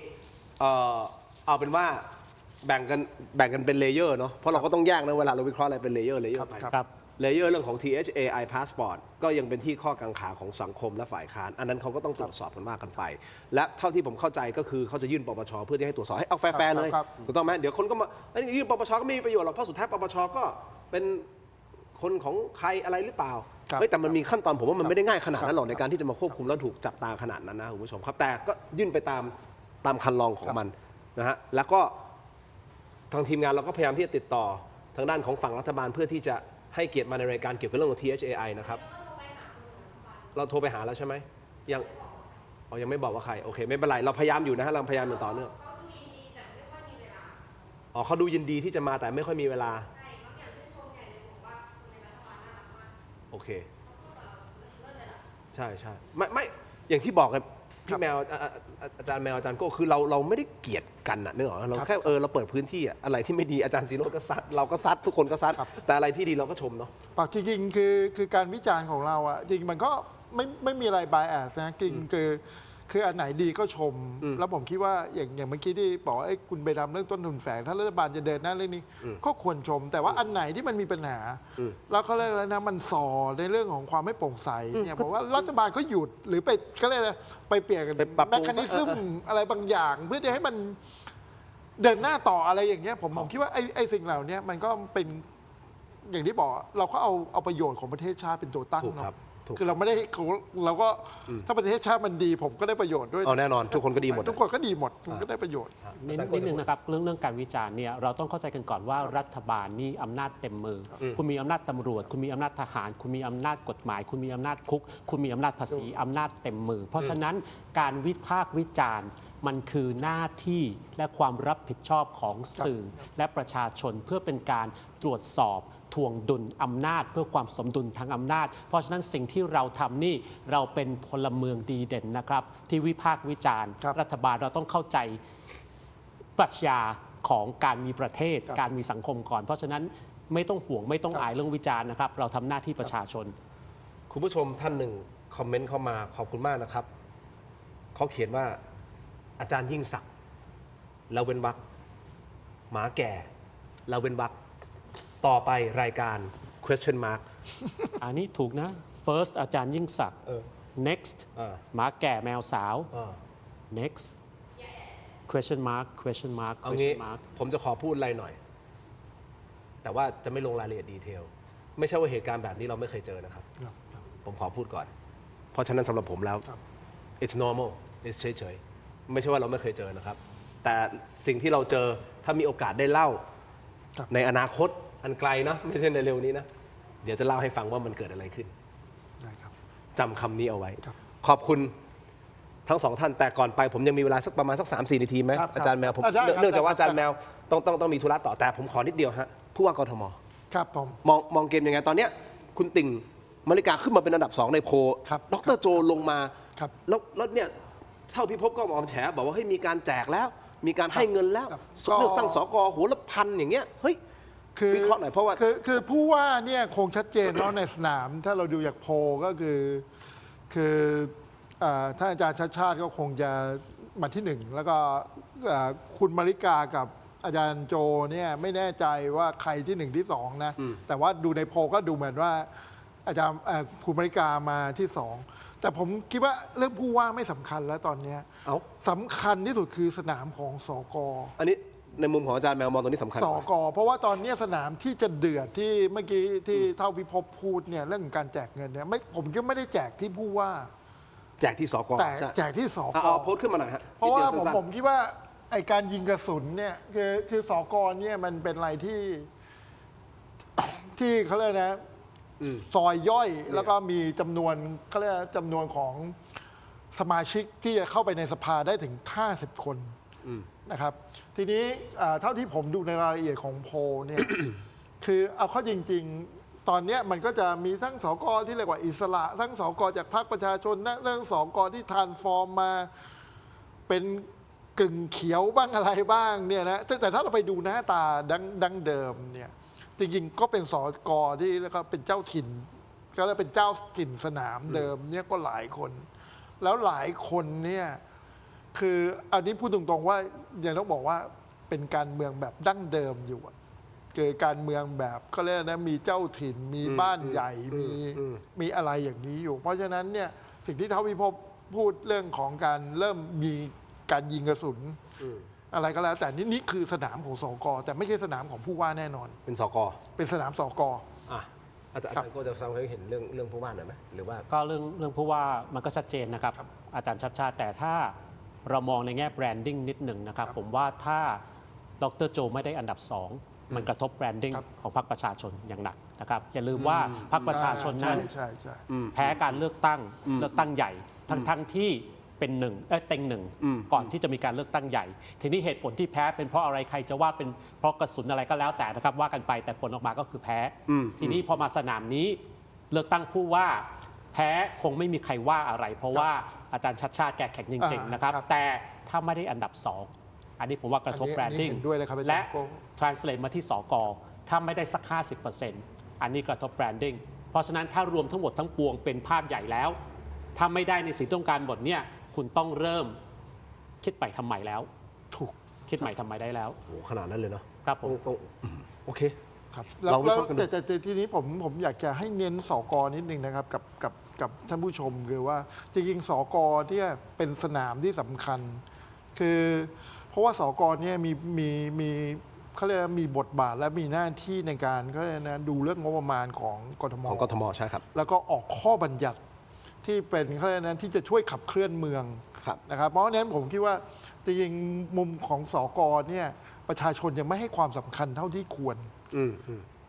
เอาเป็นว่าแบ่งกันเป็นเลเยอร์เนาะเพราะเราก็ต้องแยกนะเวลาเราวิเคราะห์อะไรเป็นเลเยอร์ไป ครับ เลเยอร์เรื่องของ THAI Passport ก็ยังเป็นที่ข้อกังขาของสังคมและฝ่ายค้านอันนั้นเขาก็ต้องตรวจสอบกันว่ากันไป และเท่าที่ผมเข้าใจก็คือเขาจะยื่นปปชเพื่อที่ให้ตรวจสอบให้เอาแฟร์ๆเลย ครับ ถูกต้องไหมเดี๋ยวคนก็มายื่นปปชก็ไม่มีประโยชน์หรอกเพราะสุดท้ายปปชก็เป็นคนของใครอะไรหรือเปล่า ครับ เฮ้ยแต่มันมีขั้นตอนผมว่ามันไม่ได้ง่ายขนาดนั้นหรอก ครับ ในการที่จะมาควบคุมแล้วถูกจับตาขนาดนั้นนะคุณผู้ชมครับแต่ก็ยื่นไปตามคันลองของมันนะฮะแล้วก็ทางทีมงานเราก็พยายามที่จะติดต่อทางด้านของฝั่งรัฐบาลเพื่อที่จะให้เกียรติมาในรายการเกี่ยวกับเรื่องของ THAI นะครับเราโทรไปหาแล้วใช่ไหมยังไม่บอกว่าใครโอเคไม่เป็นไรเราพยายามอยู่นะฮะเราพยายามอยู่ต่อเนื่องเขาดูยินดีที่จะมาแต่ไม่ค่อยมีเวลาโอเคใช่ไม่อย่างที่บอกไงพี่แมวอาจารย์แมวอาจารย์โก้คือเราไม่ได้เกลียดกันนะนึกออกไหมเราแค่เราเปิดพื้นที่อะไรที่ไม่ดีอาจารย์ซีโร่ก็ซัดเราก็ซัดทุกคนก็ซัดแต่อะไรที่ดีเราก็ชมเนาะ ปากจริงๆคือการวิจารณ์ของเราอะจริงมันก็ไม่มีอะไร bias นะจริงคืออันไหนดีก็ชม แล้วผมคิดว่าอย่างเมื่อกี้ที่บอกว่าคุณไปทำเรื่องต้นทุนแฝงถ้ารัฐบาลจะเดินหน้าเรื่องนี้ก็ควรชม แต่ว่าอันไหนที่มันมีปัญหาแล้วเขาเรียกอะไรนะมันส่อในเรื่องของความไม่โปร่งใสเนี่ยผมว่ารัฐบาลก็หยุดหรือไปก็เรียกอะไรไปเปลี่ยน ไปปรับปรุง แมคคานิซึมอะไรบางอย่าง เพื่อจะให้มันเดินหน้าต่ออะไรอย่างเงี้ยผมคิดว่าไอ้สิ่งเหล่านี้มันก็เป็นอย่างที่บอกเราก็เอาประโยชน์ของประเทศชาติเป็นตัวตั้ง ถูกครั เนาะ บถูก คือเราไม่ได้เราก็ถ้าประเทศชาติมันดีผมก็ได้ประโยชน์ด้วย แน่นอนทุกคนก็ดีหมด ทุกคนก็ดีหมดทุกคนก็ได้ประโยชน์ นิดนึงนะครับเรื่องการวิจารณ์เนี่ยเราต้องเข้าใจกันก่อนว่ารัฐบาลนี่อำนาจเต็มมือคุณมีอำนาจตำรวจคุณมีอำนาจทหาร คุณมีอำนาจกฎหมาย คุณมีอำนาจคุก คุณมีอำนาจภาษีอำนาจเต็มมือ เพราะฉะนั้นการวิพากษ์วิจารณ์มันคือหน้าที่และความรับผิดชอบของสื่อและประชาชนเพื่อเป็นการตรวจสอบทวงดุลอำนาจเพื่อความสมดุลทางอำนาจเพราะฉะนั้นสิ่งที่เราทำนี่เราเป็นพลเมืองดีเด่นนะครับที่วิพากษ์วิจารณ์รัฐบาลเราต้องเข้าใจปรัชญาของการมีประเทศการมีสังคมก่อนเพราะฉะนั้นไม่ต้องห่วงไม่ต้องอายเรื่องวิจารณ์นะครับเราทำหน้าที่ประชาชน คุณผู้ชมท่านหนึ่งคอมเมนต์เข้ามาขอบคุณมากนะครับเขาเขียนว่าอาจารย์ยิ่งศักดิ์เราเว้นวรรคหมาแก่เราเว้นวรรคต่อไปรายการ question mark อันนี้ถูกนะ first อาจารย์ยิ่งศักดิ์ next หมาแก่แมวสาว next question mark question mark เอางี้ question mark ผมจะขอพูดอะไรหน่อย แต่ว่าจะไม่ลงรายละเอียดดีเทลไม่ใช่ว่าเหตุการณ์แบบนี้เราไม่เคยเจอนะครับ ผมขอพูดก่อน เพราะฉะนั้นสำหรับผมแล้ว it's normal it's เฉยๆไม่ใช่ว่าเราไม่เคยเจอนะครับ แต่สิ่งที่เราเจอถ้ามีโอกาสได้เล่าในอนาคตอันไกลนะไม่ใช่ในเร็วนี้นะเดี๋ยวจะเล่าให้ฟังว่ามันเกิดอะไรขึ้นจำคำนี้เอาไว้ขอบคุณทั้งสองท่านแต่ก่อนไปผมยังมีเวลาสักประมาณสัก 3-4 นาทีไหมอาจารย์แมวผมเนื่องจากว่าอาจารย์แมวต้องมีธุระต่อแต่ผมขอนิดเดียวฮะผู้ว่ากทม ครับผม มองเกมยังไงตอนเนี้ยคุณติ่งมาริกาขึ้นมาเป็นอันดับ 2 ในโพลดรโจลงมาแล้วเนี่ยเท่าพิภพก็ออกมาแฉบอกว่าเฮ้ยมีการแจกแล้วมีการให้เงินแล้วเลือกตั้งสกโหละพันอย่างเงี้ยเฮ้ยวิเคราะห์หน่อยเพราะว่าคือผู้ว่าเนี่ยคงชัดเจนเนาะในสนามถ้าเราดูจากโพลก็คือท่านอาจารย์ชาติก็คงจะมาที่หนึ่งแล้วก็คุณมาริกากับอาจารย์โจเนี่ยไม่แน่ใจว่าใครที่หนึ่งที่สองนะแต่ว่าดูในโพลก็ดูเหมือนว่าอาจารย์คุณมาริกามาที่สองแต่ผมคิดว่าเรื่องผู้ว่าไม่สำคัญแล้วตอนนี้สำคัญที่สุดคือสนามของสก.อันนี้ในมุมของอาจารย์แมวมองตรงนี้สำคัญสก.เพราะว่าตอนนี้สนามที่จะเดือดที่เมื่อกี้ที่เท่าพิภพพูดเนี่ยเรื่องการแจกเงินเนี่ยผมก็ไม่ได้แจกที่ผู้ว่าแจกที่สก.แต่แจกที่สก.เอาโพสต์ขึ้นมาหน่อยฮะเพราะว่าผมคิดว่าไอการยิงกระสุนเนี่ยคือสก.เนี่ยมันเป็นอะไรที่เขาเรียกนะซอยย่อยแล้วก็มีจำนวนเขาเรียกจำนวนของสมาชิกที่จะเข้าไปในสภาได้ถึง50 คนนะครับทีนี้เท่าที่ผมดูในรายละเอียดของโพลเนี่ย คือเอาเข้าจริงๆตอนนี้มันก็จะมีทั้งสก.ที่เรียกว่าอิสระทั้งสก.จากพรรคประชาชนเรื่องสก.ที่ทรานส์ฟอร์มมาเป็น กึ่งเขียวบ้างอะไรบ้างเนี่ยนะแต่ถ้าเราไปดูหน้าตาดั้งเดิมเนี่ยจริงๆก็เป็นสกที่แล้วก็เป็นเจ้าถิ่นก็แล้วเป็นเจ้าถิ่นสนามเดิมเนี่ยก็หลายคน แล้วหลายคนเนี่ยคืออันนี้พูดตรงๆว่าอย่างต้องบอกว่าเป็นการเมืองแบบดั้งเดิมอยู่อะคือการเมืองแบบก็เรียกนะมีเจ้าถิ่นมีบ้านใหญ่มีอะไรอย่างนี้อยู่ เพราะฉะนั้นเนี่ยสิ่งที่ท้าวพิภพพูดเรื่องของการเริ่มมีการยิงกระสุนอะไรก็แล้ว แต่นี่คือสนามของสกแต่ไม่ใช่สนามของผู้ว่าแน่นอน เป็นสก เป็นสนามสก อ่ะอาจารย์ก็จะฟังให้เห็นเรื่องผู้ว่าหน่อยไหมหรือว่า ก็เรื่องผู้ว่ามันก็ชัดเจนนะครับ อาจารย์ชัดชาติแต่ถ้าเรามองในแง่แบรนดิ้งนิดหนึ่งนะครับ ผมว่าถ้าดรโจไม่ได้อันดับ 2 มันกระทบแบรนดิ้งของพรรคประชาชนอย่างหนักนะครับอย่าลืมว่าพรรคประชาชนนั้น ใช่ แพ้การเลือกตั้งใหญ่ทั้งที่เป็นเต็งหนึ่งก่อนที่จะมีการเลือกตั้งใหญ่ ทีนี้เหตุผลที่แพ้เป็นเพราะอะไรใครจะว่าเป็นเพราะกระสุนอะไรก็แล้วแต่นะครับว่ากันไปแต่ผลออกมาก็คือแพ้ทีนี้พอมาสนามนี้เลือกตั้งผู้ว่าแพ้คงไม่มีใครว่าอะไร เพราะว่าอาจารย์ชัดชาติแกแข็งจริงๆนะครับแต่ถ้าไม่ได้อันดับ 2 อันนี้ผมว่ากระทบแบรนดิ้งและ translate มาที่สกถ้าไม่ได้สัก 50% อันนี้กระทบแบรนดิ้งเพราะฉะนั้นถ้ารวมทั้งหมดทั้งปวงเป็นภาพใหญ่แล้วถ้าไม่ได้ในสิ่งต้องการหมดเนี่ยคุณต้องเริ่มคิดใหม่ทำใหม่แล้วถูกคิดใหม่ทำใหม่ได้แล้วโอ้ขนาดนั้นเลยเนาะครับผมโอเคครับแล้วแต่ทีนี้ผมอยากจะให้เน้นสกนิดนึงนะครับกับท่านผู้ชมคือว่าจริงๆสกที่เป็นสนามที่สำคัญคือเพราะว่าสกเนี่ยมีเขาเรียกมีบทบาทและมีหน้าที่ในการเขาเรียกนะดูเรื่องงบประมาณของกทมใช่ครับแล้วก็ออกข้อบัญญัติที่เป็นเขาเรียกนั้นที่จะช่วยขับเคลื่อนเมืองนะครับเพราะฉะนั้นผมคิดว่าจริงๆมุมของสกเนี่ยประชาชนยังไม่ให้ความสำคัญเท่าที่ควร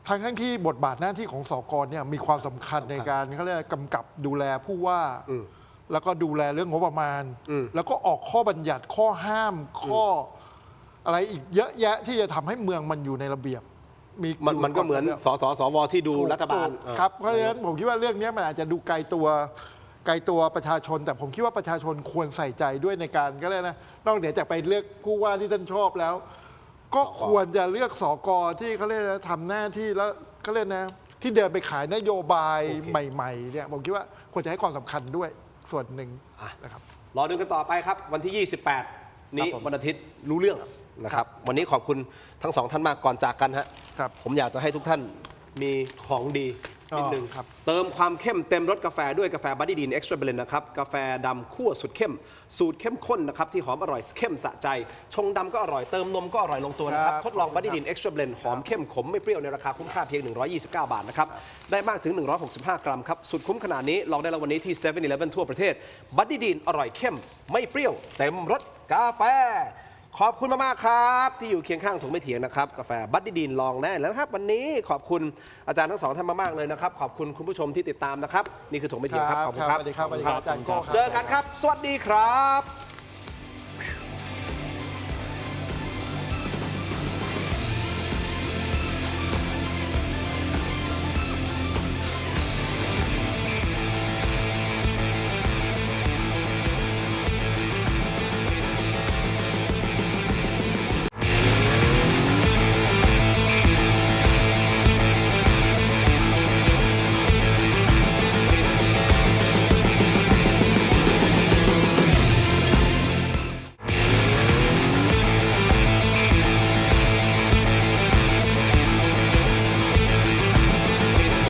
ทั้งที่บทบาทหน้าที่ของสกเนี่ยมีความสำคัญในการเขาเรียกกำกับดูแลผู้ว่าแล้วก็ดูแลเรื่องงบประมาณแล้วก็ออกข้อบัญญัติข้อห้ามข้ออะไรอีกเยอะแยะที่จะทำให้เมืองมันอยู่ในระเบียบมันก็เหมือนสวที่ดูรัฐบาลครับเพราะฉะนั้นผมคิดว่าเรื่องนี้มันอาจจะดูไกลตัวประชาชนแต่ผมคิดว่าประชาชนควรใส่ใจด้วยในการก็เลยนะนอกเหนือจากไปเลือกผู้ว่าที่ท่านชอบแล้วก็ควรจะเลือกสกที่เขาเรียกนะทำหน้าที่แล้วเขาเรียกนะที่เดินไปขายนโยบายใหม่ๆเนี่ยผมคิดว่าควรจะให้ความสำคัญด้วยส่วนหนึ่งนะครับรอดูกันต่อไปครับวันที่ 28 นี้วันอาทิตย์รู้เรื่องนะครับวันนี้ขอบคุณทั้งสองท่านมากก่อนจากกันฮะผมอยากจะให้ทุกท่านมีของดีนิดนึงเติมความเข้มเต็มรสกาแฟด้วยกาแฟบัดดี้ดีนเอ็กซ์ตร้าเบลนด์นะครับกาแฟดำคั่วสุดเข้มสูตรเข้มข้นนะครับที่หอมอร่อยเข้มสะใจชงดำก็อร่อยเติมนมก็อร่อยลงตัวนะครับทดลองบัดดี้ดีนเอ็กซ์ตร้าเบลนด์หอมเข้มขมไม่เปรี้ยวในราคาคุ้มค่าเพียง129 บาทนะครับได้มากถึง165 กรัมครับสุดคุ้มขนาดนี้ลองได้แล้ววันนี้ที่ 7-Eleven ทั่วประเทศบัดดี้ดีนอร่อยเข้มไม่เปรี้ยวเต็มรสกาแฟขอบคุณมากๆครับที่อยู่เคียงข้างถกไม่เถียงนะครับกาแฟบัดดี้ดีนลองได้แล้วครับวันนี้ขอบคุณอาจารย์ทั้งสองท่านมากๆเลยนะครับขอบคุณคุณผู้ชมที่ติดตามนะครับนี่คือถกไม่เถียงครับขอบคุณครับ สวัสดีครับอาจารย์โก้ เจอกันครับสวัสดีครับ